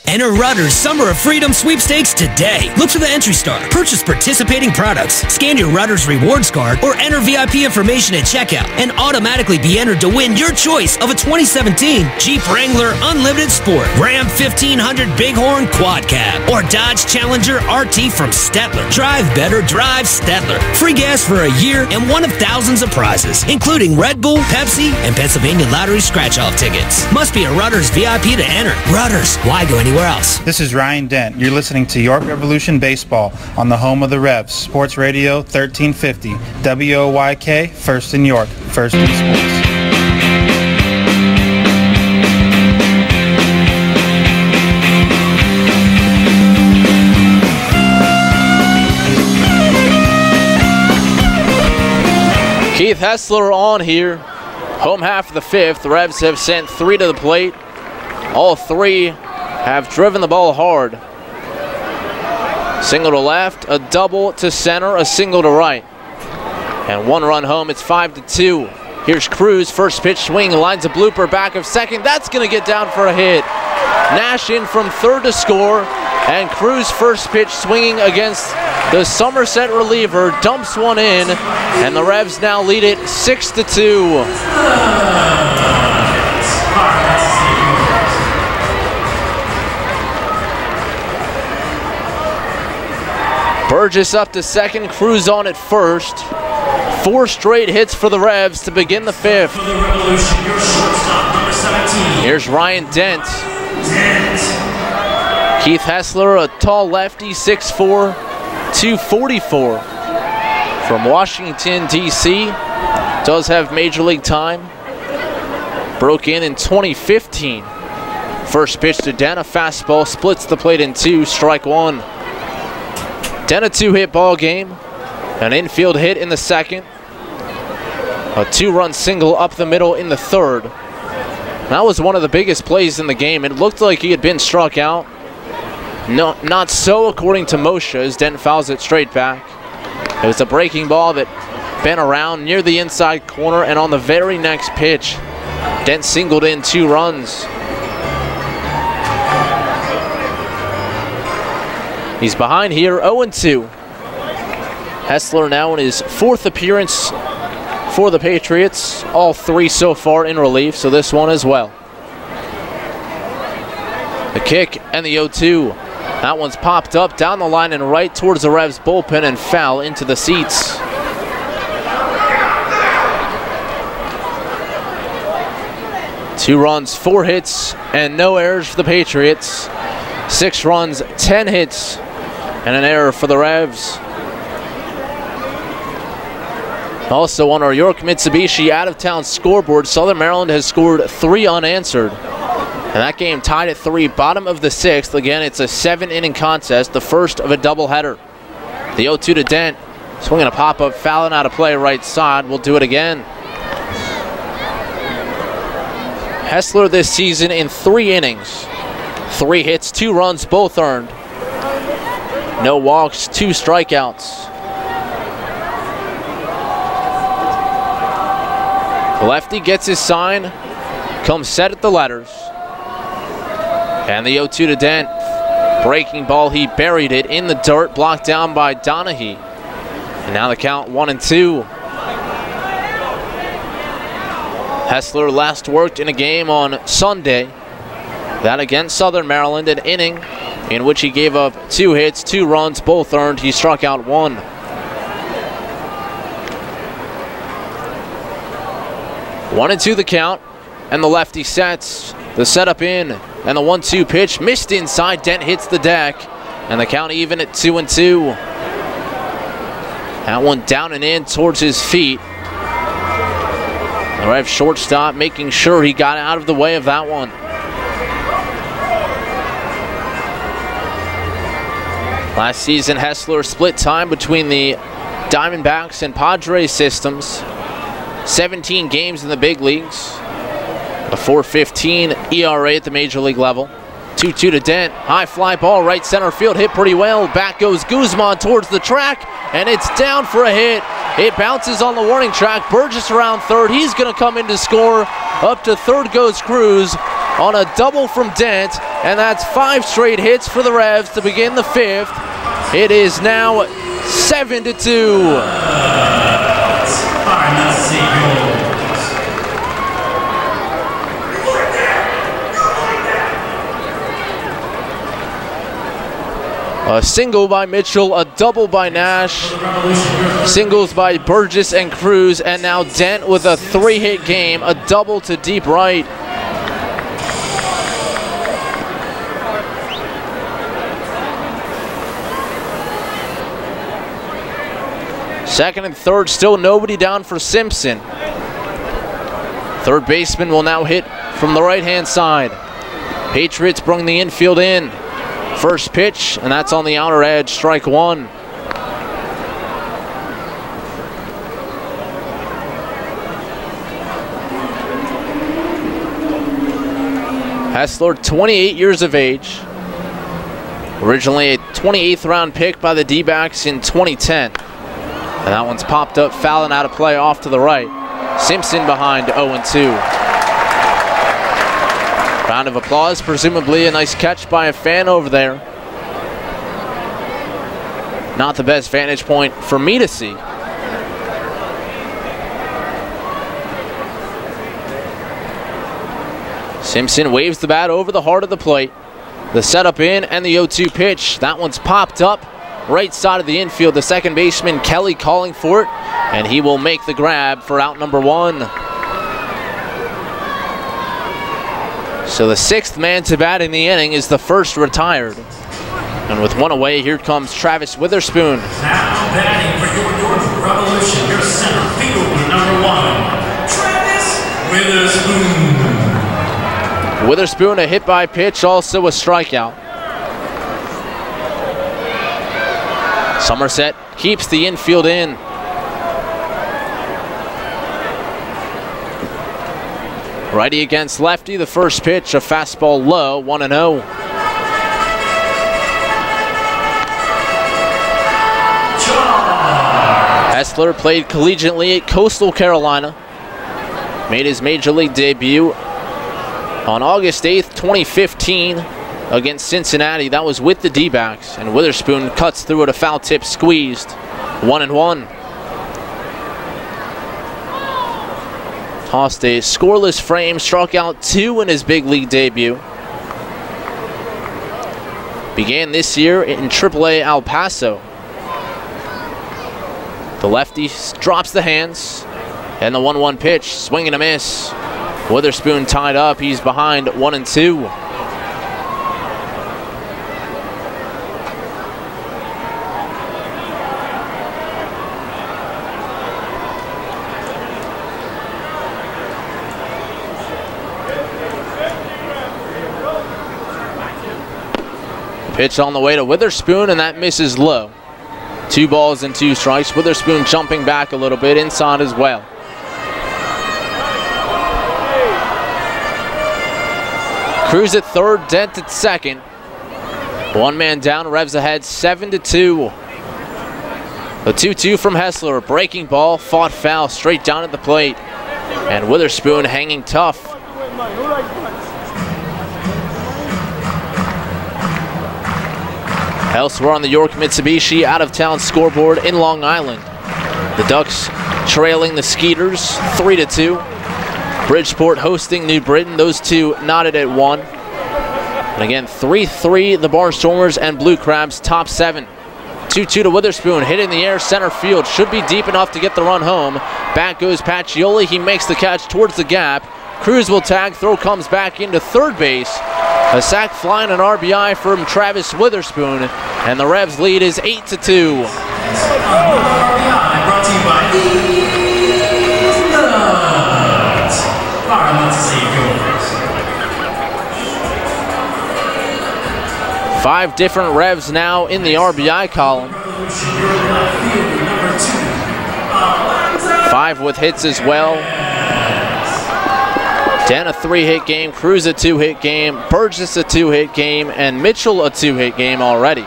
Enter Rutter's Summer of Freedom sweepstakes today. Look for the entry star, purchase participating products, scan your Rutter's rewards card, or enter VIP information at checkout and automatically be entered to win your choice of a 2017 Jeep Wrangler Unlimited Sport, Ram 1500 Bighorn Quad Cab, or Dodge Challenger RT from Stettler. Drive better, drive Stettler. Free gas for a year and one of thousands of prizes, including Red Bull, Pepsi, and Pennsylvania Lottery scratch-off tickets. Must be a Rutter's VIP to enter. Rutter's, why go anywhere else? This is Ryan Dent. You're listening to York Revolution Baseball on the home of the Revs, Sports Radio 1350 WOYK, first in York, first in sports. Keith Hessler on here. Home half of the 5th. The Revs have sent 3 to the plate. All 3 have driven the ball hard. Single to left, a double to center, a single to right. And 1 run home, it's 5-2. Here's Cruz, first pitch swing, lines a blooper back of second. That's gonna get down for a hit. Nash in from third to score, and Cruz first pitch swinging against the Somerset reliever, dumps one in, and the Revs now lead it 6-2. Burgess up to second, Cruz on at first. 4 straight hits for the Revs to begin the 5th. Here's Ryan Dent. Keith Hessler, a tall lefty, 6'4", 244. From Washington, D.C. Does have Major League time. Broke in 2015. First pitch to Dent, a fastball, splits the plate in 2, strike 1. Dent a 2-hit ball game, an infield hit in the 2nd, a 2-run single up the middle in the 3rd. That was one of the biggest plays in the game. It looked like he had been struck out. No, not so according to Moshe, as Dent fouls it straight back. It was a breaking ball that bent around near the inside corner, and on the very next pitch, Dent singled in 2 runs. He's behind here, 0-2. Hessler now in his 4th appearance for the Patriots. All 3 so far in relief, so this one as well. The kick and the 0-2. That one's popped up down the line and right towards the Revs bullpen and foul into the seats. Two runs, 4 hits, and no errors for the Patriots. 6 runs, 10 hits, and an error for the Revs. Also on our York Mitsubishi out-of-town scoreboard, Southern Maryland has scored 3 unanswered. And that game tied at 3, bottom of the 6th. Again, it's a 7-inning contest, the first of a doubleheader. The 0-2 to Dent, swinging a pop-up, fouling out of play right side. We'll do it again. Hessler this season in 3 innings. 3 hits, 2 runs, both earned. No walks, 2 strikeouts. The lefty gets his sign, comes set at the letters. And the 0-2 to Dent. Breaking ball, he buried it in the dirt, blocked down by Donahue. And now the count 1-2. Hessler last worked in a game on Sunday. That against Southern Maryland, an inning in which he gave up 2 hits, 2 runs, both earned. He struck out 1. One and 2 the count, and the lefty sets. The setup in, and the 1-2 pitch missed inside. Dent hits the deck, and the count even at 2-2. That one down and in towards his feet. The Rev shortstop making sure he got out of the way of that one. Last season, Hessler split time between the Diamondbacks and Padres systems. 17 games in the big leagues. A 4.15 ERA at the major league level. 2-2 to Dent. High fly ball, right center field, hit pretty well. Back goes Guzman towards the track, and it's down for a hit. It bounces on the warning track. Burgess around third. He's going to come in to score. Up to third goes Cruz on a double from Dent, and that's 5 straight hits for the Revs to begin the 5th. It is now 7-2. A single by Mitchell, a double by Nash, singles by Burgess and Cruz, and now Dent with a 3-hit game, a double to deep right. Second and third, still nobody down for Simpson. Third baseman will now hit from the right-hand side. Patriots bring the infield in. First pitch, and that's on the outer edge, strike 1. Hessler, 28 years of age. Originally a 28th round pick by the D-backs in 2010. And that one's popped up, fouling out of play off to the right. Simpson behind 0-2. Round of applause, presumably a nice catch by a fan over there. Not the best vantage point for me to see. Simpson waves the bat over the heart of the plate. The setup in and the 0-2 pitch. That one's popped up. Right side of the infield, the second baseman Kelly calling for it, and he will make the grab for out number 1. So the 6th man to bat in the inning is the first retired. And with 1 away, here comes Travis Witherspoon. Now batting for your York Revolution, your center fielder, number 1, Travis Witherspoon. Witherspoon, a hit by pitch, also a strikeout. Somerset keeps the infield in. Righty against lefty, the first pitch, a fastball low, 1-0. Hessler played collegiately at Coastal Carolina. Made his major league debut on August 8th, 2015 against Cincinnati. That was with the D-backs, and Witherspoon cuts through it, a foul tip squeezed. 1-1. Tossed a scoreless frame, struck out 2 in his big league debut. Began this year in AAA El Paso. The lefty drops the hands, and the 1-1 pitch, swing and a miss. Witherspoon tied up, he's behind 1-2. Pitch on the way to Witherspoon, and that misses low. 2 balls and 2 strikes. Witherspoon jumping back a little bit inside as well. Cruz at third, Dent at second. One man down, Revs ahead 7-2. The 2-2 from Hessler, breaking ball, fought foul, straight down at the plate. And Witherspoon hanging tough. Elsewhere on the York Mitsubishi out-of-town scoreboard in Long Island. The Ducks trailing the Skeeters 3-2. Bridgeport hosting New Britain. Those two knotted at 1. And again, 3-3 the Barnstormers and Blue Crabs top 7. 2-2 to Witherspoon, hit in the air, center field. Should be deep enough to get the run home. Back goes Pacioli. He makes the catch towards the gap. Cruz will tag. Throw comes back into third base. A sac fly and an RBI from Travis Witherspoon. And the Revs lead is 8-2. Brought to you by Nuts. All right, let's see you go first. 5 different Revs now in the RBI column. 5 with hits as well. Dent a 3-hit game, Cruz a 2-hit game, Burgess a 2-hit game, and Mitchell a 2-hit game already.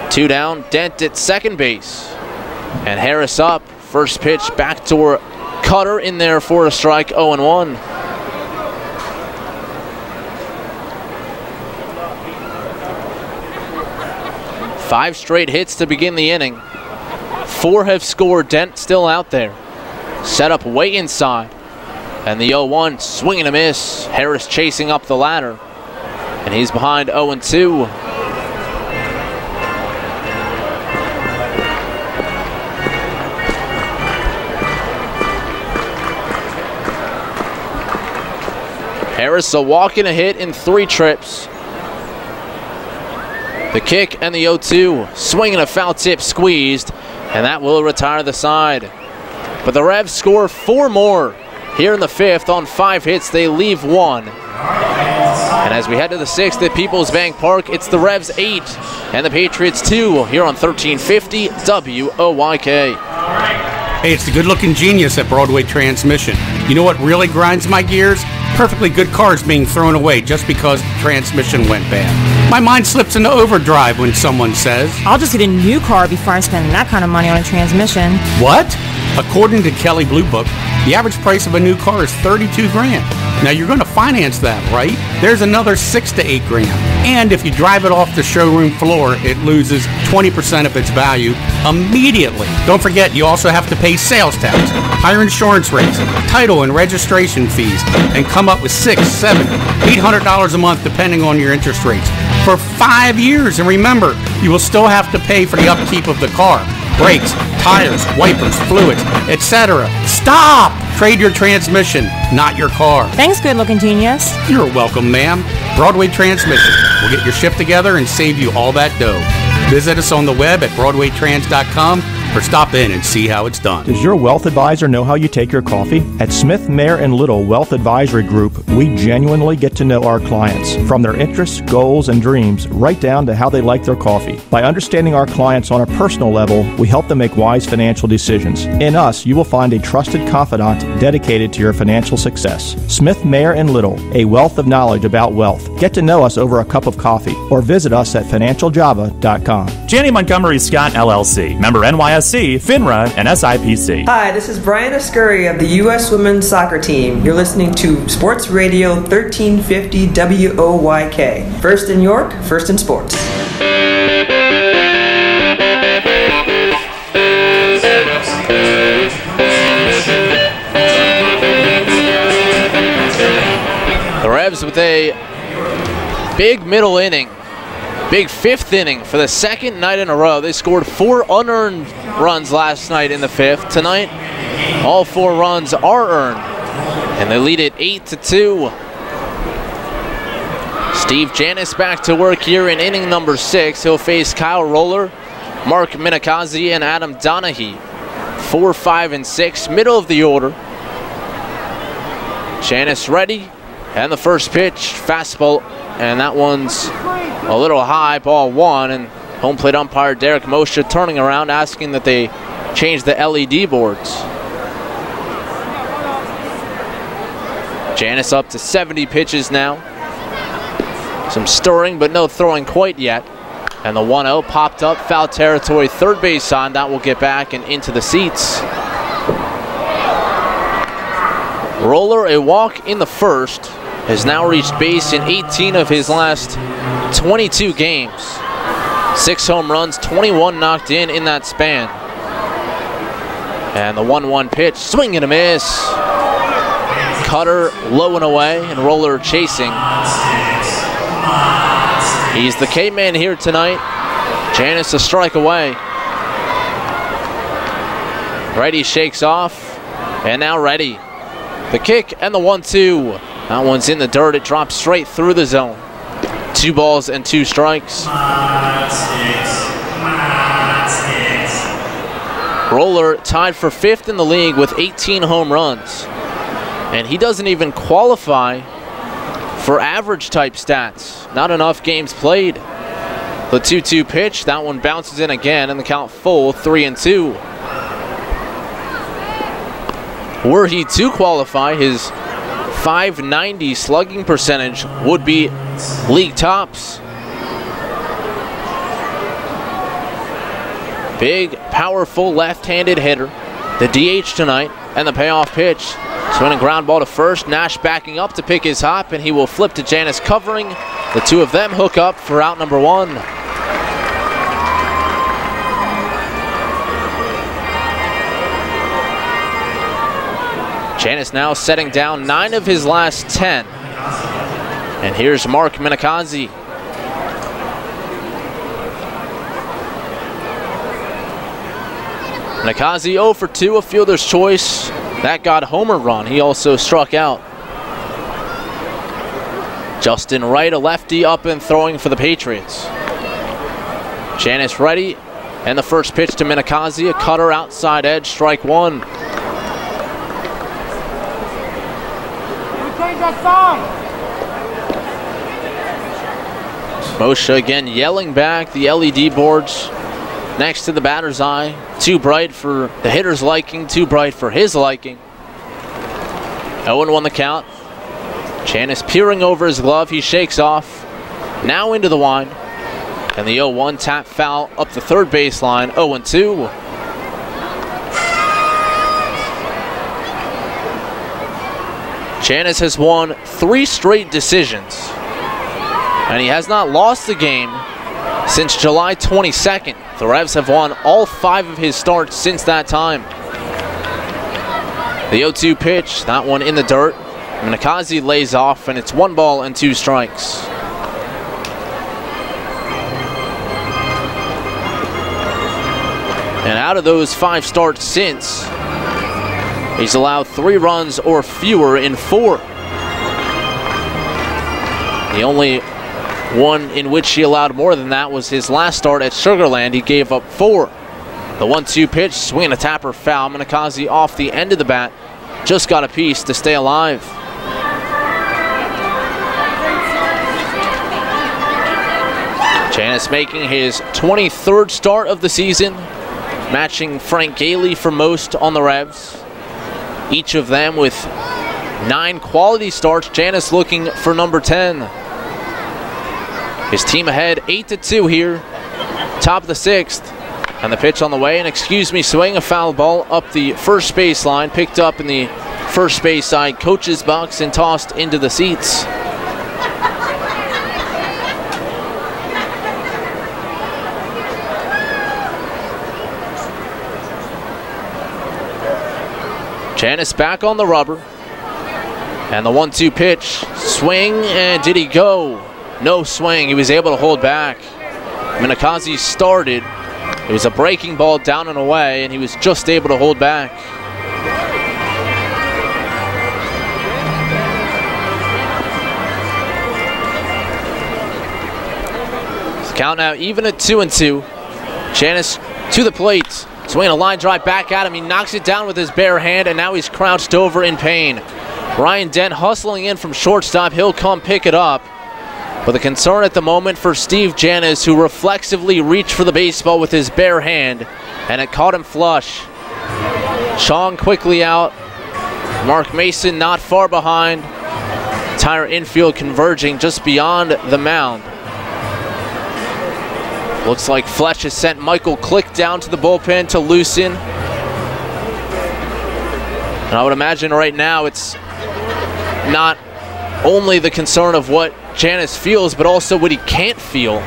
2 down, Dent at second base. And Harris up, first pitch backdoor cutter in there for a strike, 0-1. Five straight hits to begin the inning. 4 have scored, Dent still out there. Set up way inside. And the 0-1, swing and a miss. Harris chasing up the ladder. And he's behind 0-2. Harris a walk and a hit in 3 trips. The kick and the 0-2, swinging a foul tip squeezed, and that will retire the side. But the Revs score 4 more here in the 5th on 5 hits. They leave 1. And as we head to the 6th at Peoples Bank Park, it's the Revs 8 and the Patriots 2 here on 1350 WOYK. Hey, it's the good-looking genius at Broadway Transmission. You know what really grinds my gears? Perfectly good cars being thrown away just because the transmission went bad. My mind slips into overdrive when someone says, I'll just get a new car before I spend that kind of money on a transmission. What? According to Kelley Blue Book, the average price of a new car is $32 grand. Now you're going to finance that, right? There's another $6 to $8 grand. And if you drive it off the showroom floor, it loses 20% of its value immediately. Don't forget, you also have to pay sales tax, higher insurance rates, title and registration fees, and come up with $600, $700, $800 a month depending on your interest rates for 5 years. And remember, you will still have to pay for the upkeep of the car. Brakes, tires, wipers, fluids, etc. Stop! Trade your transmission, not your car. Thanks, good-looking genius. You're welcome, ma'am. Broadway Transmission. We'll get your shift together and save you all that dough. Visit us on the web at BroadwayTrans.com or stop in and see how it's done. Does your wealth advisor know how you take your coffee? At Smith, Mayer & Little Wealth Advisory Group, we genuinely get to know our clients, from their interests, goals, and dreams, right down to how they like their coffee. By understanding our clients on a personal level, we help them make wise financial decisions. In us, you will find a trusted confidant dedicated to your financial success. Smith, Mayer & Little, a wealth of knowledge about wealth. Get to know us over a cup of coffee or visit us at financialjava.com. Janney Montgomery Scott LLC, member NYSE, FINRA, and SIPC. Hi, this is Brian Ascuri of the U.S. Women's Soccer Team. You're listening to Sports Radio 1350 WOYK. First in York, first in sports. The Revs with a big middle inning. Big 5th inning for the 2nd night in a row. They scored 4 unearned runs last night in the 5th. Tonight, all 4 runs are earned, and they lead it 8-2. Steve Janis back to work here in inning number 6. He'll face Kyle Roller, Mark Minakazi, and Adam Donahue. 4, 5, and 6, middle of the order. Janis ready, and the first pitch, fastball, and that one's a little high, ball 1, and home plate umpire Derek Moshe turning around asking that they change the LED boards. Janis up to 70 pitches now. Some stirring, but no throwing quite yet. And the 1-0 popped up, foul territory, third base side. That will get back and into the seats. Roller, a walk in the first, has now reached base in 18 of his last 22 games. 6 home runs, 21 knocked in that span. And the 1-1 pitch, swing and a miss. Cutter low and away, and Roller chasing. He's the K-man here tonight. Janis a strike away. Righty shakes off, and now ready. The kick and the 1-2. That one's in the dirt. It drops straight through the zone. 2 balls and 2 strikes. Roller tied for 5th in the league with 18 home runs. And he doesn't even qualify for average type stats. Not enough games played. The 2-2 pitch, that one bounces in again, and the count full, 3-2. Were he to qualify, his .590 slugging percentage would be league tops. Big, powerful left-handed hitter. The DH tonight, and the payoff pitch. Swinging ground ball to first. Nash backing up to pick his hop, and he will flip to Janis covering. The 2 of them hook up for out number 1. Janis now setting down 9 of his last 10. And here's Mark Minakazi. Minakazi 0 for 2, a fielder's choice. That got homer run. He also struck out. Justin Wright, a lefty, up and throwing for the Patriots. Janis ready, and the first pitch to Minakazi, a cutter outside edge, strike 1. Moshe again yelling back, the LED boards next to the batter's eye. Too bright for the hitter's liking, too bright for his liking. 0-1 the count. Janis peering over his glove, he shakes off. Now into the wind. And the 0-1 tap foul up the third baseline, 0-2. Janis has won 3 straight decisions. And he has not lost the game since July 22nd. The Revs have won all 5 of his starts since that time. The 0-2 pitch, that one in the dirt. Minakazi lays off, and it's 1 ball and 2 strikes. And out of those 5 starts since, he's allowed 3 runs or fewer in 4. The only one in which he allowed more than that was his last start at Sugarland. He gave up 4. The 1-2 pitch, swing and a tapper foul. Minakazi off the end of the bat. Just got a piece to stay alive. Janis making his 23rd start of the season, matching Frank Gailey for most on the Revs. Each of them with 9 quality starts. Janis looking for number 10. His team ahead 8-2 here, top of the 6th. And the pitch on the way, and excuse me, swing, a foul ball up the first baseline, picked up in the first base side coach's box and tossed into the seats. Janis back on the rubber. And the 1-2 pitch, swing, and did he go? No swing, he was able to hold back. Minakazi started. It was a breaking ball down and away, and he was just able to hold back. The count now even at 2-2. Janis to the plate. Swinging a line drive back at him. He knocks it down with his bare hand, and now he's crouched over in pain. Ryan Dent hustling in from shortstop. He'll come pick it up. But the concern at the moment for Steve Janis, who reflexively reached for the baseball with his bare hand, and it caught him flush. Chong quickly out. Mark Mason not far behind. entire infield converging just beyond the mound. Looks like Fletch has sent Michael Click down to the bullpen to loosen. And I would imagine right now it's not only the concern of what Janis feels, but also what he can't feel.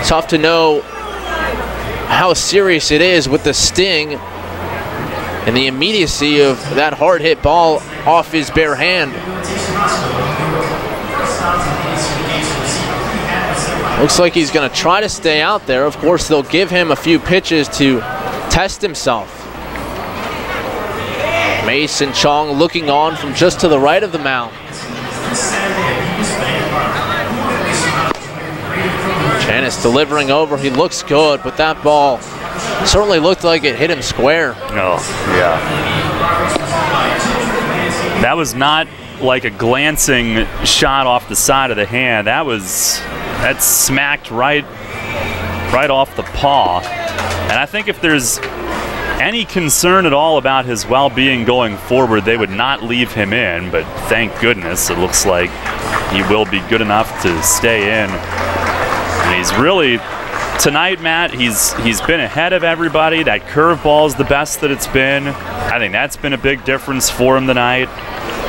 Tough to know how serious it is with the sting and the immediacy of that hard hit ball off his bare hand. Looks like he's going to try to stay out there. Of course, they'll give him a few pitches to test himself. Mason Chong looking on from just to the right of the mound. Janis delivering over. He looks good, but that ball certainly looked like it hit him square. Oh, yeah. That was not like a glancing shot off the side of the hand. That smacked right off the paw. And I think if there's any concern at all about his well-being going forward, they would not leave him in, but thank goodness it looks like he will be good enough to stay in. And he's really, tonight, Matt, he's been ahead of everybody. That curveball is the best that it's been. I think that's been a big difference for him tonight.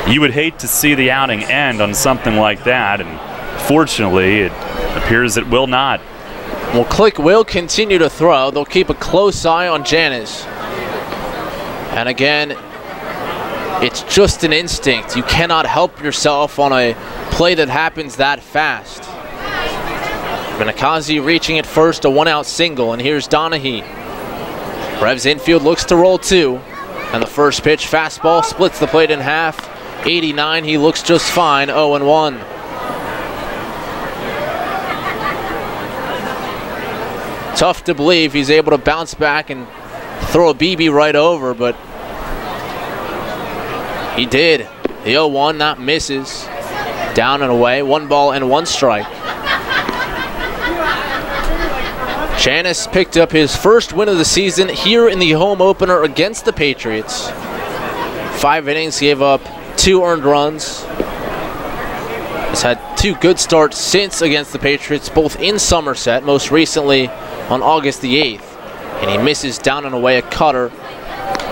You would hate to see the outing end on something like that, and fortunately it appears it will not. Well, Click will continue to throw. They'll keep a close eye on Janis. And again, it's just an instinct. You cannot help yourself on a play that happens that fast. Minakazi reaching at first, a one-out single, and here's Donahue. Revs infield looks to roll two, and the first pitch, fastball, splits the plate in half. 89, he looks just fine, 0-1. Tough to believe he's able to bounce back and throw a BB right over, but he did. The 0-1, that misses. Down and away, 1 ball and 1 strike. Janis picked up his first win of the season here in the home opener against the Patriots. 5 innings, gave up 2 earned runs. Has had 2 good starts since against the Patriots, both in Somerset, most recently on August the 8th. And he misses down and away a cutter,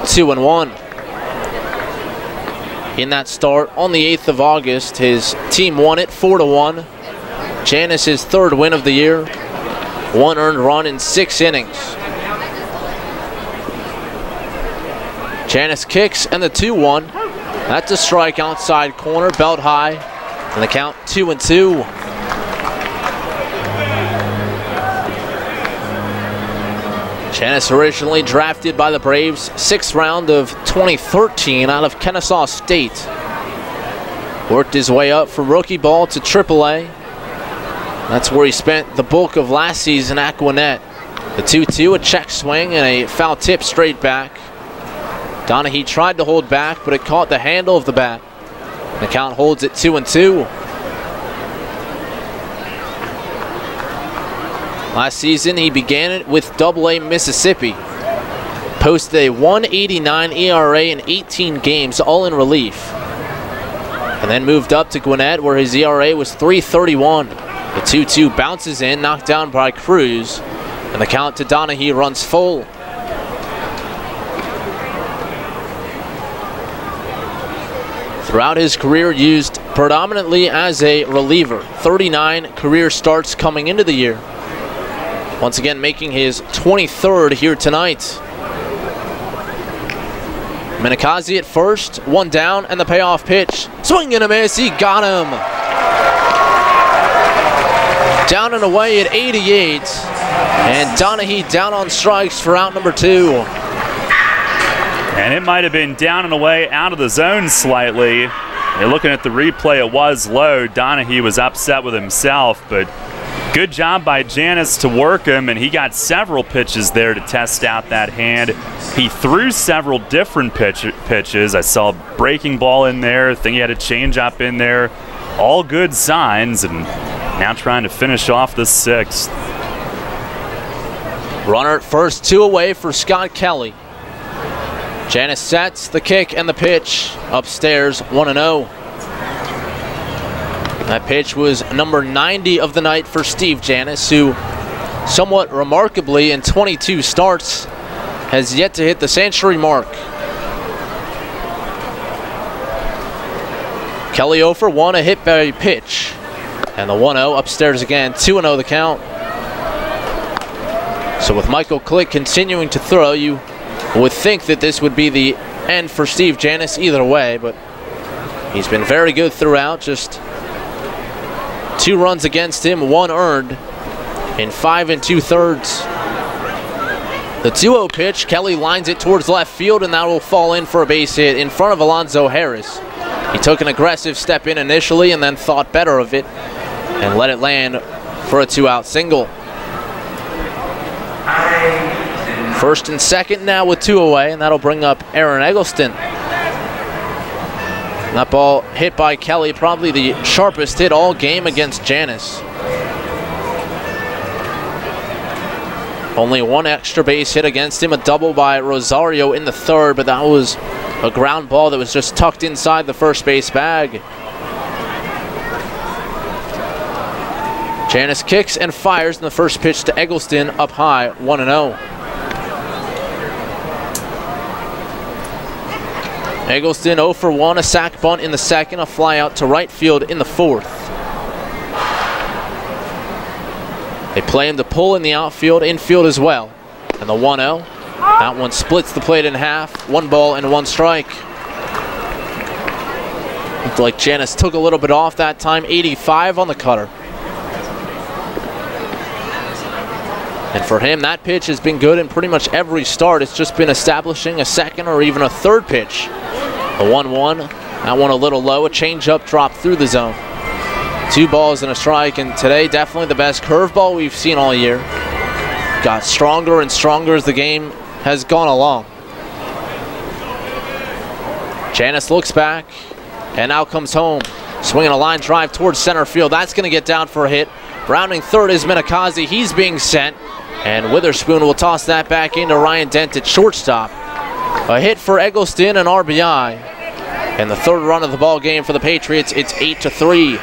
2-1. In that start on the 8th of August, his team won it 4-1. Janis, his 3rd win of the year, 1 earned run in 6 innings. Janis kicks and the 2-1. That's a strike outside corner, belt high, and the count 2-2. Janis originally drafted by the Braves, 6th round of 2013 out of Kennesaw State. Worked his way up from rookie ball to AAA. That's where he spent the bulk of last season at Gwinnett. The 2-2, a check swing and a foul tip straight back. Donahue tried to hold back, but it caught the handle of the bat. The count holds it 2-2. Last season, he began it with AA Mississippi. Posted a 1.89 ERA in 18 games, all in relief. And then moved up to Gwinnett, where his ERA was 3.31. The 2-2 bounces in, knocked down by Cruz, and the count to Donahue runs full. Throughout his career, used predominantly as a reliever. 39 career starts coming into the year. Once again, making his 23rd here tonight. Minakazi at first, 1 down, and the payoff pitch. Swing and a miss, he got him. Down and away at 88. And Donahue down on strikes for out number 2. And it might have been down and away out of the zone slightly. You're looking at the replay, it was low. Donahue was upset with himself, but good job by Janis to work him, and he got several pitches there to test out that hand. He threw several different pitches. I saw a breaking ball in there. I think he had a changeup in there. All good signs, and now trying to finish off the 6th. Runner at first, 2 away for Scott Kelly. Janis sets the kick and the pitch. Upstairs, 1-0. That pitch was number 90 of the night for Steve Janis, who somewhat remarkably in 22 starts has yet to hit the century mark. Kelly 0 for 1, a hit by pitch. And the 1-0 upstairs again, 2-0 the count. So with Michael Click continuing to throw, you would think that this would be the end for Steve Janis either way, but he's been very good throughout. Just 2 runs against him, 1 earned in 5 2/3. The 2-0 pitch, Kelly lines it towards left field, and that will fall in for a base hit in front of Alonzo Harris. He took an aggressive step in initially and then thought better of it and let it land for a 2-out single. First and second now with 2 away, and that'll bring up Aaron Eggleston. That ball hit by Kelly, probably the sharpest hit all game against Janis. Only 1 extra base hit against him, a double by Rosario in the 3rd, but that was a ground ball that was just tucked inside the first base bag. Janis kicks and fires in the first pitch to Eggleston, up high, 1-0. Eggleston 0 for 1, a sac bunt in the 2nd, a fly out to right field in the 4th. They play him to pull in the outfield, infield as well. And the 1-0, that one splits the plate in half, 1 ball and 1 strike. Looked like Janis took a little bit off that time, 85 on the cutter. And for him, that pitch has been good in pretty much every start. It's just been establishing a 2nd or even a 3rd pitch. The 1-1, that one a little low, a changeup dropped through the zone. 2 balls and a strike, and today definitely the best curveball we've seen all year. Got stronger and stronger as the game has gone along. Janis looks back, and now comes home. Swinging a line drive towards center field. That's going to get down for a hit. Rounding 3rd is Minakazi. He's being sent, and Witherspoon will toss that back into Ryan Dent at shortstop. A hit for Eggleston, an RBI. And the 3rd run of the ball game for the Patriots, it's 8-3.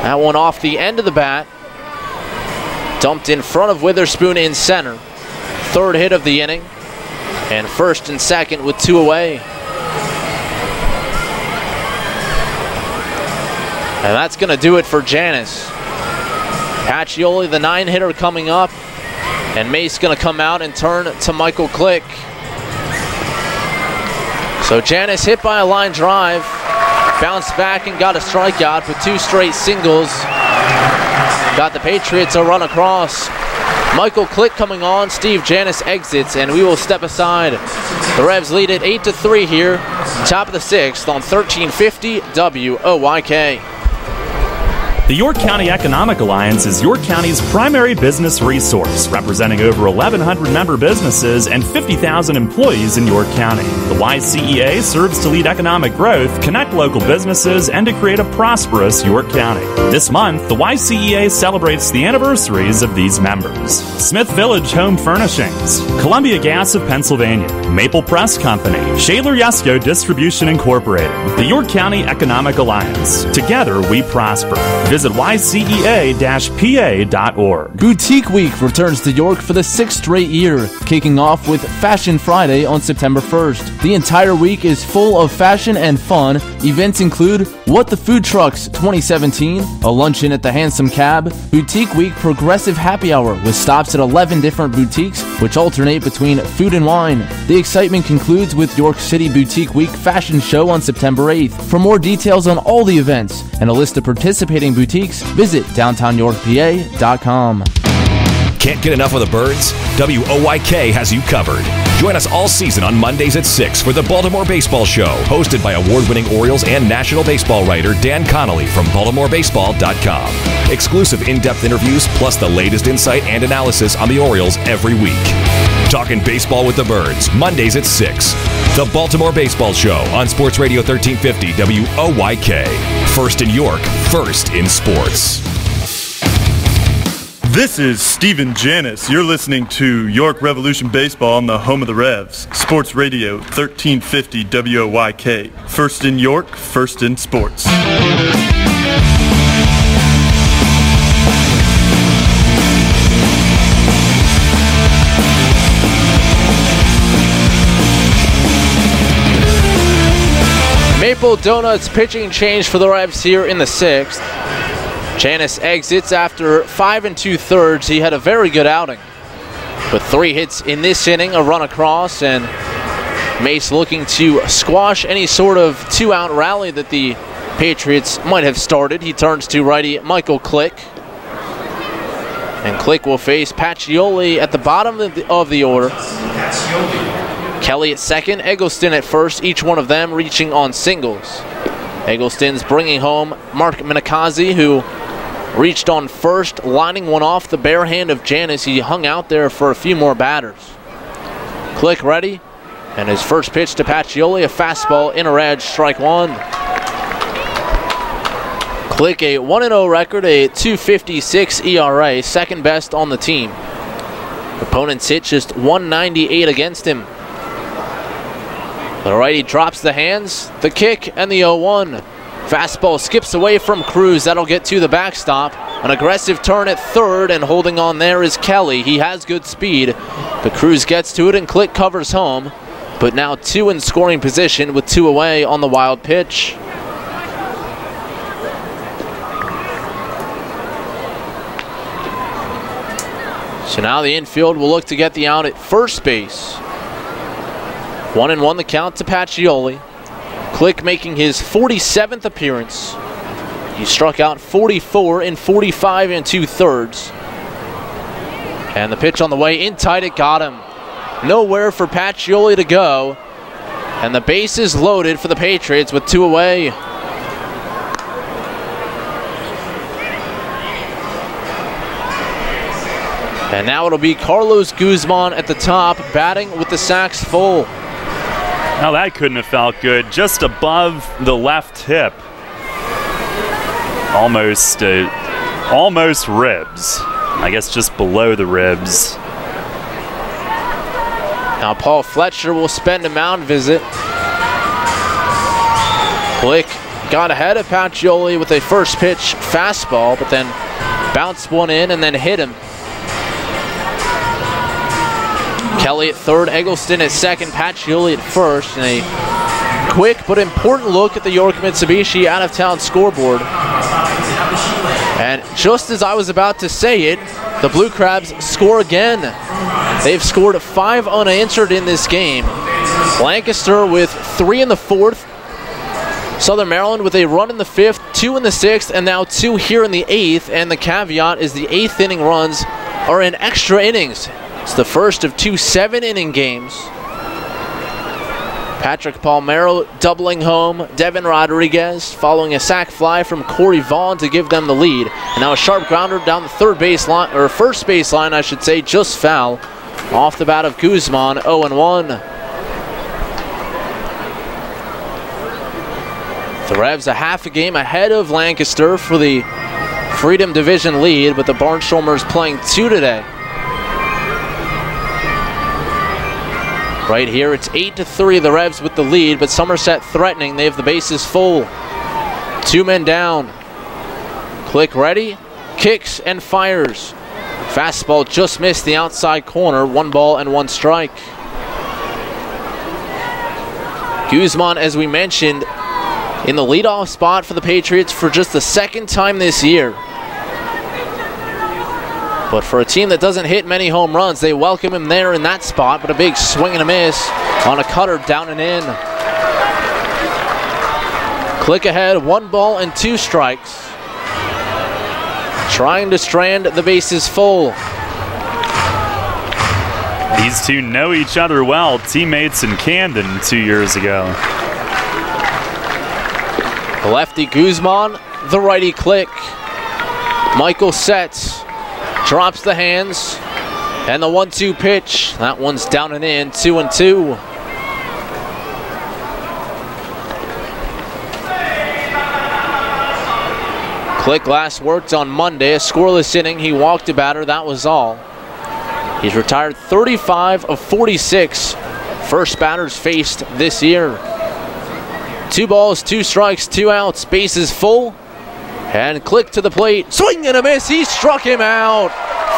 That one off the end of the bat. Dumped in front of Witherspoon in center. 3rd hit of the inning. And 1st and 2nd with 2 away. And that's going to do it for Janis. Pacioli, the 9-hitter, coming up. And Mace going to come out and turn to Michael Click. So Janis hit by a line drive. Bounced back and got a strikeout with 2 straight singles. Got the Patriots a run across. Michael Click coming on. Steve Janis exits, and we will step aside. The Revs lead it 8-3 here. Top of the 6th on 1350 WOYK. The York County Economic Alliance is York County's primary business resource, representing over 1,100 member businesses and 50,000 employees in York County. The YCEA serves to lead economic growth, connect local businesses, and to create a prosperous York County. This month, the YCEA celebrates the anniversaries of these members. Smith Village Home Furnishings, Columbia Gas of Pennsylvania, Maple Press Company, Shaler Yesco Distribution Incorporated, the York County Economic Alliance. Together, we prosper. Visit ycea-pa.org. Boutique Week returns to York for the 6th straight year, kicking off with Fashion Friday on September 1st. The entire week is full of fashion and fun. Events include What the Food Trucks 2017, a luncheon at the Handsome Cab, Boutique Week Progressive Happy Hour with stops at 11 different boutiques, which alternate between food and wine. The excitement concludes with York City Boutique Week Fashion Show on September 8th. For more details on all the events and a list of participating boutiques, visit downtownyorkpa.com. Can't get enough of the Birds? WOYK has you covered. Join us all season on Mondays at 6 for the Baltimore Baseball Show, hosted by award-winning Orioles and National Baseball writer Dan Connolly from BaltimoreBaseball.com. Exclusive in-depth interviews plus the latest insight and analysis on the Orioles every week. Talking baseball with the Birds, Mondays at 6. The Baltimore Baseball Show on Sports Radio 1350 WOYK. First in York, first in sports. This is Steven Janis. You're listening to York Revolution Baseball on the home of the Revs. Sports Radio 1350 WOYK. First in York, first in sports. Maple Donuts pitching change for the Revs here in the 6th. Janis exits after 5 2/3. He had a very good outing with 3 hits in this inning, a run across, and Mace looking to squash any sort of 2-out rally that the Patriots might have started. He turns to righty Michael Click, and Click will face Pacioli at the bottom of the order. Kelly at second, Eggleston at first, each one of them reaching on singles. Eggleston's bringing home Mark Minakazi, who reached on first, lining one off the bare hand of Janis. He hung out there for a few more batters. Click ready, and his first pitch to Pacioli, a fastball, inner edge, strike one. Click a 1-0 record, a 2.56 ERA, second best on the team. Opponents hit just 198 against him. The righty drops the hands, the kick, and the 0-1. Fastball skips away from Cruz. That'll get to the backstop. An aggressive turn at third, and holding on there is Kelly. He has good speed, but Cruz gets to it, and Click covers home. But now 2 in scoring position with 2 away on the wild pitch. So now the infield will look to get the out at first base. 1-1 the count to Pacioli. Click making his 47th appearance. He struck out 44 in 45 2/3. And the pitch on the way in tight, it got him. Nowhere for Pacioli to go. And the base is loaded for the Patriots with 2 away. And now it'll be Carlos Guzman at the top, batting with the sacks full. Now that couldn't have felt good. Just above the left hip. Almost ribs. I guess just below the ribs. Now Paul Fletcher will spend a mound visit. Click got ahead of Pacioli with a first pitch fastball, but then bounced one in and then hit him. Kelly at third, Eggleston at second, Pacioli at first, and a quick but important look at the York Mitsubishi out-of-town scoreboard. And just as I was about to say it, the Blue Crabs score again. They've scored 5 unanswered in this game. Lancaster with 3 in the 4th. Southern Maryland with a run in the 5th, 2 in the 6th, and now 2 here in the 8th. And the caveat is the 8th inning runs are in extra innings. It's the first of 2 7-inning games. Patrick Palmero doubling home Devin Rodriguez following a sac fly from Corey Vaughn to give them the lead. And now a sharp grounder down the third base line, or first base line, I should say, just foul. Off the bat of Guzman, 0-1. The Revs a half a game ahead of Lancaster for the Freedom Division lead, but the Barnstormers playing 2 today. Right here, it's 8-3, the Revs with the lead, but Somerset threatening. They have the bases full. 2 men down. Click ready, kicks and fires. Fastball just missed the outside corner. 1 ball and 1 strike. Guzman, as we mentioned, in the leadoff spot for the Patriots for just the 2nd time this year. But for a team that doesn't hit many home runs, they welcome him there in that spot, but a big swing and a miss on a cutter down and in. Click ahead, 1 ball and 2 strikes. Trying to strand the bases full. These two know each other well, teammates in Camden 2 years ago. The lefty Guzman, the righty Click. Michael sets. Drops the hands, and the 1-2 pitch. That one's down and in, 2-2. Click last worked on Monday, a scoreless inning. He walked a batter, that was all. He's retired 35 of 46 first batters faced this year. 2 balls, 2 strikes, 2 outs, bases full. And Click to the plate, swing and a miss, he struck him out.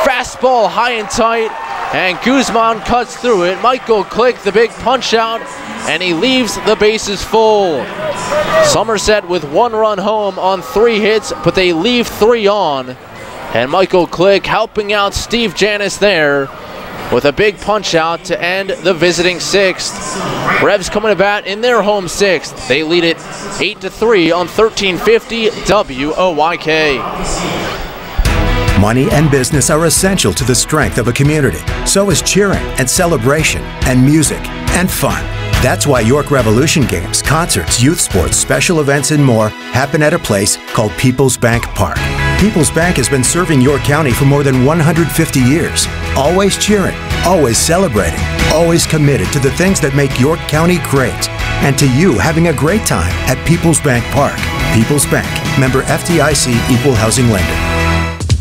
Fastball high and tight, and Guzman cuts through it. Michael Click, the big punch out, and he leaves the bases full. Somerset with 1 run home on 3 hits, but they leave 3 on. And Michael Click helping out Steve Janis there with a big punch out to end the visiting 6th. Revs coming to bat in their home 6th. They lead it 8-3 on 1350 WOYK. Money and business are essential to the strength of a community. So is cheering and celebration and music and fun. That's why York Revolution games, concerts, youth sports, special events, and more happen at a place called People's Bank Park. People's Bank has been serving York County for more than 150 years. Always cheering, always celebrating, always committed to the things that make York County great. And to you having a great time at People's Bank Park. People's Bank, member FDIC, equal housing lender.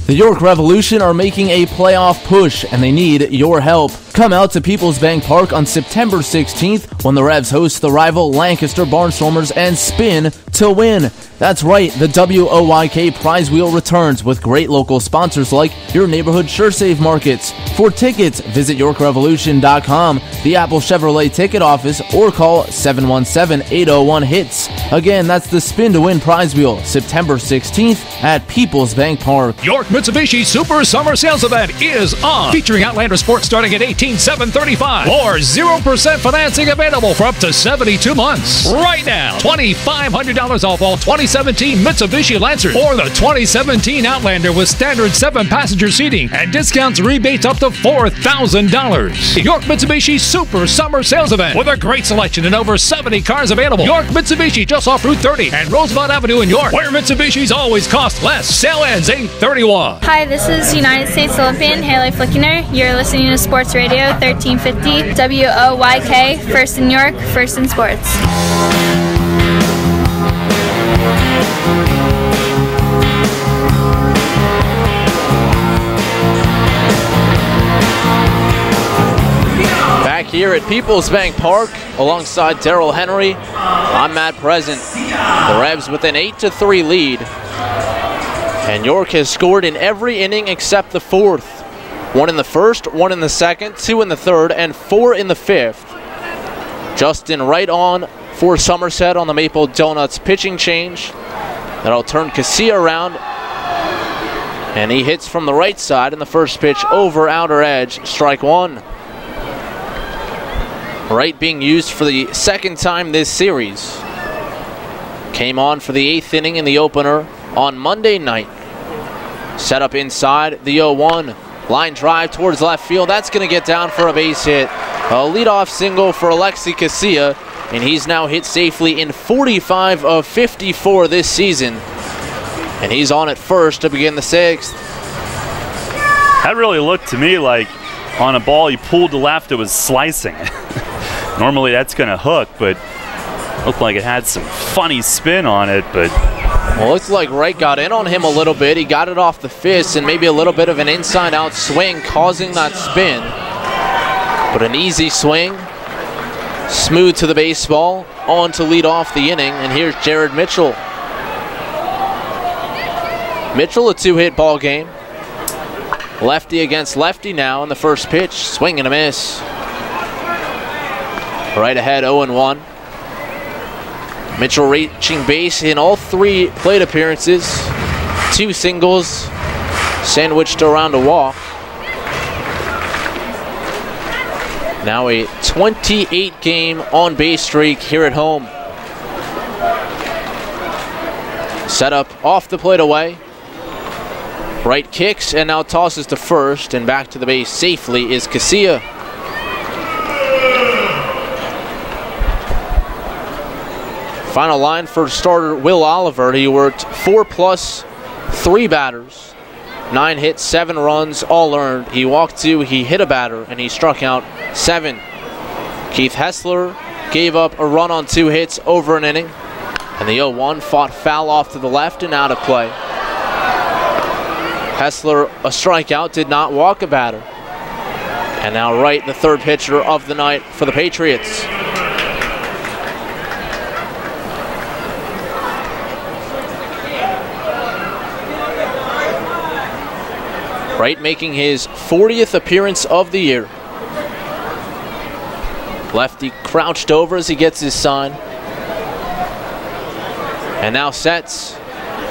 The York Revolution are making a playoff push, and they need your help. Come out to People's Bank Park on September 16th when the Revs host the rival Lancaster Barnstormers and spin to win. That's right, the WOYK prize wheel returns with great local sponsors like your neighborhood SureSave markets. For tickets, visit YorkRevolution.com, the Apple Chevrolet ticket office, or call 717-801-HITS. Again, that's the Spin to Win prize wheel, September 16th at People's Bank Park. York Mitsubishi Super Summer Sales Event is on, featuring Outlander Sports starting at $18,735 or 0% financing available for up to 72 months. Right now, $2,500 off all 2017 Mitsubishi Lancers or the 2017 Outlander with standard 7-passenger seating and discounts rebates up to $4,000. York Mitsubishi Super Summer Sales Event with a great selection and over 70 cars available. York Mitsubishi just off Route 30 and Roosevelt Avenue in York, where Mitsubishis always cost less. Sale ends 8/31. Hi, this is United States Olympian Haley Flickener. You're listening to Sports Radio 1350 WOYK, first in York, first in sports. Back here at People's Bank Park alongside Darrell Henry, I'm Matt Present. The Revs with an 8-3 lead. And York has scored in every inning except the 4th. 1 in the 1st, 1 in the 2nd, 2 in the 3rd, and 4 in the 5th. Justin right on for Somerset on the Maple Donuts pitching change. That'll turn Casilla around. And he hits from the right side in the first pitch over outer edge, strike 1. Wright being used for the 2nd time this series. Came on for the 8th inning in the opener on Monday night. Set up inside the 0-1. Line drive towards left field. That's going to get down for a base hit. A leadoff single for Alexi Casilla, and he's now hit safely in 45 of 54 this season. And he's on at first to begin the 6th. That really looked to me like on a ball he pulled to left, it was slicing. Normally that's going to hook, but looked like it had some funny spin on it. But well, it looks like Wright got in on him a little bit. He got it off the fist and maybe a little bit of an inside-out swing causing that spin. But an easy swing, smooth to the baseball, on to lead off the inning. And here's Jared Mitchell. Mitchell, a 2-hit ball game. Lefty against lefty now in the first pitch. Swing and a miss. Right ahead, 0-1. Mitchell reaching base in all 3 plate appearances. 2 singles, sandwiched around a walk. Now a 28-game on-base streak here at home. Set up off the plate away. Wright kicks and now tosses to first, and back to the base safely is Casilla. Final line for starter Will Oliver. He worked 4+, 3 batters, 9 hits, 7 runs, all earned. He walked 2, he hit a batter, and he struck out 7. Keith Hessler gave up a run on 2 hits over an inning, and the 0-1 fought foul off to the left and out of play. Hessler, a strikeout, did not walk a batter. And now Wright, the third pitcher of the night for the Patriots. Wright making his 40th appearance of the year. Lefty crouched over as he gets his sign. And now sets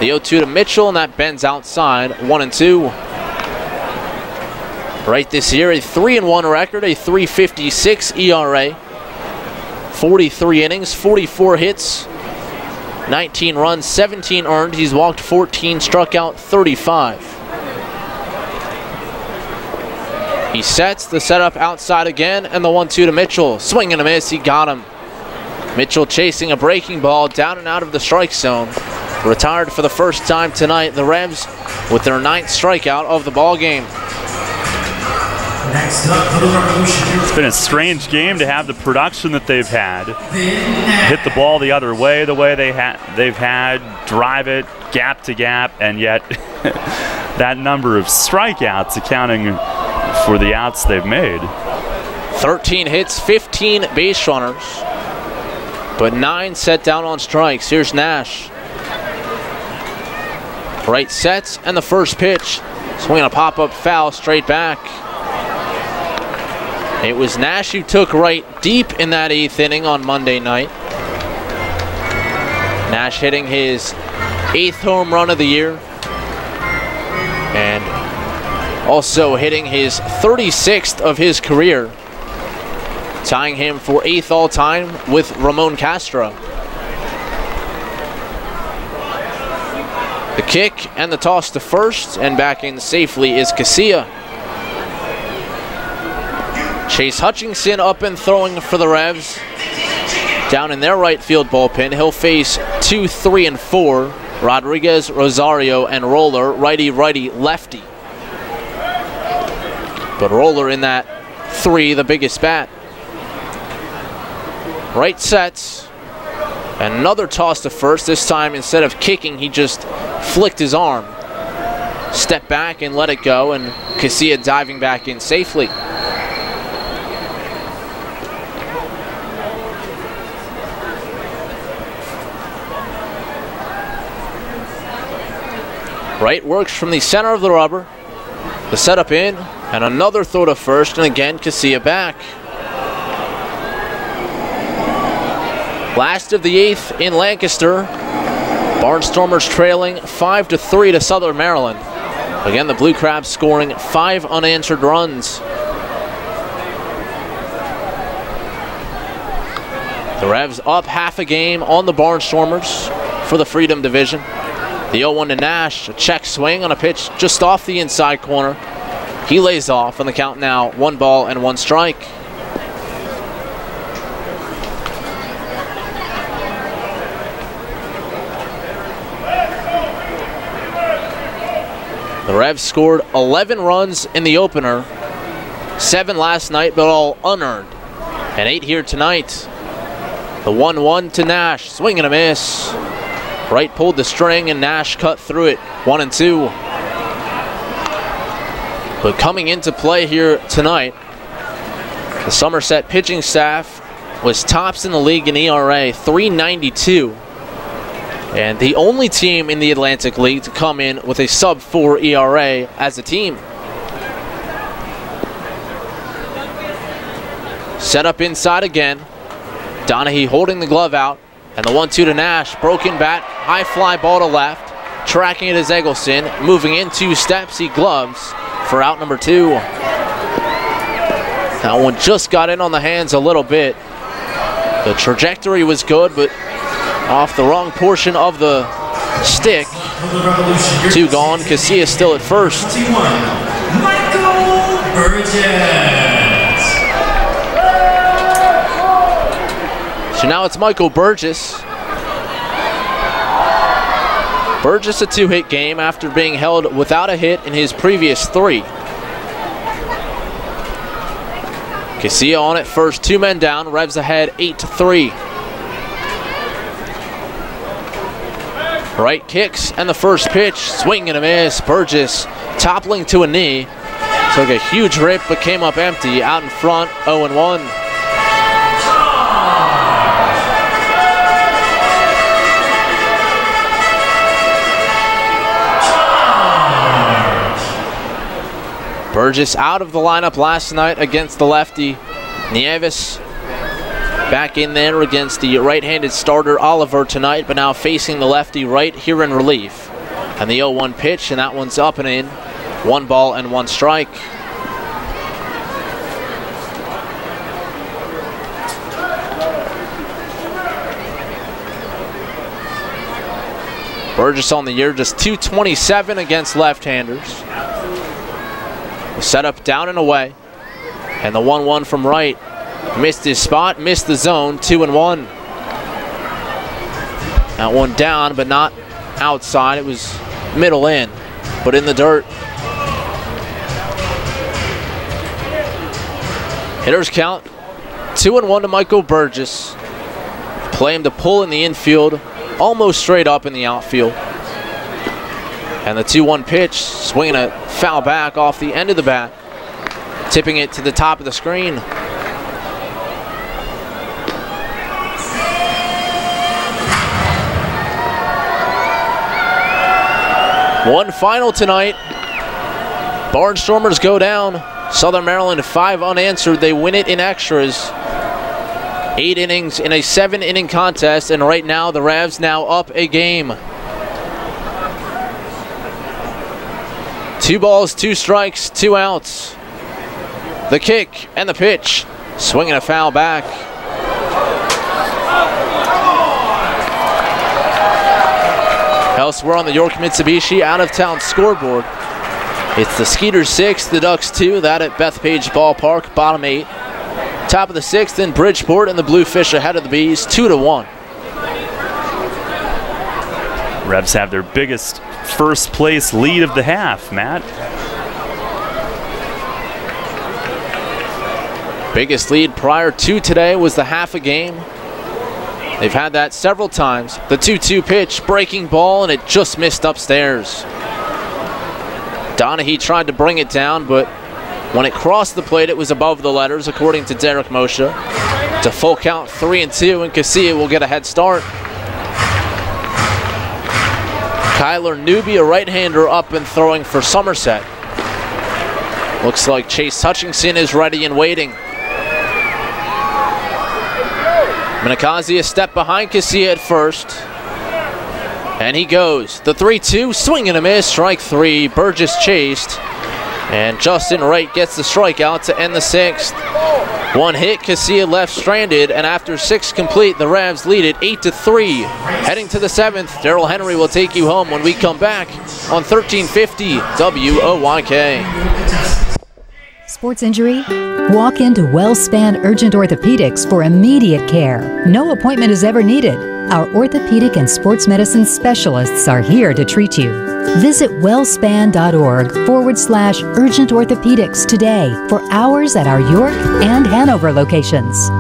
the 0-2 to Mitchell, and that bends outside, 1-2. Wright this year, a 3-1 record, a 3.56 ERA, 43 innings, 44 hits, 19 runs, 17 earned. He's walked 14, struck out 35. He sets the setup outside again, and the 1-2 to Mitchell. Swing and a miss, he got him. Mitchell chasing a breaking ball down and out of the strike zone. Retired for the first time tonight. The Revs with their 9th strikeout of the ball game. It's been a strange game to have the production that they've had. Hit the ball the other way, the way they've had, drive it gap to gap, and yet that number of strikeouts accounting for the outs they've made. 13 hits, 15 base runners, but 9 set down on strikes. Here's Nash. Wright sets, and the first pitch. Swinging a pop-up foul straight back. It was Nash who took Wright deep in that 8th inning on Monday night. Nash hitting his 8th home run of the year. And also hitting his 36th of his career, tying him for 8th all-time with Ramon Castro. The kick and the toss to first, and back in safely is Casilla. Chase Hutchinson up and throwing for the Revs. Down in their right field bullpen, he'll face 2, 3, and 4. Rodriguez, Rosario, and Roller, righty, lefty. But Roller in that 3, the biggest bat. Wright sets. Another toss to first. This time, instead of kicking, he just flicked his arm. Step back and let it go, and Casilla diving back in safely. Wright works from the center of the rubber. The setup in, and another throw to first, and again Casilla back. Last of the 8th in Lancaster. Barnstormers trailing 5-3 to Southern Maryland. Again, the Blue Crabs scoring 5 unanswered runs. The Revs up half a game on the Barnstormers for the Freedom Division. The 0-1 to Nash, a check swing on a pitch just off the inside corner. He lays off, and the count now 1 ball and 1 strike. The Revs scored 11 runs in the opener, 7 last night, but all unearned, and 8 here tonight. The 1-1 to Nash, swing and a miss. Wright pulled the string, and Nash cut through it, 1-2. But coming into play here tonight, the Somerset pitching staff was tops in the league in ERA, 3.92. And the only team in the Atlantic League to come in with a sub-4 ERA as a team. Set up inside again. Donahue holding the glove out. And the 1-2 to Nash. Broken bat. High fly ball to left. Tracking it is Eggleston. Moving in 2 steps. He gloves for out number 2. That one just got in on the hands a little bit. The trajectory was good, but off the wrong portion of the stick. 2 gone. Casilla still at first. Michael Burgess. So now it's Michael Burgess. Burgess a 2-hit game after being held without a hit in his previous 3. Casilla on it first, 2 men down. Revs ahead 8-3. Right kicks, and the first pitch, swing and a miss. Burgess toppling to a knee. Took a huge rip, but came up empty. Out in front, 0-1. Burgess out of the lineup last night against the lefty. Nieves back in there against the right-handed starter Oliver tonight, but now facing the lefty right here in relief. And the 0-1 pitch, and that one's up and in. 1 ball and 1 strike. Burgess on the year just .227 against left-handers. Set up down and away. And the 1-1 from right. Missed his spot, missed the zone, 2-1. That one down, but not outside. It was middle in, but in the dirt. Hitters count 2-1 to Michael Burgess. Play him to pull in the infield, almost straight up in the outfield. And the 2-1 pitch, swinging a foul back off the end of the bat, tipping it to the top of the screen. One final tonight. Barnstormers go down. Southern Maryland 5 unanswered. They win it in extras. 8 innings in a 7-inning contest, and right now the Ravs now up a game. 2 balls, 2 strikes, 2 outs. The kick and the pitch. Swinging a foul back. Elsewhere on the York Mitsubishi out-of-town scoreboard, it's the Skeeters 6, the Ducks 2, that at Bethpage Ballpark, bottom 8. Top of the 6th in Bridgeport, and the Bluefish ahead of the Bees, 2-1. Revs have their biggest first-place lead of the half, Matt. Biggest lead prior to today was the half a game. They've had that several times. The 2-2 pitch, breaking ball, and it just missed upstairs. Donahue tried to bring it down, but when it crossed the plate, it was above the letters, according to Derek Moshe. It's a full count, 3-2, and Casilla will get a head start. Kyler Newby, a right-hander, up and throwing for Somerset. Looks like Chase Hutchinson is ready and waiting. Minakazi a step behind Casilla at first. And he goes. The 3-2, swing and a miss, strike 3. Burgess chased. And Justin Wright gets the strikeout to end the 6th. 1 hit, Casilla left stranded, and after 6 complete, the Ravs lead it 8-3. Heading to the 7th, Darrell Henry will take you home when we come back on 1350 WOYK. Sports injury? Walk into WellSpan Urgent Orthopedics for immediate care. No appointment is ever needed. Our orthopedic and sports medicine specialists are here to treat you. Visit wellspan.org/urgent orthopedics today for hours at our York and Hanover locations.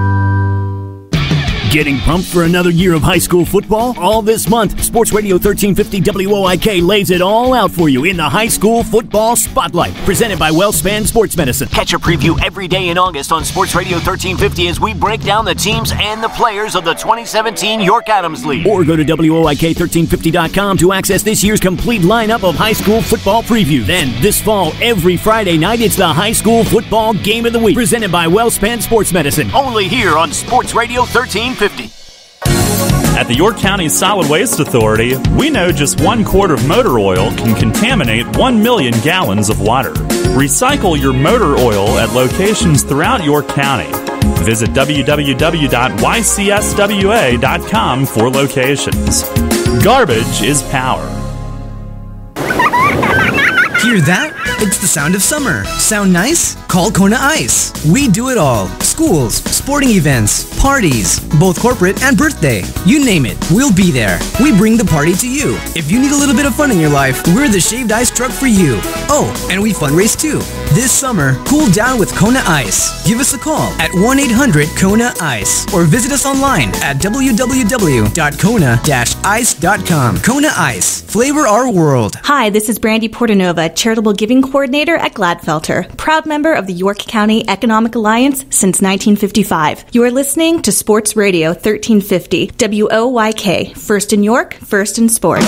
Getting pumped for another year of high school football? All this month, Sports Radio 1350 WOIK lays it all out for you in the High School Football Spotlight, presented by WellSpan Sports Medicine. Catch a preview every day in August on Sports Radio 1350 as we break down the teams and the players of the 2017 York Adams League. Or go to WOIK1350.com to access this year's complete lineup of high school football preview. Then, this fall, every Friday night, it's the High School Football Game of the Week, presented by WellSpan Sports Medicine. Only here on Sports Radio 1350. At the York County Solid Waste Authority, we know just 1 quart of motor oil can contaminate 1 million gallons of water. Recycle your motor oil at locations throughout York County. Visit www.ycswa.com for locations. Garbage is power. Hear that? It's the sound of summer. Sound nice? Call Call Kona Ice. We do it all. Schools, sporting events, parties, both corporate and birthday. You name it, we'll be there. We bring the party to you. If you need a little bit of fun in your life, we're the shaved ice truck for you. Oh, and we fundraise too. This summer, cool down with Kona Ice. Give us a call at 1-800-KONA-ICE or visit us online at www.kona-ice.com. Kona Ice. Flavor our world. Hi, this is Brandy Portanova, Charitable Giving Coordinator at Gladfelter, proud member of the York County Economic Alliance since 1955. You are listening to Sports Radio 1350, WOYK, first in York, first in sports.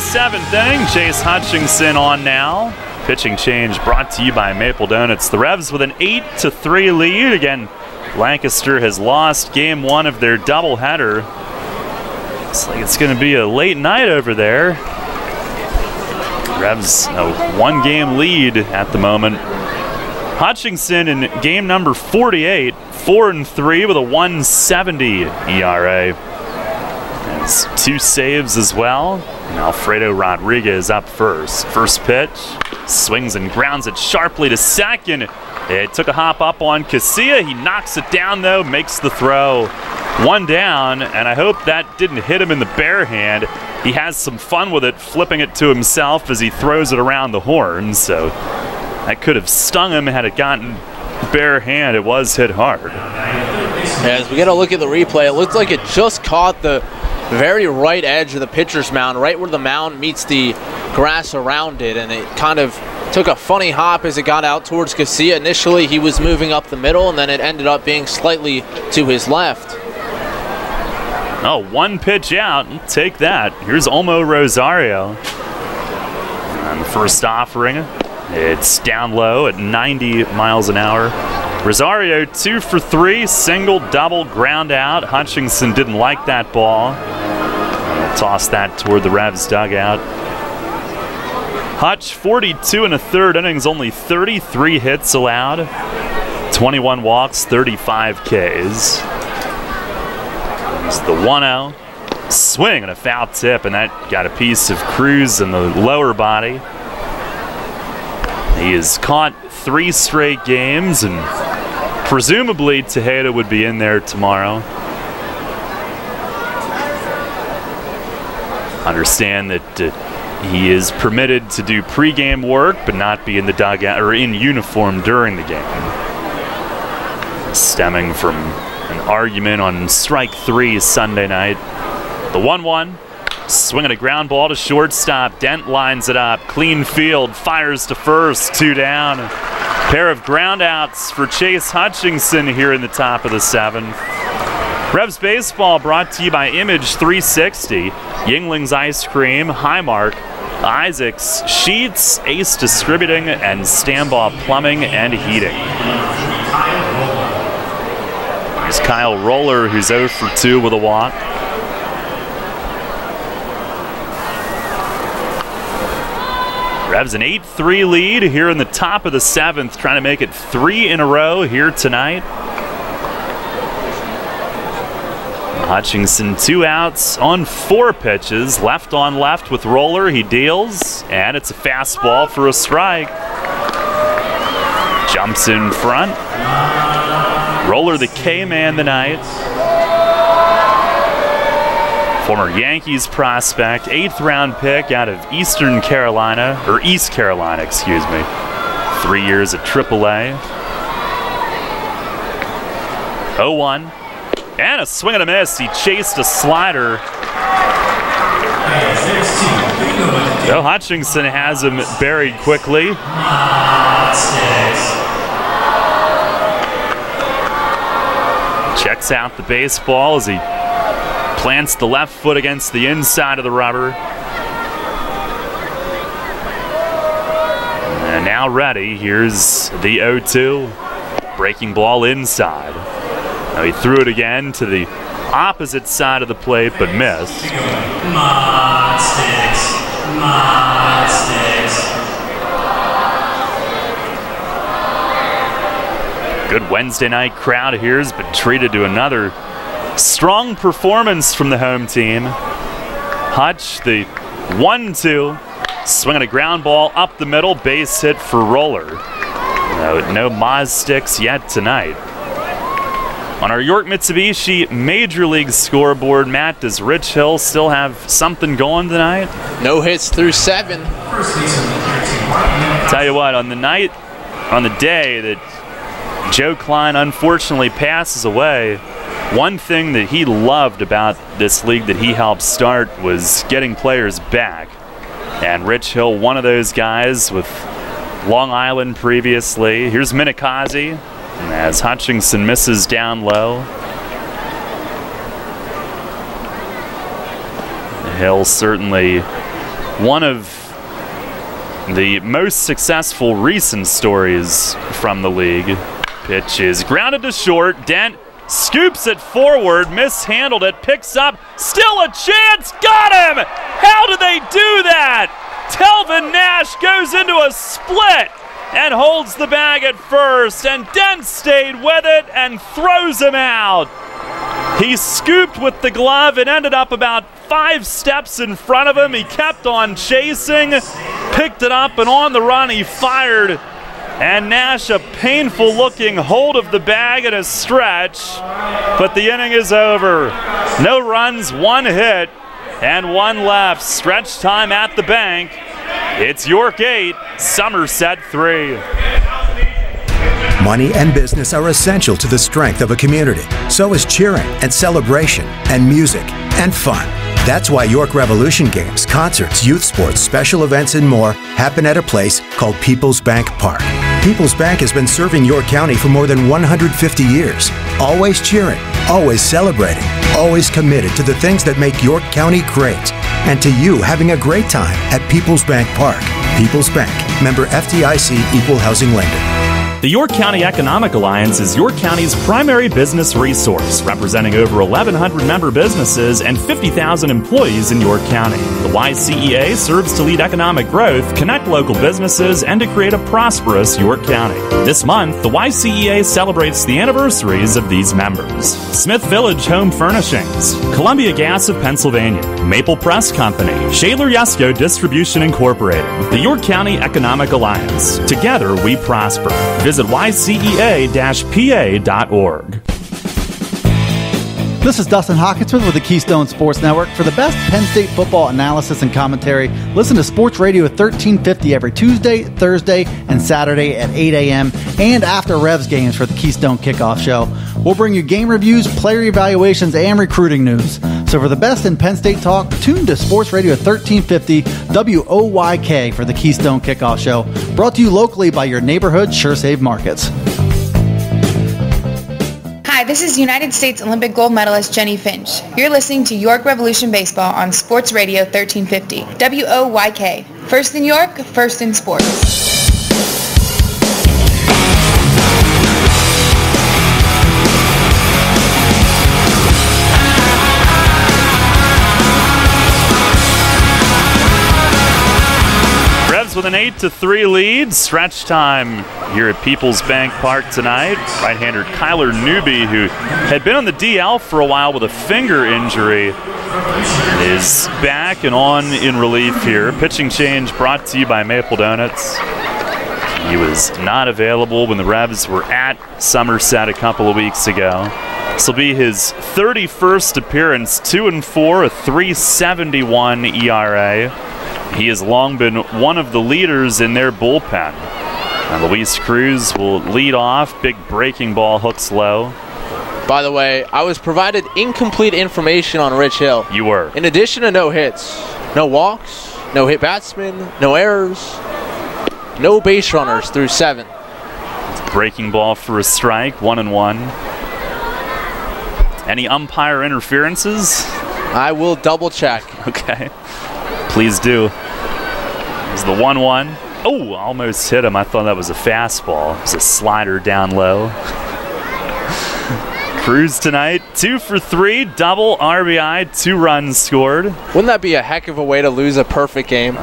Seventh inning, Chase Hutchinson on now. Pitching change brought to you by Maple Donuts. The Revs with an 8-3 lead. Again, Lancaster has lost game one of their doubleheader. Looks like it's going to be a late night over there. Revs a one-game lead at the moment. Hutchinson in game number 48, 4-3 with a 1.70 ERA. Has 2 saves as well. And Alfredo Rodriguez up first. First pitch, swings and grounds it sharply to second. It took a hop up on Casilla. He knocks it down though, makes the throw. 1 down, and I hope that didn't hit him in the bare hand. He has some fun with it, flipping it to himself as he throws it around the horn. So that could have stung him had it gotten bare hand. It was hit hard. As we get a look at the replay, it looked like it just caught the very right edge of the pitcher's mound, right where the mound meets the grass around it, and it kind of took a funny hop as it got out towards Casilla. Initially, he was moving up the middle, and then it ended up being slightly to his left. Oh, 1 pitch out. Take that. Here's Olmo Rosario. On the first offering, it's down low at 90 miles an hour. Rosario 2 for 3, single, double, ground out. Hutchinson didn't like that ball. Toss that toward the Revs dugout. Hutch, 42 1/3 innings, only 33 hits allowed, 21 walks, 35 Ks. It's the 1-0. Swing and a foul tip, and that got a piece of Cruz in the lower body. He has caught 3 straight games, and presumably Tejeda would be in there tomorrow. Understand that he is permitted to do pregame work, but not be in the dugout or in uniform during the game. Stemming from an argument on strike 3 Sunday night. The 1-1, swinging a ground ball to shortstop. Dent lines it up, clean field, fires to first, 2 down. Pair of ground outs for Chase Hutchinson here in the top of the 7th. Revs Baseball brought to you by Image 360, Yingling's Ice Cream, Highmark, Isaacs, Sheets, Ace Distributing, and Stambaugh Plumbing and Heating. There's Kyle Roller, who's 0 for 2 with a walk. Revs an 8-3 lead here in the top of the 7th, trying to make it 3 in a row here tonight. Hutchinson 2 outs on 4 pitches, left on left with Roller. He deals, and it's a fastball for a strike. Jumps in front. Roller, the K-man tonight. Former Yankees prospect, 8th round pick out of East Carolina, excuse me. 3 years at AAA. 0-1. And a swing and a miss. He chased a slider. So Hutchinson has him buried quickly. Checks out the baseball as he plants the left foot against the inside of the rubber. And now ready. Here's the 0-2. Breaking ball inside. Now he threw it again to the opposite side of the plate, but missed. Good Wednesday night crowd here has been treated to another strong performance from the home team. Hutch, the 1-2, swinging a ground ball up the middle, base hit for Roller. No Maz sticks yet tonight. On our York Mitsubishi Major League scoreboard, Matt, does Rich Hill still have something going tonight? No hits through 7. Tell you what, on the day that Joe Klein unfortunately passes away, one thing that he loved about this league that he helped start was getting players back. And Rich Hill, one of those guys with Long Island previously. Here's Minikaze as Hutchinson misses down low. Hill certainly one of the most successful recent stories from the league. Pitch is grounded to short. Dent scoops it forward, mishandled it, picks up, still a chance, got him! How did they do that? Telvin Nash goes into a split and holds the bag at first, and Dent stayed with it and throws him out. He scooped with the glove and ended up about 5 steps in front of him. He kept on chasing, picked it up, and on the run he fired. And Nash, a painful-looking hold of the bag and a stretch, but the inning is over. No runs, 1 hit, and 1 left. Stretch time at the bank. It's York 8, Somerset 3. Money and business are essential to the strength of a community. So is cheering and celebration and music and fun. That's why York Revolution games, concerts, youth sports, special events, and more happen at a place called People's Bank Park. People's Bank has been serving York County for more than 150 years. Always cheering, always celebrating, always committed to the things that make York County great. And to you having a great time at People's Bank Park. People's Bank, member FDIC, equal housing lender. The York County Economic Alliance is York County's primary business resource, representing over 1,100 member businesses and 50,000 employees in York County. The YCEA serves to lead economic growth, connect local businesses, and to create a prosperous York County. This month, the YCEA celebrates the anniversaries of these members: Smith Village Home Furnishings, Columbia Gas of Pennsylvania, Maple Press Company, Shaler Yesco Distribution Incorporated, the York County Economic Alliance. Together, we prosper. Visit ycea-pa.org. This is Dustin Hawkinsworth with the Keystone Sports Network. For the best Penn State football analysis and commentary, listen to Sports Radio 1350 every Tuesday, Thursday, and Saturday at 8 a.m. and after Revs games for the Keystone Kickoff Show. We'll bring you game reviews, player evaluations, and recruiting news. So for the best in Penn State talk, tune to Sports Radio 1350 WOYK for the Keystone Kickoff Show. Brought to you locally by your neighborhood SureSave Markets. Hi, this is United States Olympic gold medalist Jenny Finch. You're listening to York Revolution Baseball on Sports Radio 1350 WOYK. First in York, first in sports. With an 8-3 lead, stretch time here at People's Bank Park tonight. Right-hander Kyler Newby, who had been on the DL for a while with a finger injury, is back and on in relief here. Pitching change brought to you by Maple Donuts. He was not available when the Revs were at Somerset a couple of weeks ago. This will be his 31st appearance, 2-4, a 3.71 ERA. He has long been one of the leaders in their bullpen. Luis Cruz will lead off. Big breaking ball, hooks low. By the way, I was provided incomplete information on Rich Hill. You were. In addition to no hits, no walks, no hit batsmen, no errors, no base runners through 7. Breaking ball for a strike, 1-1. Any umpire interferences? I will double check. Okay. Please do. It's the 1-1. Oh, almost hit him. I thought that was a fastball. It was a slider down low. Cruz tonight, 2 for 3, double RBI, 2 runs scored. Wouldn't that be a heck of a way to lose a perfect game?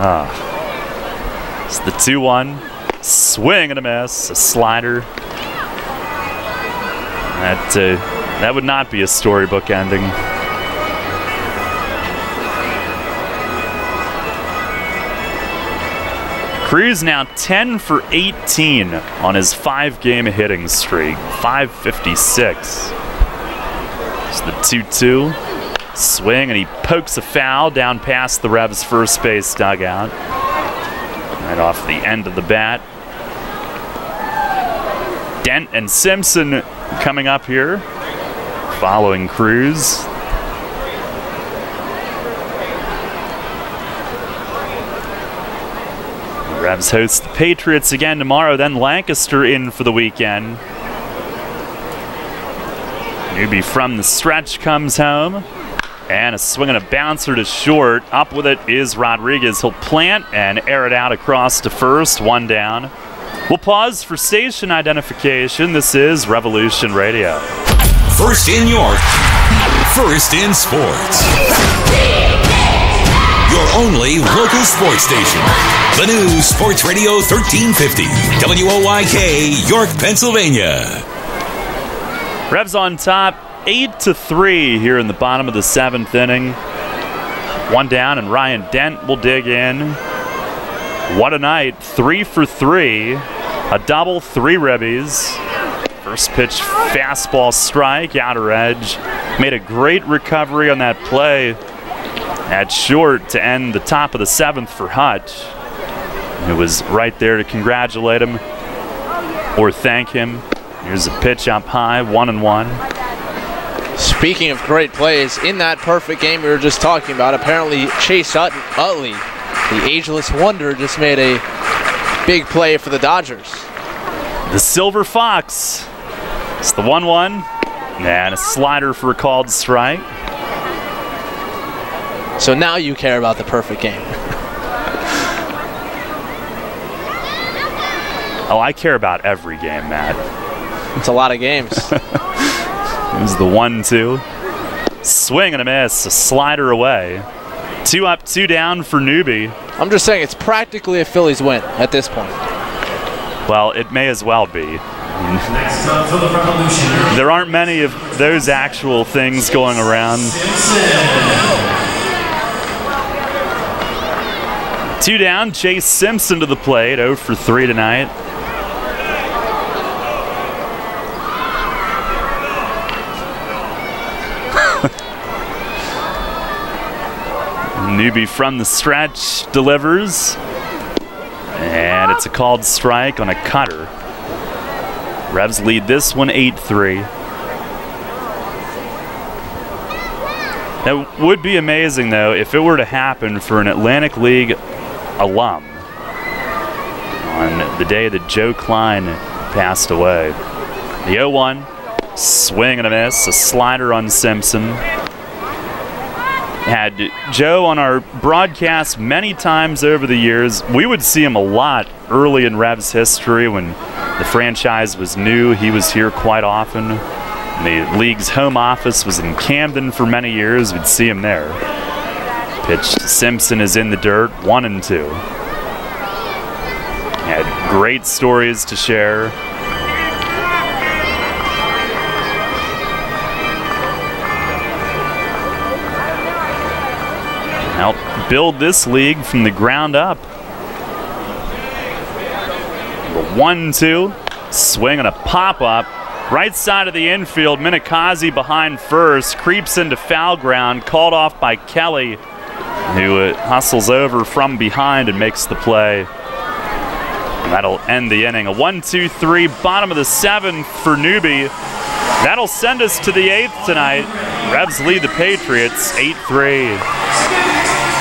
It's the 2-1. Swing and a miss. A slider. That would not be a storybook ending. Cruz now 10 for 18 on his 5-game hitting streak, 556. It's the 2-2 swing, and he pokes a foul down past the Revs' first base dugout. Right off the end of the bat. Dent and Simpson coming up here, following Cruz. The Revs host the Patriots again tomorrow, then Lancaster in for the weekend. Newby from the stretch comes home. And a swing and a bouncer to short. Up with it is Rodriguez. He'll plant and air it out across to first. 1 down. We'll pause for station identification. This is Revolution Radio. First in York. First in sports. Your only local sports station. The new Sports Radio 1350. WOYK, York, Pennsylvania. Revs on top, 8-3 here in the bottom of the 7th inning. 1 down, and Ryan Dent will dig in. What a night, 3 for 3. A double, 3 ribbies. First pitch, fastball strike, outer edge. Made a great recovery on that play at short to end the top of the 7th for Hutch, who was right there to congratulate him or thank him. Here's a pitch up high, 1-1. Speaking of great plays, in that perfect game we were just talking about, apparently Chase Utley, the ageless wonder, just made a big play for the Dodgers. The Silver Fox. It's the 1-1. And a slider for a called strike. So now you care about the perfect game. Oh, I care about every game, Matt. It's a lot of games. Here's the 1-2. Swing and a miss. A slider away. 2 up, 2 down for Newby. I'm just saying it's practically a Phillies win at this point. Well, it may as well be. Next up for the Revolution. There aren't many of those actual things going around. 2 down, Chase Simpson to the plate, 0 for 3 tonight. Newby from the stretch delivers. And it's a called strike on a cutter. Revs lead this one 8-3. That would be amazing, though, if it were to happen for an Atlantic League alum on the day that Joe Klein passed away. The 0-1, swing and a miss, a slider on Simpson. Had Joe on our broadcast many times over the years. We would see him a lot early in Revs history when the franchise was new. He was here quite often. The league's home office was in Camden for many years. We'd see him there. Pitch to Simpson is in the dirt, 1-2. Had great stories to share. Help build this league from the ground up. The 1-2, swing and a pop-up. Right side of the infield, Minikazi behind first, creeps into foul ground, called off by Kelly, who hustles over from behind and makes the play. And that'll end the inning. A 1-2-3, bottom of the 7th for Newby. That'll send us to the 8th tonight. Revs lead the Patriots 8-3.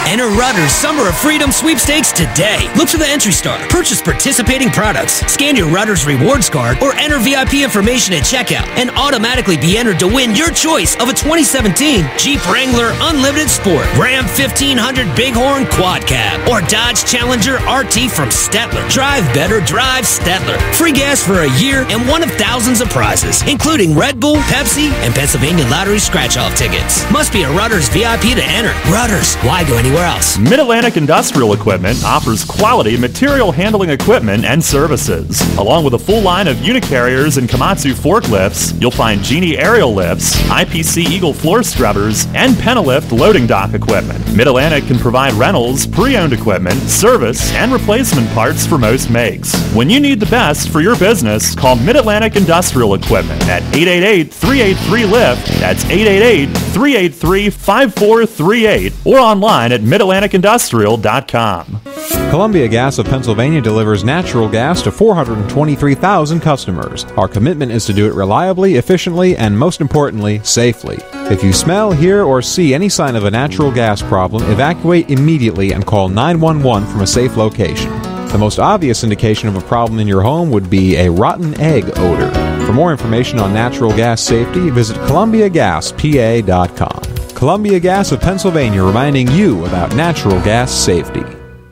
Enter Rutter's Summer of Freedom sweepstakes today. Look for the entry star, purchase participating products, scan your Rutter's rewards card, or enter VIP information at checkout, and automatically be entered to win your choice of a 2017 Jeep Wrangler Unlimited Sport, Ram 1500 Bighorn Quad Cab, or Dodge Challenger RT from Stettler. Drive better, drive Stettler. Free gas for a year and one of thousands of prizes, including Red Bull, Pepsi, and Pennsylvania Lottery scratch-off tickets. Must be a Rutter's VIP to enter. Rutter's, why go anywhere anywhere else. Mid-Atlantic Industrial Equipment offers quality material handling equipment and services. Along with a full line of Unicarriers and Komatsu forklifts, you'll find Genie aerial lifts, IPC Eagle floor scrubbers, and Penalift loading dock equipment. Mid-Atlantic can provide rentals, pre-owned equipment, service, and replacement parts for most makes. When you need the best for your business, call Mid-Atlantic Industrial Equipment at 888-383-LIFT. That's 888-383-5438 or online at midatlanticindustrial.com. Columbia Gas of Pennsylvania delivers natural gas to 423,000 customers. Our commitment is to do it reliably, efficiently, and most importantly, safely. If you smell, hear, or see any sign of a natural gas problem, evacuate immediately and call 911 from a safe location. The most obvious indication of a problem in your home would be a rotten egg odor. For more information on natural gas safety, visit ColumbiaGasPA.com. Columbia Gas of Pennsylvania, reminding you about natural gas safety.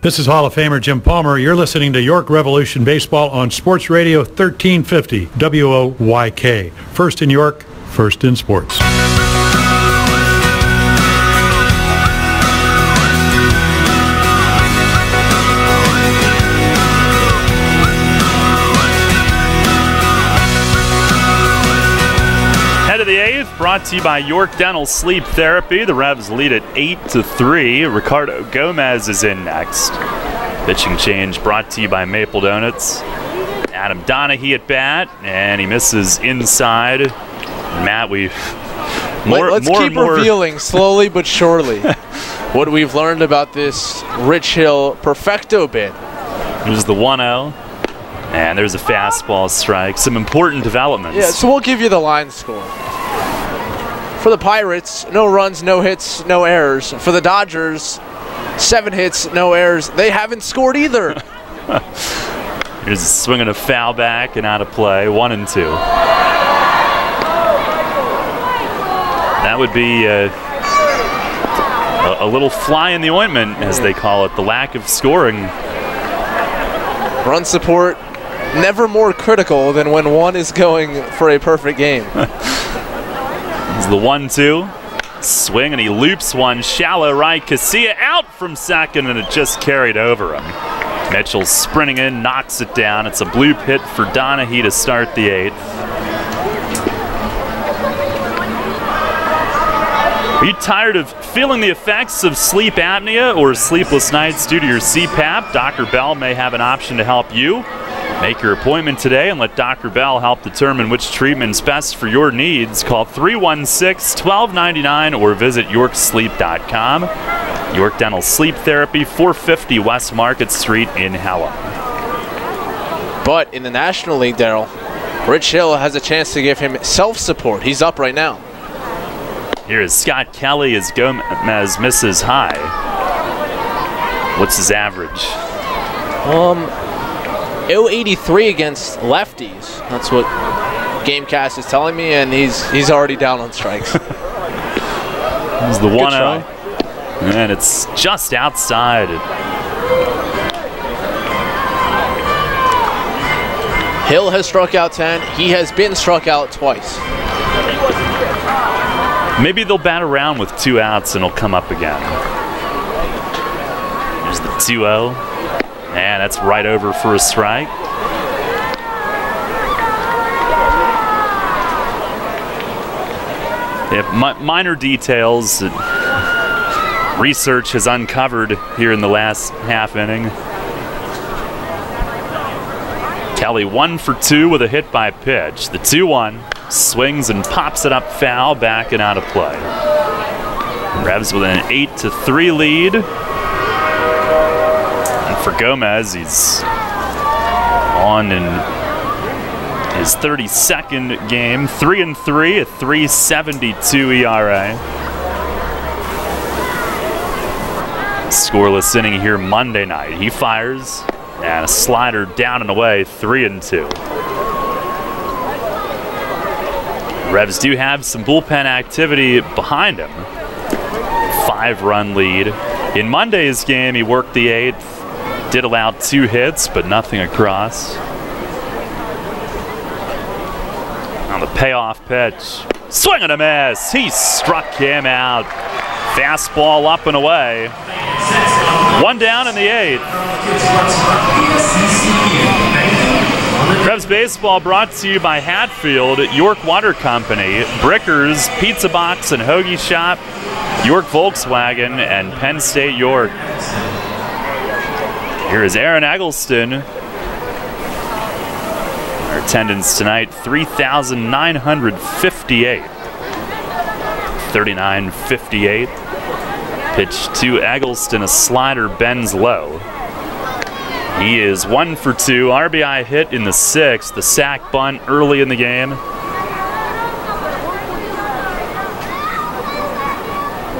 This is Hall of Famer Jim Palmer. You're listening to York Revolution Baseball on Sports Radio 1350 WOYK. First in York, first in sports. The eighth, brought to you by York Dental Sleep Therapy. The Revs lead at 8-3. Ricardo Gomez is in next. Pitching change brought to you by Maple Donuts. Adam Donahue at bat, and he misses inside. Matt, let's keep revealing slowly but surely what we've learned about this Rich Hill perfecto bid. There's the 1-0. And there's a fastball strike. Some important developments. Yeah, so we'll give you the line score. For the Pirates, no runs, no hits, no errors. For the Dodgers, 7 hits, no errors. They haven't scored either. Here's a swing and a foul back and out of play. 1-2. That would be a little fly in the ointment, as they call it. The lack of scoring. Run support, never more critical than when one is going for a perfect game. It's the 1-2. Swing, and he loops one shallow right. Casilla out from second, and it just carried over him. Mitchell sprinting in, knocks it down. It's a bloop hit for Donahue to start the 8th. Are you tired of feeling the effects of sleep apnea or sleepless nights due to your CPAP? Dr. Bell may have an option to help you. Make your appointment today and let Dr. Bell help determine which treatment is best for your needs. Call 316-1299 or visit yorksleep.com. York Dental Sleep Therapy, 450 West Market Street in Hallam. But in the National League, Darryl, Rich Hill has a chance to give him self-support. He's up right now. Here is Scott Kelly as Gomez misses high. What's his average? 083 against lefties. That's what Gamecast is telling me, and he's already down on strikes. This is the 1-0. And it's just outside. Hill has struck out 10. He has been struck out twice. Maybe they'll bat around with 2 outs and he'll come up again. There's the 2-0. And that's right over for a strike. Yeah, minor details that research has uncovered here in the last half inning. Kelly 1 for 2 with a hit by pitch. The 2-1 swings and pops it up foul, back and out of play. Revs with an 8-3 lead. And for Gomez, he's on in his 32nd game, 3-3, a 3.72 ERA. Scoreless inning here Monday night. He fires, and a slider down and away, 3-2. Revs do have some bullpen activity behind him. 5-run lead. In Monday's game, he worked the 8th, did allow 2 hits, but nothing across. On the payoff pitch, swing and a miss. He struck him out. Fastball up and away. One down in the 8th. Revs Baseball brought to you by Hatfield, York Water Company, Brickers, Pizza Box and Hoagie Shop, York Volkswagen, and Penn State York. Here is Aaron Eggleston. Our attendance tonight, 3,958. 39-58. Pitch to Eggleston, a slider bends low. He is 1 for 2. RBI hit in the 6th. The sac bunt early in the game.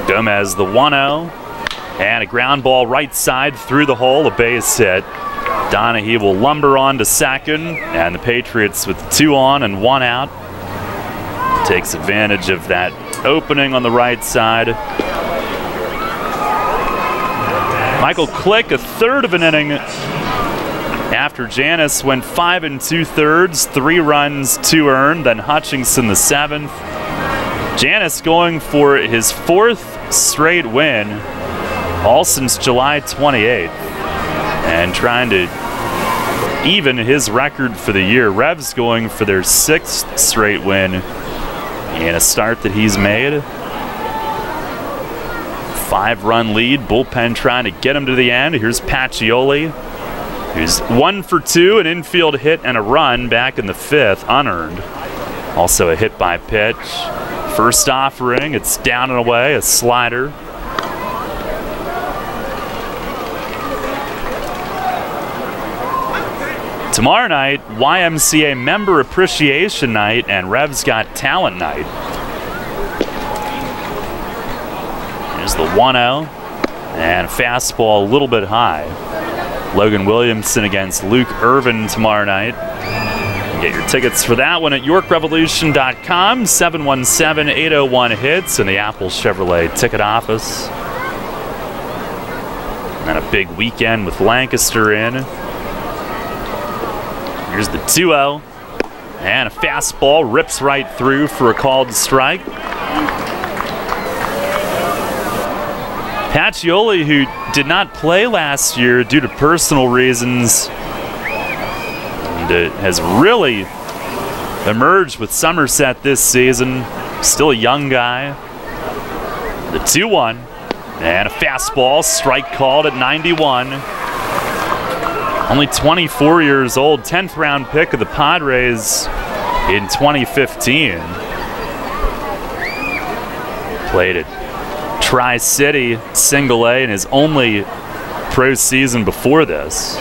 Gomez the 1-0. And a ground ball right side through the hole, a base hit. Donahue will lumber on to second, and the Patriots with 2 on and 1 out. Takes advantage of that opening on the right side. Michael Click, a third of an inning after Janis went 5 2/3, 3 runs, 2 earned. Then Hutchinson the 7th. Janis going for his 4th straight win, all since July 28th, and trying to even his record for the year. Revs going for their 6th straight win in a start that he's made. 5-run lead, bullpen trying to get him to the end. Here's Pacioli, who's 1 for 2, an infield hit and a run back in the 5th, unearned. Also a hit by pitch. First offering, it's down and away, a slider. Tomorrow night, YMCA Member Appreciation Night and Revs Got Talent Night. There's the 1-0 and a fastball a little bit high. Logan Williamson against Luke Irvin tomorrow night. Get your tickets for that one at YorkRevolution.com, 717-801-HITS, and the Apple Chevrolet ticket office. And a big weekend with Lancaster in. Here's the 2-0, and a fastball rips right through for a called strike. Pacioli, who did not play last year due to personal reasons, and has really emerged with Somerset this season. Still a young guy. The 2-1, and a fastball, strike called at 91. Only 24 years old, 10th round pick of the Padres in 2015. Played at Tri-City, Single A in his only pro season before this.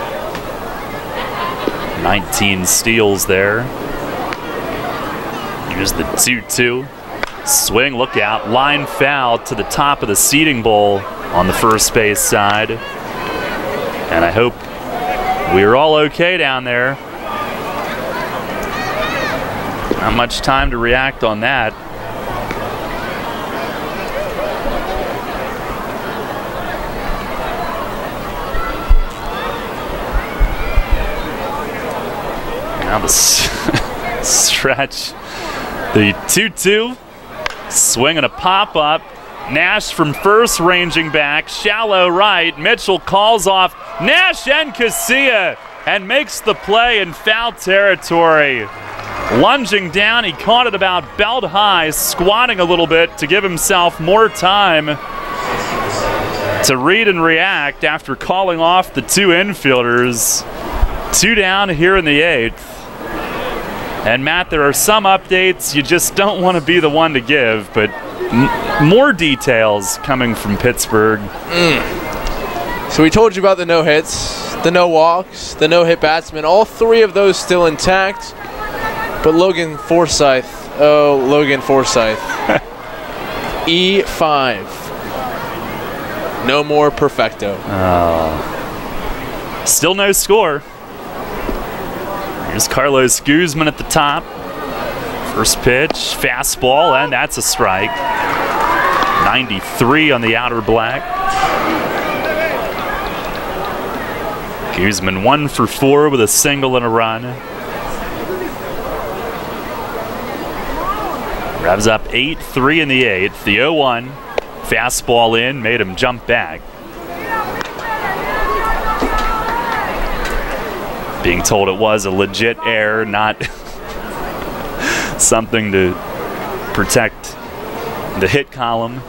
19 steals there. Here's the 2-2. Swing, look out, line foul to the top of the seating bowl on the first base side. And I hope we're all okay down there. Not much time to react on that. Now the stretch. The 2-2. Swing and a pop-up. Nash from first ranging back. Shallow right. Mitchell calls off Nash and Casilla and makes the play in foul territory. Lunging down, he caught it about belt high, squatting a little bit to give himself more time to read and react after calling off the 2 infielders. 2 down here in the 8th. And Matt, there are some updates you just don't want to be the one to give, but more details coming from Pittsburgh. So we told you about the no hits, the no walks, the no hit batsman. All 3 of those still intact. But Logan Forsythe, E5. No more perfecto. Still no score. Here's Carlos Guzman at the top. First pitch, fastball, and that's a strike. 93 on the outer black. Guzman 1 for 4 with a single and a run. Revs up 8-3 in the 8th. The 0-1. Fastball in, made him jump back. Being told it was a legit error, not something to protect the hit column.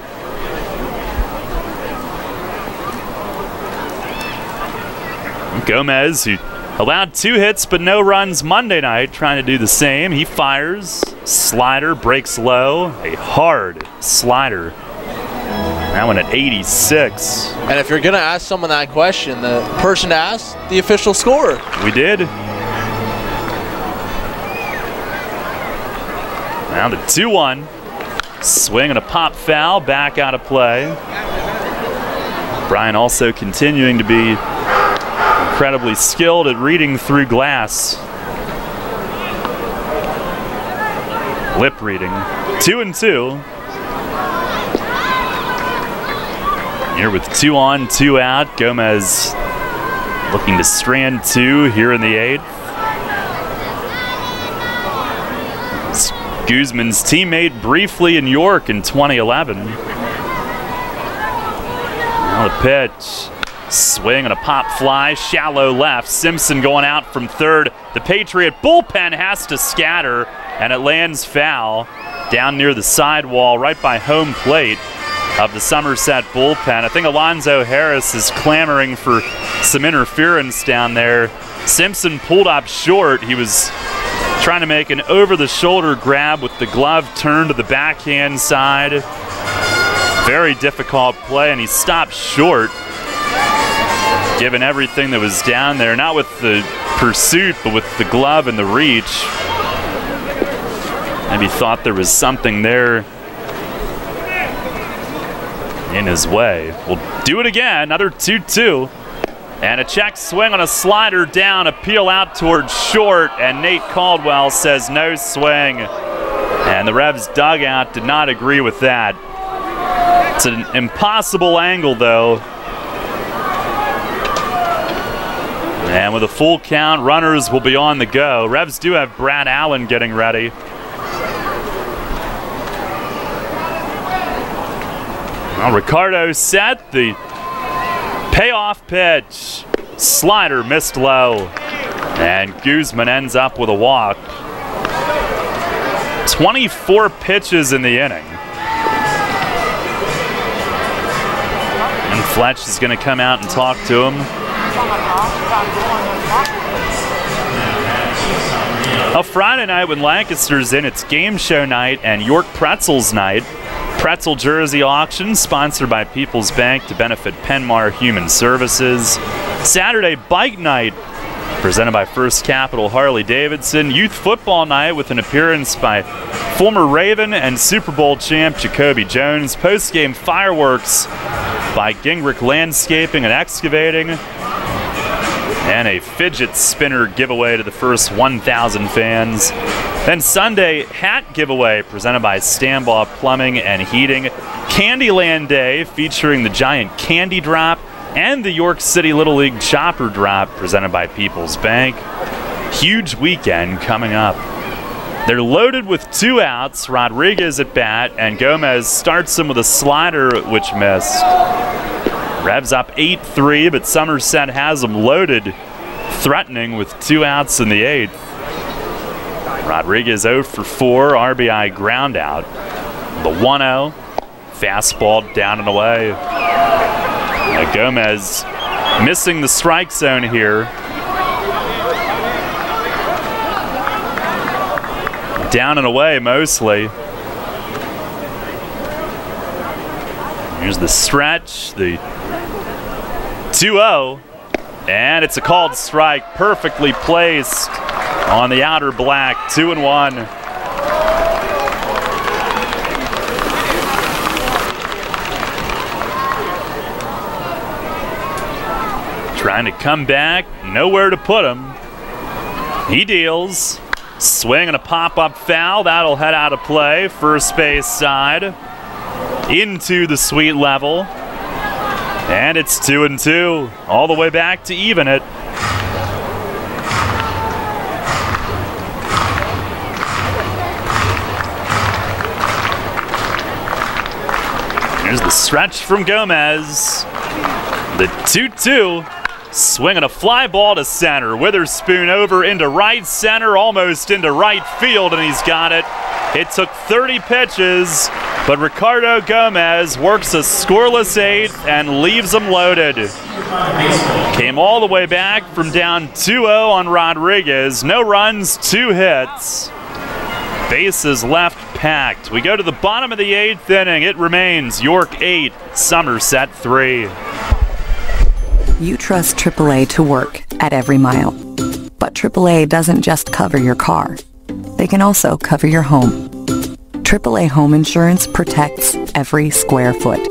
Gomez, who allowed 2 hits but no runs Monday night, trying to do the same. He fires, slider, breaks low, a hard slider. That one at 86. And if you're going to ask someone that question, the person to ask, the official scorer. We did. Now the 2-1. Swing and a pop foul, back out of play. Brian also continuing to be incredibly skilled at reading through glass. Lip reading. 2-2. Here with 2 on, 2 out. Gomez looking to strand 2 here in the 8th. Guzman's teammate briefly in York in 2011. Now the pitch. Swing and a pop fly, shallow left. Simpson going out from third. The Patriot bullpen has to scatter, and it lands foul down near the sidewall right by home plate of the Somerset bullpen. I think Alonzo Harris is clamoring for some interference down there. Simpson pulled up short. He was trying to make an over-the-shoulder grab with the glove turned to the backhand side. Very difficult play, and he stopped short, given everything that was down there. Not with the pursuit, but with the glove and the reach. Maybe thought there was something there in his way. We'll do it again. Another 2-2. And a check swing on a slider down, a peel out towards short, and Nate Caldwell says no swing. And the Revs dugout did not agree with that. It's an impossible angle, though. And with a full count, runners will be on the go. Revs do have Brad Allen getting ready. Well, Ricardo set the payoff pitch. Slider missed low. And Guzman ends up with a walk. 24 pitches in the inning. And Fletch is going to come out and talk to him. A Friday night when Lancaster's in, it's game show night and York Pretzels night. Pretzel jersey auction sponsored by People's Bank to benefit Penmar Human Services. Saturday bike night presented by First Capital Harley Davidson. Youth football night with an appearance by former Raven and Super Bowl champ Jacoby Jones. Post-game fireworks by Gingrich Landscaping and Excavating. And a fidget spinner giveaway to the first 1,000 fans. Then Sunday, hat giveaway presented by Stanbaugh Plumbing and Heating. Candyland Day featuring the giant candy drop and the York City Little League chopper drop presented by People's Bank. Huge weekend coming up. They're loaded with 2 outs. Rodriguez at bat, and Gomez starts him with a slider which missed. Revs up 8-3, but Somerset has them loaded, threatening with 2 outs in the 8th. Rodriguez 0 for 4, RBI ground out. The 1-0, fastball down and away. Now Gomez missing the strike zone here. Down and away mostly. Here's the stretch, the 2-0, and it's a called strike, perfectly placed on the outer black. 2-1. Trying to come back, nowhere to put him. He deals. Swing and a pop-up foul. That'll head out of play. First base side. Into the sweet level. And it's 2-2. All the way back to even it. Here's the stretch from Gomez. The 2-2. Swinging a fly ball to center. Witherspoon over into right center, almost into right field, and he's got it. It took 30 pitches, but Ricardo Gomez works a scoreless 8th and leaves them loaded. Came all the way back from down 2-0 on Rodriguez. No runs, 2 hits. Bases left packed. We go to the bottom of the 8th inning. It remains York 8, Somerset 3. You trust AAA to work at every mile. But AAA doesn't just cover your car. They can also cover your home. AAA Home Insurance protects every square foot.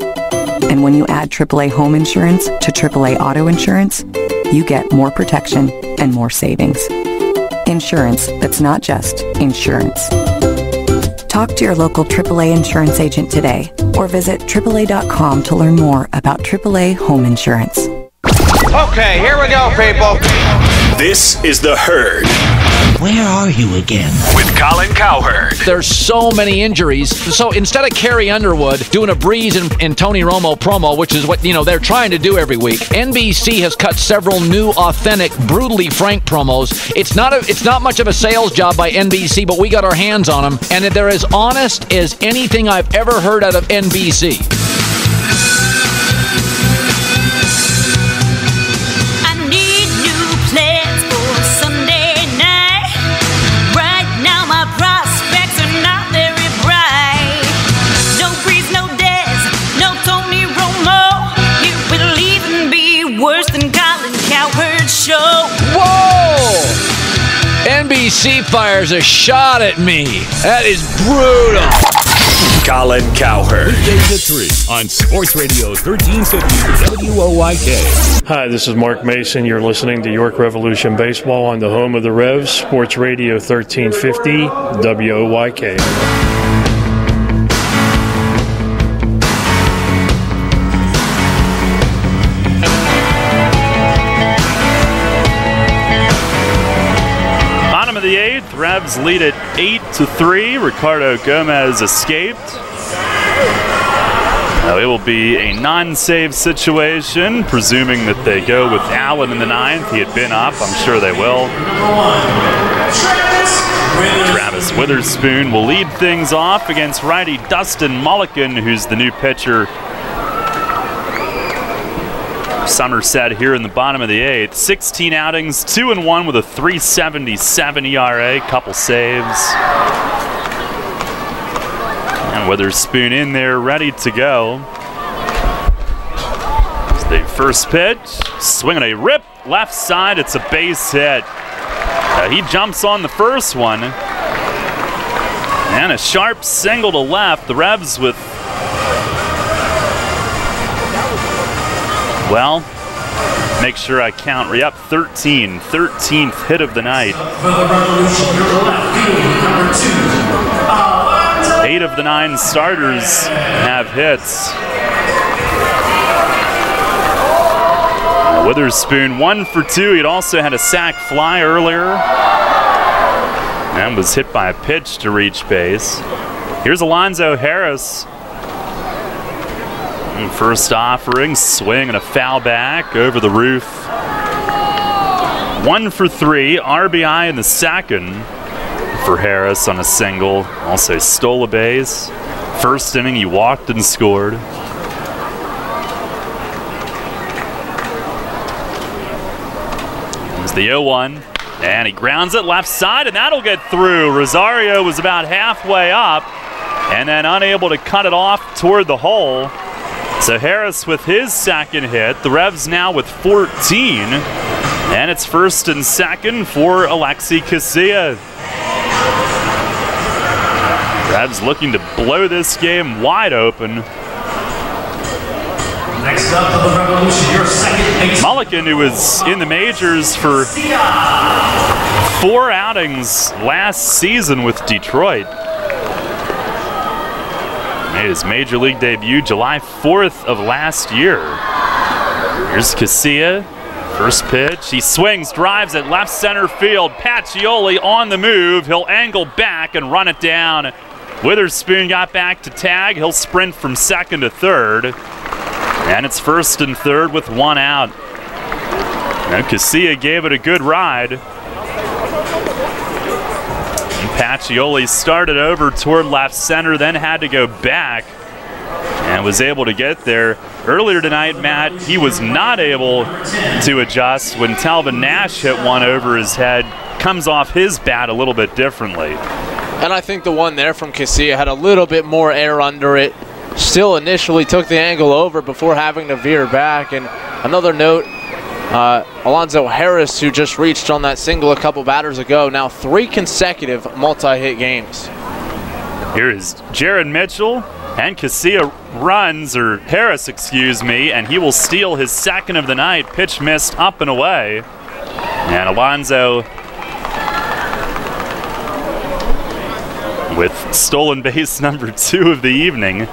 And when you add AAA Home Insurance to AAA Auto Insurance, you get more protection and more savings. Insurance that's not just insurance. Talk to your local AAA insurance agent today or visit AAA.com to learn more about AAA Home Insurance. Okay, here we go, people. This is The Herd. Where are you again? With Colin Cowherd. There's so many injuries. So instead of Carrie Underwood doing a Breeze and Tony Romo promo, which is what they're trying to do every week, NBC has cut several new, authentic, brutally frank promos. It's not much of a sales job by NBC, but we got our hands on them, and they're as honest as anything I've ever heard out of NBC. NBC fires a shot at me. That is brutal. Colin Cowherd. Weekdays at 3 on Sports Radio 1350 WOYK. Hi, this is Mark Mason. You're listening to York Revolution Baseball on the home of the Revs, Sports Radio 1350 WOYK. The 8th, Revs lead it 8-3. Ricardo Gomez escaped. Now it will be a non-save situation, presuming that they go with Allen in the 9th. He had been up. I'm sure they will. Travis Witherspoon will lead things off against righty Dustin Mulligan, who's the new pitcher. Somerset here in the bottom of the 8th. 16 outings, 2-1 with a 3.77 ERA, couple saves. And Witherspoon in there, ready to go. It's the first pitch, swinging a rip, left side, it's a base hit. He jumps on the first one. And a sharp single to left. The Revs with, well, make sure I count. We're up 13. 13th hit of the night. 8 of the 9 starters have hits. Witherspoon 1 for 2. He'd also had a sac fly earlier and was hit by a pitch to reach base. Here's Alonzo Harris. First offering, swing and a foul back over the roof. 1 for 3, RBI in the second for Harris on a single. Also stole a base. First inning, he walked and scored. There's the 0-1, and he grounds it left side, and that'll get through. Rosario was about halfway up, and then unable to cut it off toward the hole. So Harris with his second hit. The Revs now with 14. And it's first and second for Alexi Casilla. Revs looking to blow this game wide open. Next up for the Revolution, your second base. Mulligan, who was in the majors for 4 outings last season with Detroit. Made his major league debut July 4th of last year. Here's Casilla, first pitch. He swings, drives it left center field. Pacioli on the move. He'll angle back and run it down. Witherspoon got back to tag. He'll sprint from second to third. And it's first and third with 1 out. Now Casilla gave it a good ride. And Pacioli started over toward left center, then had to go back and was able to get there. Earlier tonight, Matt, he was not able to adjust when Talvin Nash hit one over his head. Comes off his bat a little bit differently. And I think the one there from Casilla had a little bit more air under it. Still initially took the angle over before having to veer back. And another note, Alonzo Harris, who just reached on that single a couple batters ago, now 3 consecutive multi-hit games. Here is Jared Mitchell, and Casilla runs, or Harris, excuse me, and he will steal his second of the night. Pitch missed up and away. And Alonzo with stolen base number 2 of the evening.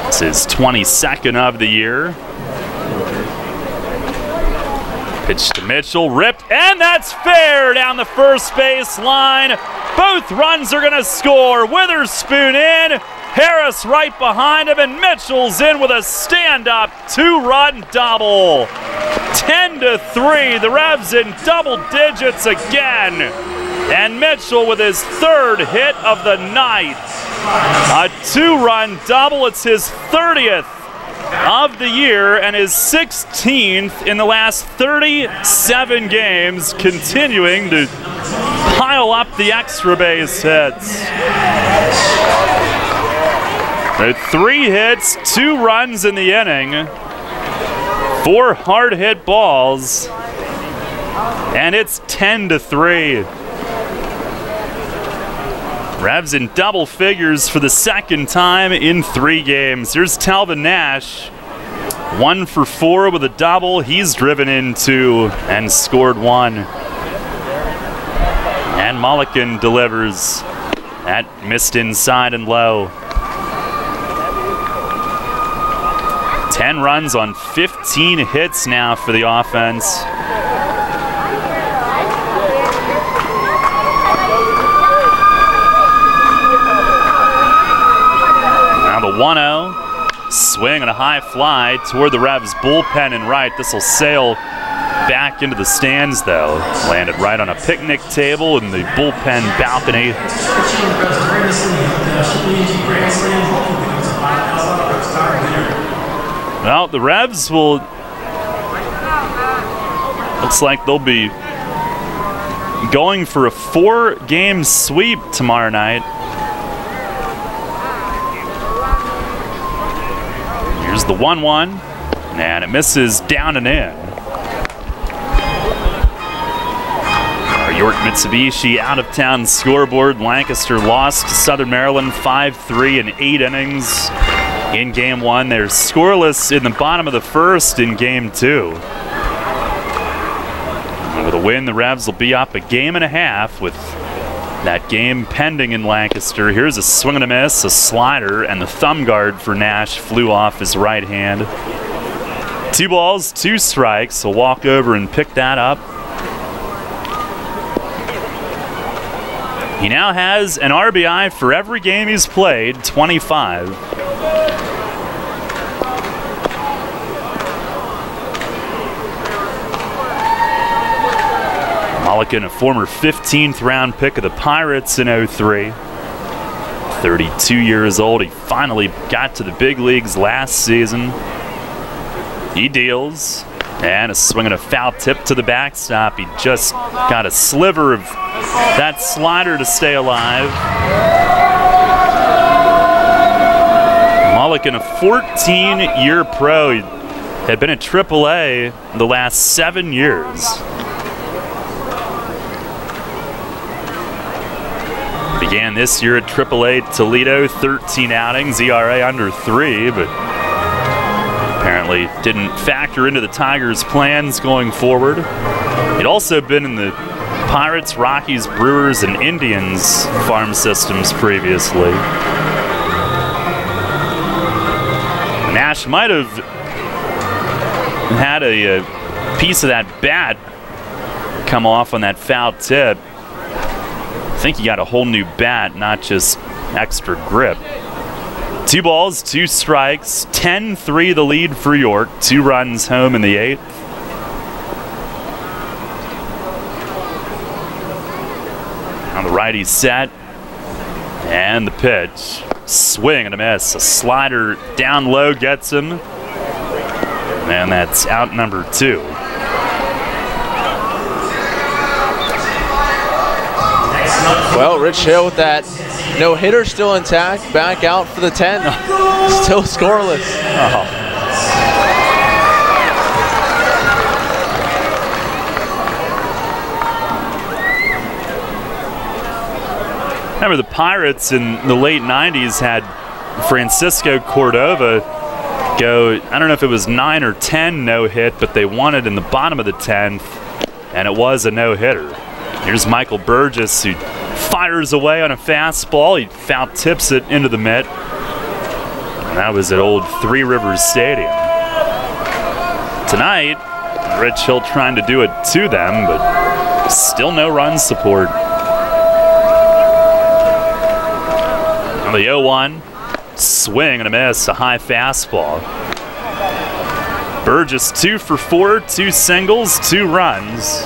It's his 22nd of the year. Pitch to Mitchell, ripped, and that's fair down the first base line. Both runs are going to score. Witherspoon in, Harris right behind him, and Mitchell's in with a stand-up 2-run double. 10-3, the Revs in double digits again. And Mitchell with his 3rd hit of the night. A 2-run double, it's his 30th of the year and his 16th in the last 37 games, continuing to pile up the extra base hits. The 3 hits, 2 runs in the inning, 4 hard hit balls, and it's 10-3. Revs in double figures for the second time in 3 games. Here's Talvin Nash, 1 for 4 with a double. He's driven in 2 and scored 1. And Mulligan delivers. That missed inside and low. 10 runs on 15 hits now for the offense. Now the 1-0. Swing and a high fly toward the Revs bullpen and right. This will sail back into the stands, though. Landed right on a picnic table in the bullpen balcony. Well, the Revs will... Looks like they'll be going for a 4-game sweep tomorrow night. Here's the 1-1, and it misses down and in. Our York Mitsubishi out-of-town scoreboard. Lancaster lost to Southern Maryland 5-3 in 8 innings in Game 1. They're scoreless in the bottom of the first in Game 2. And with a win, the Revs will be up a game and a half with that game pending in Lancaster. Here's a swing and a miss, a slider, and the thumb guard for Nash flew off his right hand. 2 balls, 2 strikes. He'll walk over and pick that up. He now has an RBI for every game he's played, 25. Mulligan, a former 15th round pick of the Pirates in 03. 32 years old. He finally got to the big leagues last season. He deals. And a swing and a foul tip to the backstop. He just got a sliver of that slider to stay alive. Mulligan, a 14-year pro. He had been at AAA the last 7 years. Began this year at AAA Toledo, 13 outings, ERA under 3, but apparently didn't factor into the Tigers' plans going forward. He'd also been in the Pirates, Rockies, Brewers, and Indians farm systems previously. Nash might have had a piece of that bat come off on that foul tip. I think he got a whole new bat, not just extra grip. 2 balls, 2 strikes, 10-3 the lead for York. 2 runs home in the 8th. On the righty set, and the pitch. Swing and a miss. A slider down low gets him, and that's out number 2. Well, Rich Hill with that no-hitter still intact, back out for the 10th. Still scoreless. Remember, the Pirates in the late 90s had Francisco Cordova go, I don't know if it was 9 or 10 no-hit, but they won it in the bottom of the 10th, and it was a no-hitter. Here's Michael Burgess, who fires away on a fastball. He foul tips it into the mitt. And that was at old Three Rivers Stadium. Tonight, Rich Hill trying to do it to them, but still no run support. On the 0-1, swing and a miss, a high fastball. Burgess 2 for 4, 2 singles, 2 runs.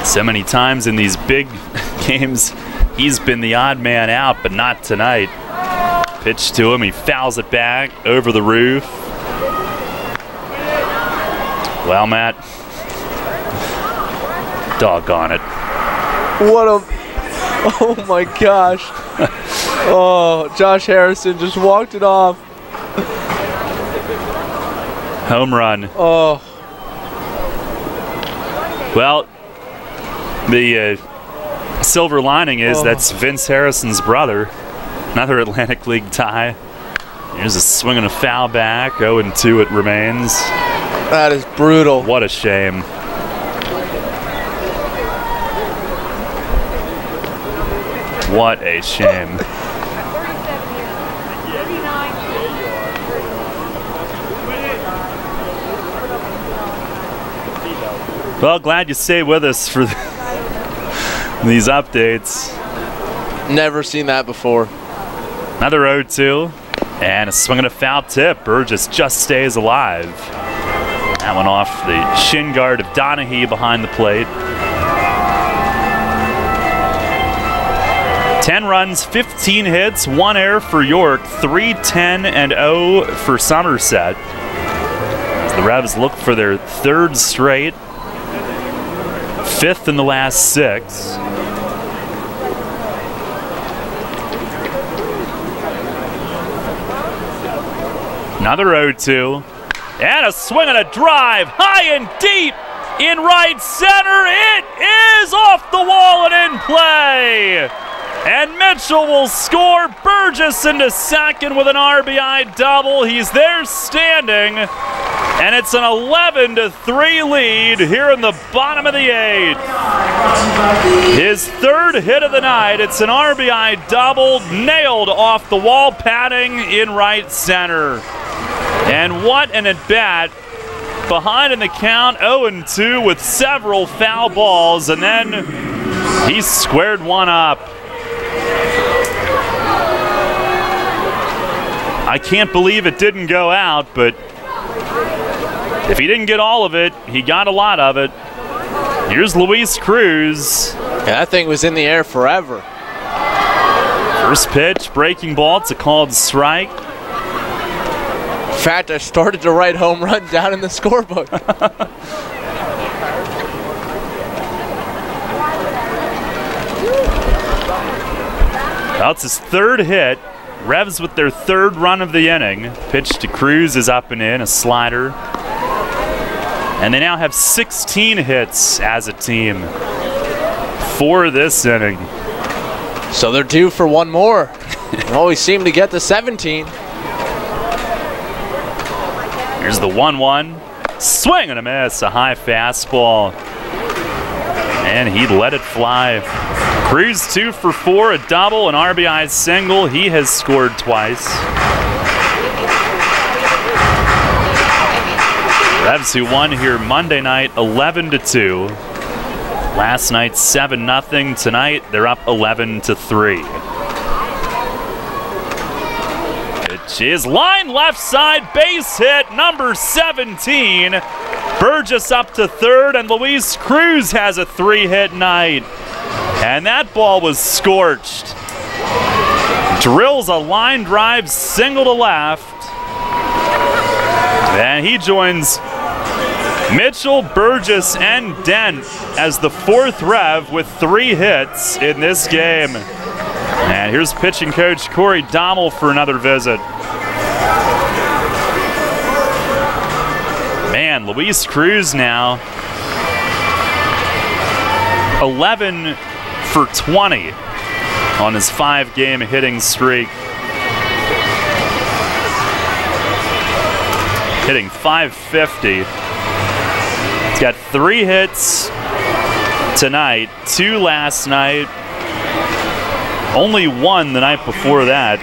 So many times in these big games, he's been the odd man out, but not tonight. Pitch to him, he fouls it back over the roof. Well, Matt, doggone it. What a, oh my gosh. Oh, Josh Harrison just walked it off. Home run. Oh. Well, the silver lining is that's Vince Harrison's brother. Another Atlantic League tie. Here's a swing and a foul back. 0-2 it remains. That is brutal. What a shame. What a shame. Well, glad you stayed with us for these updates. Never seen that before. Another 0-2, and a swing and a foul tip. Burgess just stays alive. That one off the shin guard of Donahue behind the plate. 10 runs, 15 hits, 1 error for York, 3-10-0 for Somerset. As the Revs look for their 3rd straight, 5th in the last 6. Another 0-2. And a swing and a drive, high and deep in right center. It is off the wall and in play. And Mitchell will score. Burgess into second with an RBI double. He's there standing. And it's an 11-3 lead here in the bottom of the 8th. His 3rd hit of the night. It's an RBI double, nailed off the wall padding in right center. And what an at-bat. Behind in the count, 0-2 with several foul balls, and then he squared one up. I can't believe it didn't go out, but if he didn't get all of it, he got a lot of it. Here's Luis Cruz. Yeah, that thing was in the air forever. First pitch, breaking ball, it's a called strike. In fact, I started to write home run down in the scorebook. Well, it's his 3rd hit. Revs with their 3rd run of the inning. Pitch to Cruz is up and in, a slider. And they now have 16 hits as a team for this inning. So they're due for one more. They always seem to get to 17. Here's the 1-1. Swing and a miss, a high fastball. And he let it fly. Cruz 2 for 4, a double, an RBI single. He has scored twice. Revs who won here Monday night 11-2. Last night 7-0. Tonight they're up 11-3. Pitch is line left side, base hit, number 17. Burgess up to third, and Luis Cruz has a 3-hit night. And that ball was scorched. Drills a line drive single to left. And he joins Mitchell, Burgess, and Dent as the fourth Rev with 3 hits in this game. And here's pitching coach Corey Dommel for another visit. Man, Luis Cruz now 11 for 20 on his 5-game hitting streak. Hitting .550. He's got 3 hits tonight, 2 last night, only 1 the night before that.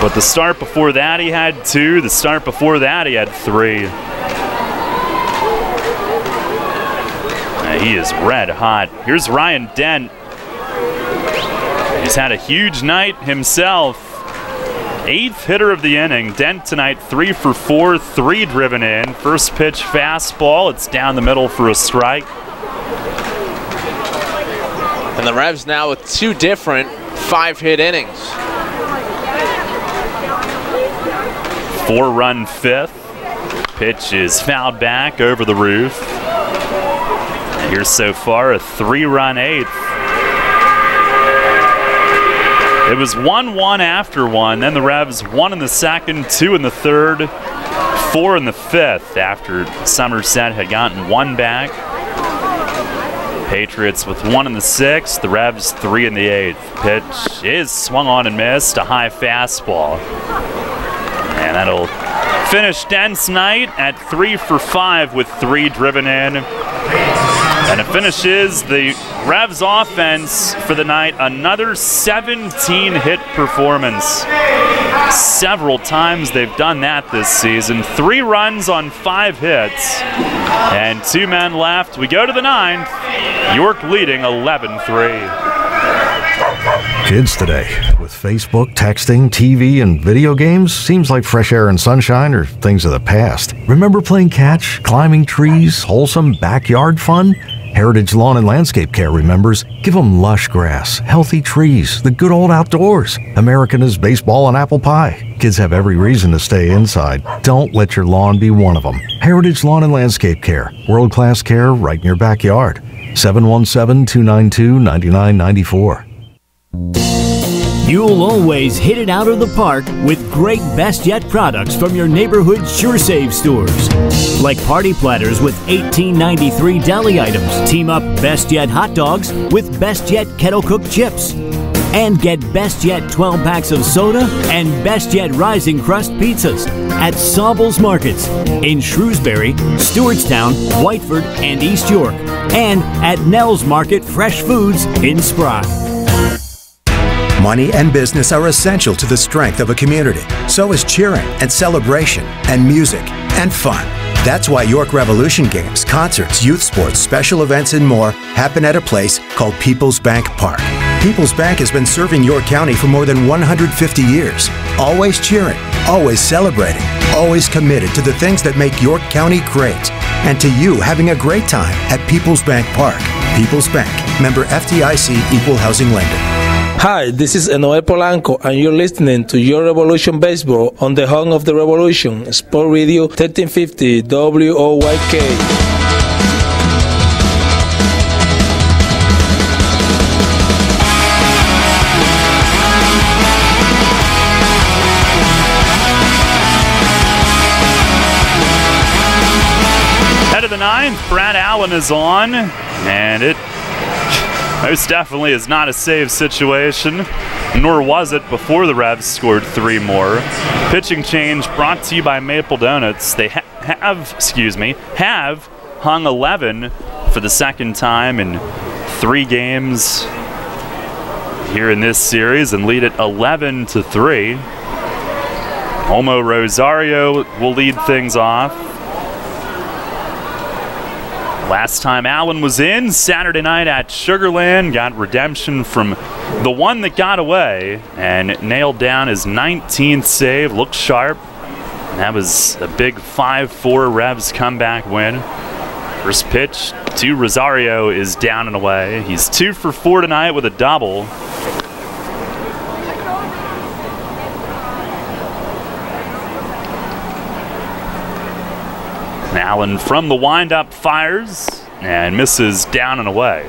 But the start before that he had 2, the start before that he had 3. He is red hot. Here's Ryan Dent. He's had a huge night himself. 8th hitter of the inning. Dent tonight 3 for 4, 3 driven in. First pitch fastball. It's down the middle for a strike. And the Revs now with 2 different 5-hit innings. 4-run 5th. Pitch is fouled back over the roof. Here's so far a 3-run 8th. It was 1-1 after 1. Then the Revs 1 in the second, 2 in the third, 4 in the fifth after Somerset had gotten 1 back. Patriots with 1 in the sixth. The Revs 3 in the 8th. Pitch is swung on and missed. A high fastball. And that'll finish Dent's night at 3 for 5 with 3 driven in. And it finishes the Revs offense for the night, another 17-hit performance. Several times they've done that this season. 3 runs on 5 hits. And 2 men left. We go to the 9th. York leading 11-3. Kids today, with Facebook, texting, TV, and video games, seems like fresh air and sunshine are things of the past. Remember playing catch, climbing trees, wholesome backyard fun? Heritage Lawn and Landscape Care remembers, give them lush grass, healthy trees, the good old outdoors. American is baseball and apple pie. Kids have every reason to stay inside. Don't let your lawn be one of them. Heritage Lawn and Landscape Care, world-class care right in your backyard. 717-292-9994. You'll always hit it out of the park with great Best Yet products from your neighborhood SureSave stores. Like party platters with $18.93 deli items. Team up Best Yet hot dogs with Best Yet kettle cooked chips. And get Best Yet 12 packs of soda and Best Yet Rising Crust pizzas at Sobel's Markets in Shrewsbury, Stewartstown, Whiteford, and East York. And at Nell's Market Fresh Foods in Spry. Money and business are essential to the strength of a community. So is cheering and celebration and music and fun. That's why York Revolution games, concerts, youth sports, special events, and more happen at a place called People's Bank Park. People's Bank has been serving York County for more than 150 years. Always cheering, always celebrating, always committed to the things that make York County great. And to you having a great time at People's Bank Park. People's Bank, member FDIC, equal housing lender. Hi, this is Enoel Polanco, and you're listening to Your Revolution Baseball on the home of the revolution, Sport Radio 1350 WOYK. Head of the 9th, Brad Allen is on, and it most definitely is not a save situation, nor was it before the Revs scored 3 more. Pitching change brought to you by Maple Donuts. They have hung 11 for the second time in 3 games here in this series and lead it 11-3. Olmo Rosario will lead things off. Last time Allen was in, Saturday night at Sugarland, got redemption from the one that got away and nailed down his 19th save. Looked sharp. And that was a big 5-4 Revs comeback win. First pitch to Rosario is down and away. He's 2 for 4 tonight with a double. Allen from the windup fires and misses down and away.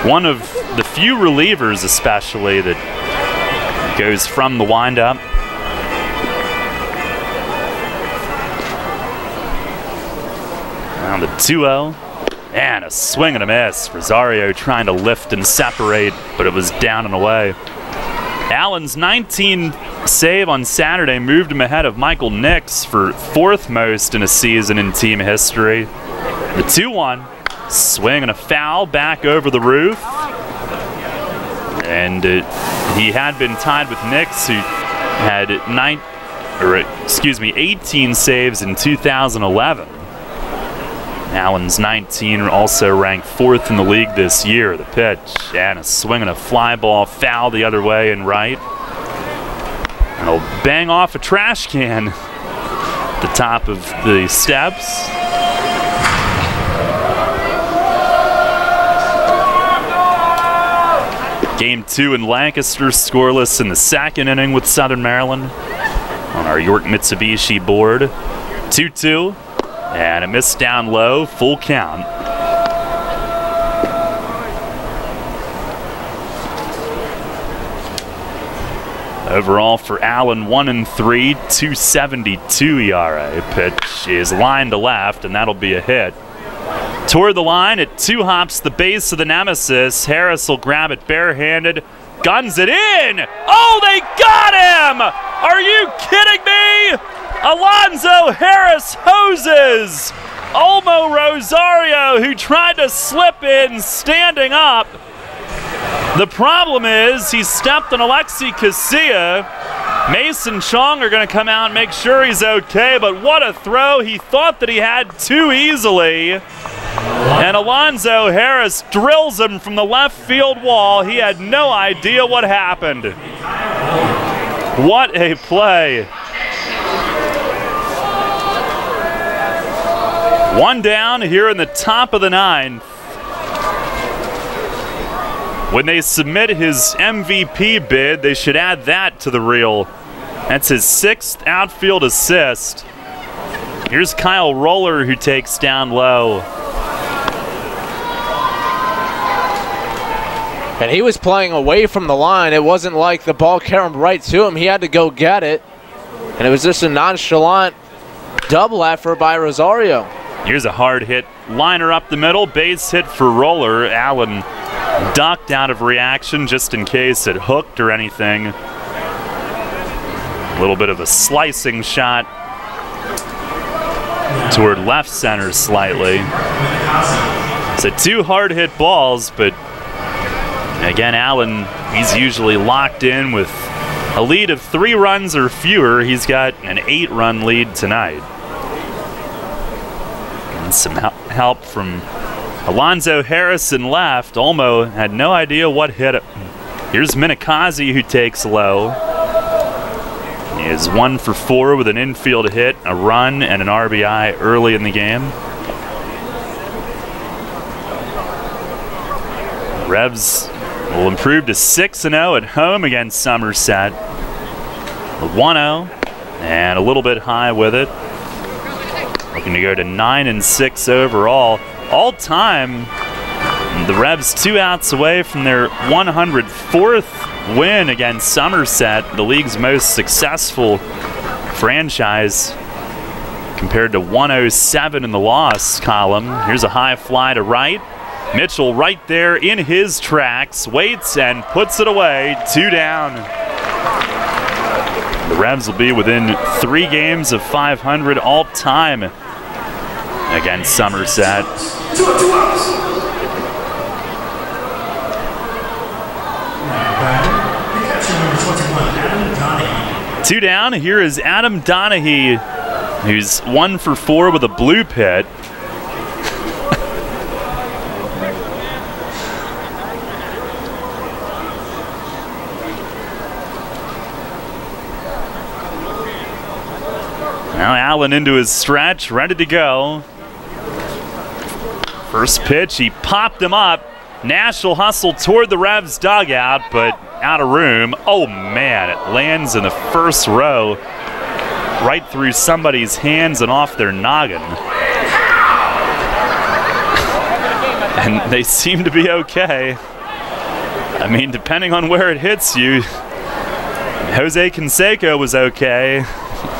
One of the few relievers especially that goes from the windup. Now the 2-0 and a swing and a miss. Rosario trying to lift and separate, but it was down and away. Allen's 19th save on Saturday moved him ahead of Michael Nix for 4th most in a season in team history. The 2-1, swing and a foul back over the roof. And he had been tied with Nix, who had 18 saves in 2011. Allen's 19 also ranked 4th in the league this year. The pitch and a swing and a fly ball, foul the other way and right. And he'll bang off a trash can at the top of the steps. Game 2 in Lancaster, scoreless in the 2nd inning with Southern Maryland on our York Mitsubishi board. 2-2. And a miss down low, full count. Overall for Allen, 1-3, 2.72 ERA. Pitch is lined to left, and that'll be a hit. Toward the line, it 2 hops the base of the nemesis. Harris will grab it barehanded, guns it in. Oh, they got him! Are you kidding me? Alonzo Harris hoses Olmo Rosario, who tried to slip in standing up. The problem is he stepped on Alexi Casilla. Mason Chong are going to come out and make sure he's okay, but what a throw. He thought that he had too easily. And Alonzo Harris drills him from the left field wall. He had no idea what happened. What a play. 1 down here in the top of the 9th. When they submit his MVP bid, they should add that to the reel. That's his 6th outfield assist. Here's Kyle Roller, who takes down low. And he was playing away from the line. It wasn't like the ball came right to him. He had to go get it. And it was just a nonchalant double effort by Rosario. Here's a hard hit liner up the middle. Base hit for Roller. Allen ducked out of reaction just in case it hooked or anything. A little bit of a slicing shot toward left center slightly. So 2 hard hit balls, but again, Allen, he's usually locked in with a lead of 3 runs or fewer. He's got an 8-run lead tonight. And some help from Alonzo Harris in left. Olmo had no idea what hit it. Here's Minikaze, who takes low. He is 1 for 4 with an infield hit, a run, and an RBI early in the game. Revs will improve to 6-0 at home against Somerset. A 1-0 and a little bit high with it. Looking to go to 9-6 overall. All time, the Revs 2 outs away from their 104th win against Somerset, the league's most successful franchise, compared to 107 in the loss column. Here's a high fly to right. Mitchell right there in his tracks, waits and puts it away. 2 down. The Revs will be within 3 games of 500 all time against Somerset. Two down. Here is Adam Donahue, who's 1 for 4 with a blue pit. Now Allen into his stretch, ready to go. First pitch, he popped him up. Nash will hustle toward the Revs dugout, but out of room. Oh man, it lands in the first row, right through somebody's hands and off their noggin. And they seem to be okay. I mean, depending on where it hits you, Jose Canseco was okay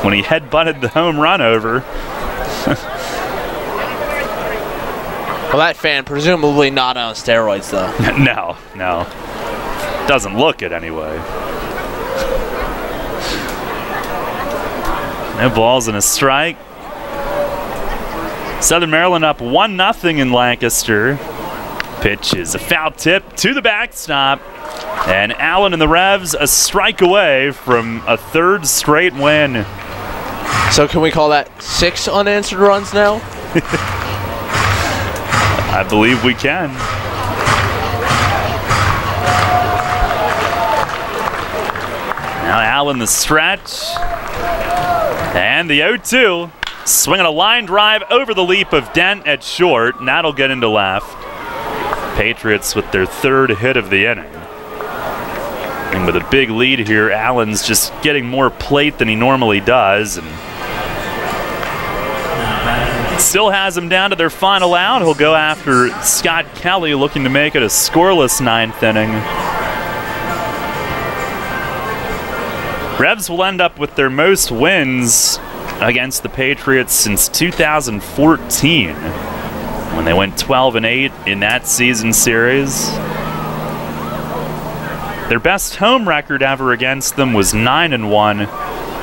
when he headbutted the home run over. Well, that fan presumably not on steroids, though. No. Doesn't look it anyway. No balls and a strike. Southern Maryland up 1-0 in Lancaster. Pitch is a foul tip to the backstop. And Allen and the Revs a strike away from a third straight win. So can we call that 6 unanswered runs now? I believe we can. Now Allen the stretch. And the 0-2. Swinging a line drive over the leap of Dent at short, and that'll get into left. Patriots with their third hit of the inning. And with a big lead here, Allen's just getting more plate than he normally does. And still has him down to their final out. He'll go after Scott Kelly, looking to make it a scoreless 9th inning. Revs will end up with their most wins against the Patriots since 2014, when they went 12-8 in that season series. Their best home record ever against them was 9-1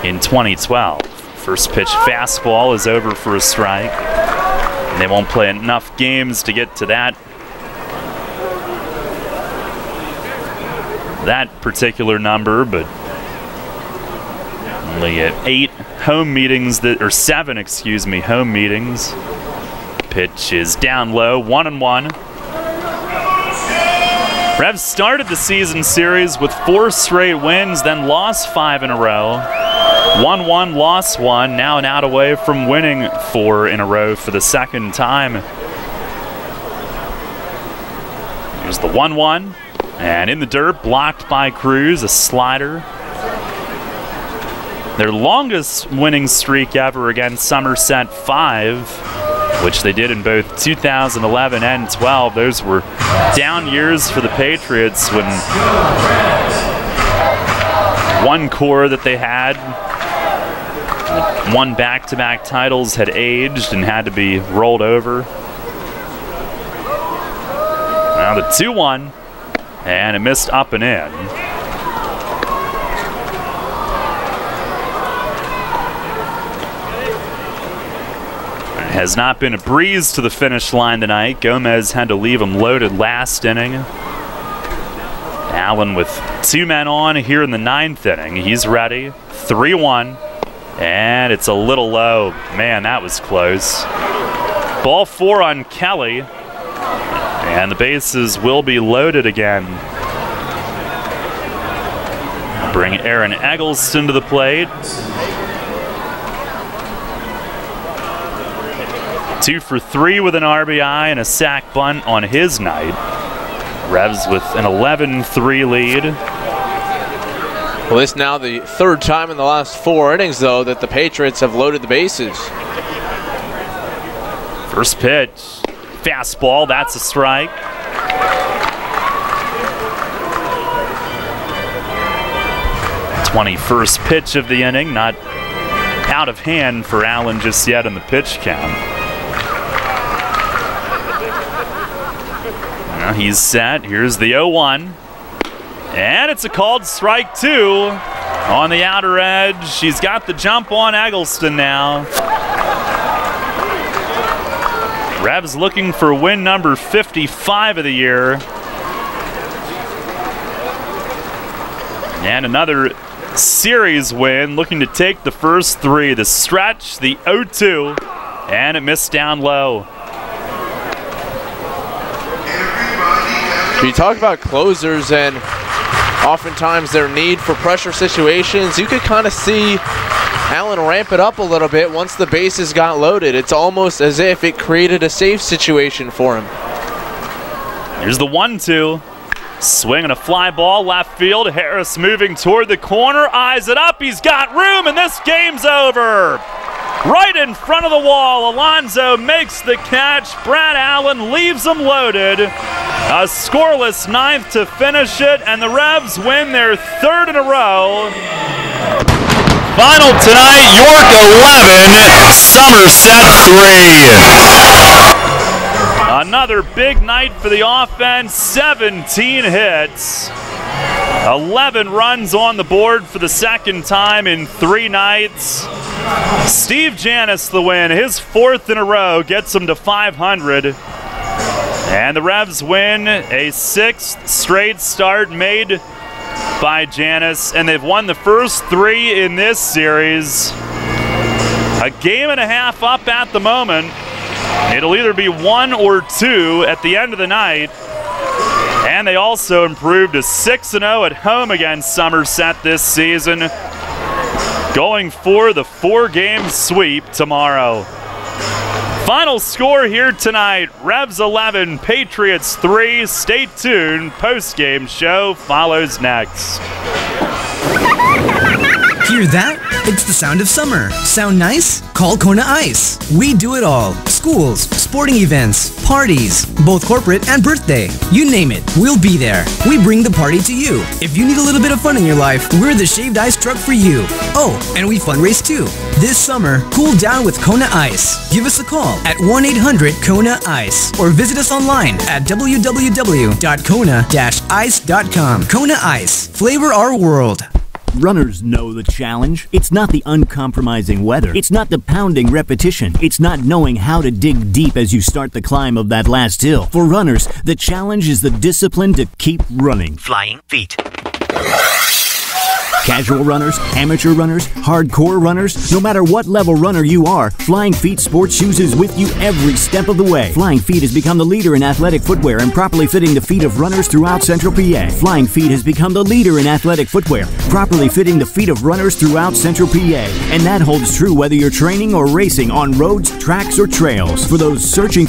in 2012. First pitch fastball is over for a strike. And they won't play enough games to get to that particular number, but only at 7 home meetings. Pitch is down low, 1-1. Revs started the season series with 4 straight wins, then lost 5 in a row. 1-1, lost 1, now an out away from winning 4 in a row for the second time. Here's the 1-1, and in the dirt, blocked by Cruz, a slider. Their longest winning streak ever against Somerset, 5. Which they did in both 2011 and 12. Those were down years for the Patriots when one core that they had, won back-to-back titles, had aged and had to be rolled over. Now the 2-1, and it missed up and in. Has not been a breeze to the finish line tonight. Gomez had to leave him loaded last inning. Allen with 2 men on here in the 9th inning. He's ready. 3-1. And it's a little low. Man, that was close. Ball 4 on Kelly. And the bases will be loaded again. Bring Aaron Eggleston to the plate. 2 for 3 with an RBI and a sac bunt on his night. Revs with an 11-3 lead. Well, this is now the 3rd time in the last 4 innings, though, that the Patriots have loaded the bases. First pitch, fastball, that's a strike. '21st pitch of the inning, not out of hand for Allen just yet in the pitch count. Now he's set. Here's the 0-1. And it's a called strike 2 on the outer edge. She's got the jump on Eggleston now. Revs looking for win number 55 of the year. And another series win, looking to take the first 3. The stretch, the 0-2, and it missed down low. You talk about closers and oftentimes their need for pressure situations. You could kind of see Allen ramp it up a little bit once the bases got loaded. It's almost as if it created a safe situation for him. Here's the 1-2. Swinging a fly ball left field. Harris moving toward the corner. Eyes it up. He's got room, and this game's over. Right in front of the wall, Alonso makes the catch. Brad Allen leaves him loaded. A scoreless 9th to finish it, and the Revs win their 3rd in a row. Final tonight, York 11, Somerset 3. Another big night for the offense, 17 hits. 11 runs on the board for the second time in 3 nights. Steve Janis the win, his 4th in a row, gets him to 500. And the Revs win a 6th straight start made by Janis, and they've won the first 3 in this series. A game and a half up at the moment. It'll either be 1 or 2 at the end of the night. And they also improved to 6-0 at home against Somerset this season, going for the 4-game sweep tomorrow. Final score here tonight, Revs 11, Patriots 3. Stay tuned, post-game show follows next. Hear that? It's the sound of summer. Sound nice? Call Kona Ice. We do it all. Schools, sporting events, parties, both corporate and birthday. You name it, we'll be there. We bring the party to you. If you need a little bit of fun in your life, we're the shaved ice truck for you. Oh, and we fundraise too. This summer, cool down with Kona Ice. Give us a call at 1-800-KONA-ICE or visit us online at www.kona-ice.com. Kona Ice. Flavor our world. Runners know the challenge. It's not the uncompromising weather. It's not the pounding repetition. It's not knowing how to dig deep as you start the climb of that last hill. For runners, the challenge is the discipline to keep running. Flying feet. Casual runners, amateur runners, hardcore runners, no matter what level runner you are, Flying Feet Sports Shoes is with you every step of the way. Flying Feet has become the leader in athletic footwear and properly fitting the feet of runners throughout Central PA. Flying Feet has become the leader in athletic footwear, properly fitting the feet of runners throughout Central PA. And that holds true whether you're training or racing on roads, tracks, or trails. For those searching